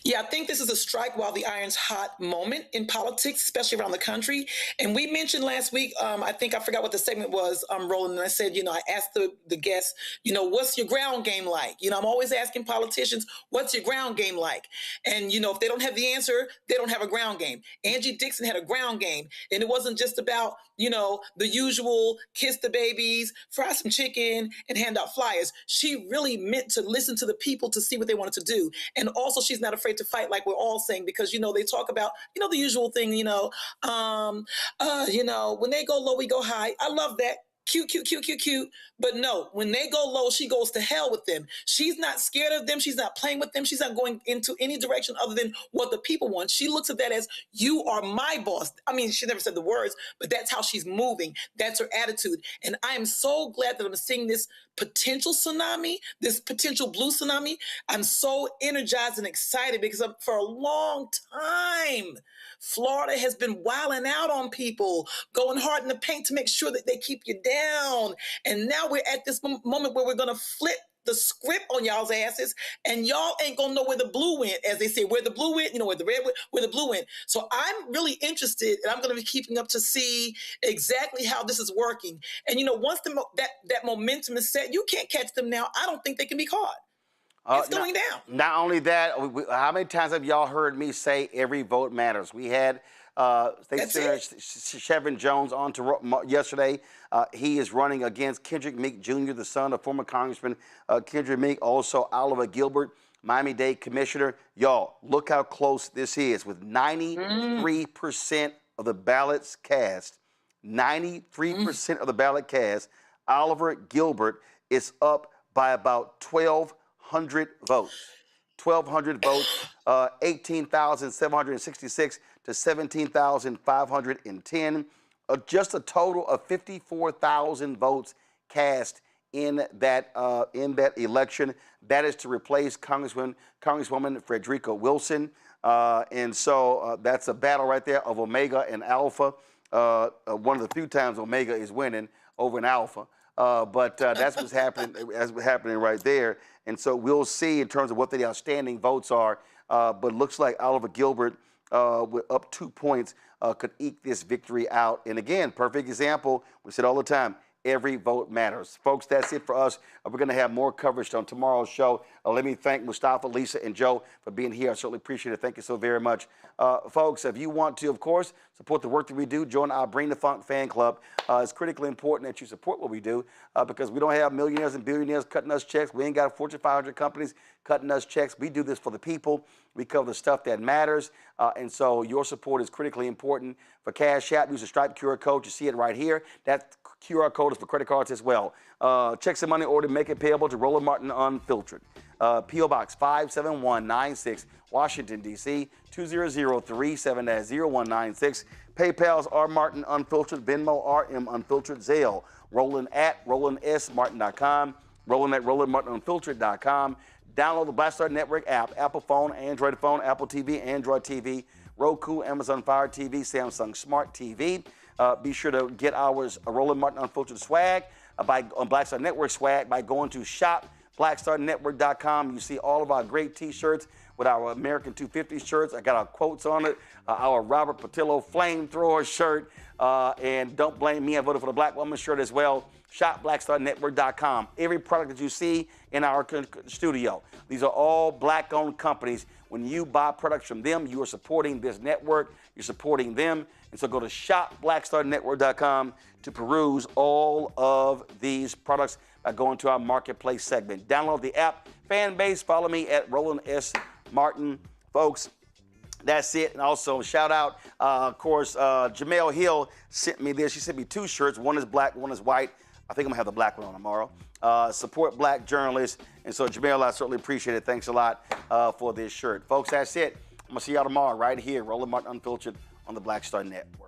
Speaker 5: Yeah, I think this is a strike while the iron's hot moment in politics, especially around the country. And we mentioned last week, I think I forgot what the segment was, Roland, and I said, you know, I asked the guests, you know, what's your ground game like? You know, I'm always asking politicians, what's your ground game like? And, you know, if they don't have the answer, they don't have a ground game. Angie Dixon had a ground game, and it wasn't just about, you know, the usual kiss the babies, fry some chicken, and hand out flyers. She really meant to listen to the people to see what they wanted to do. And also, she's not afraid to fight, like we're all saying, because, you know, they talk about, you know, the usual thing, you know, when they go low, we go high. I love that. Cute, cute, cute, cute, cute. But no, when they go low, she goes to hell with them. She's not scared of them. She's not playing with them. She's not going into any direction other than what the people want. She looks at that as, you are my boss. I mean, she never said the words, but that's how she's moving. That's her attitude. And I am so glad that I'm seeing this potential tsunami, this potential blue tsunami. I'm so energized and excited because for a long time, Florida has been wilding out on people, going hard in the paint to make sure that they keep you down. And now we're at this moment where we're going to flip the script on y'all's asses, and y'all ain't gonna know where the blue went, as they say, where the blue went, where the red went, where the blue went. So I'm really interested, and I'm gonna be keeping up to see exactly how this is working. And once that momentum is set, you can't catch them now. I don't think they can be caught. It's going down.
Speaker 1: Not only that, how many times have y'all heard me say every vote matters? We had State Senator Chevron Jones on to yesterday. He is running against Kendrick Meek Jr., the son of former Congressman Kendrick Meek, also Oliver Gilbert, Miami-Dade Commissioner. Y'all, look how close this is. With 93% of the ballots cast, 93% of the ballot cast, Oliver Gilbert is up by about 1,200 votes. 1,200 votes, 18,766 to 17,510. Just a total of 54,000 votes cast in that election. That is to replace Congresswoman Frederica Wilson. And so that's a battle right there of Omega and Alpha. One of the few times Omega is winning over an Alpha. But that's what's happening right there. And so we'll see in terms of what the outstanding votes are. But looks like Oliver Gilbert, with up 2 points, could eke this victory out. And again, perfect example. We said all the time, every vote matters. Folks, that's it for us. We're going to have more coverage on tomorrow's show. Let me thank Mustafa, Lisa, and Joe for being here. I certainly appreciate it. Thank you so very much. Folks, if you want to, of course, support the work that we do, join our Bring the Funk fan club. It's critically important that you support what we do because we don't have millionaires and billionaires cutting us checks. We ain't got Fortune 500 companies cutting us checks. We do this for the people. We cover the stuff that matters. And so your support is critically important. For Cash App, use the Stripe QR code. You see it right here. That QR code is for credit cards as well. Checks and money order, make it payable to Roland Martin Unfiltered. P.O. Box 57196, Washington, D.C. 20037-0196. PayPal's R. Martin Unfiltered, Venmo RM Unfiltered, Zelle, Roland at RolandSMartin.com, Roland at RolandMartinUnfiltered.com. Download the Black Star Network app, Apple phone, Android phone, Apple TV, Android TV, Roku, Amazon Fire TV, Samsung Smart TV. Be sure to get our Roland Martin Unfiltered swag on Black Star Network swag by going to shop.blackstarnetwork.com. You see all of our great T-shirts with our American 250 shirts. I got our quotes on it, our Robert Patillo flamethrower shirt, and Don't Blame Me, I voted for the Black Woman shirt as well. Shop.blackstarnetwork.com. Every product that you see in our studio, these are all Black-owned companies. When you buy products from them, you are supporting this network. You're supporting them. And so go to shop.blackstarnetwork.com to peruse all of these products by going to our marketplace segment. Download the app, fan base. Follow me at Roland S. Martin. Folks, that's it. And also, shout out, of course, Jamel Hill sent me this. She sent me 2 shirts. One is black, one is white. I think I'm going to have the black one on tomorrow. Support Black journalists. And so, Jamel, I certainly appreciate it. Thanks a lot for this shirt. Folks, that's it. I'm going to see y'all tomorrow right here, Roland Martin Unfiltered on the Black Star Network.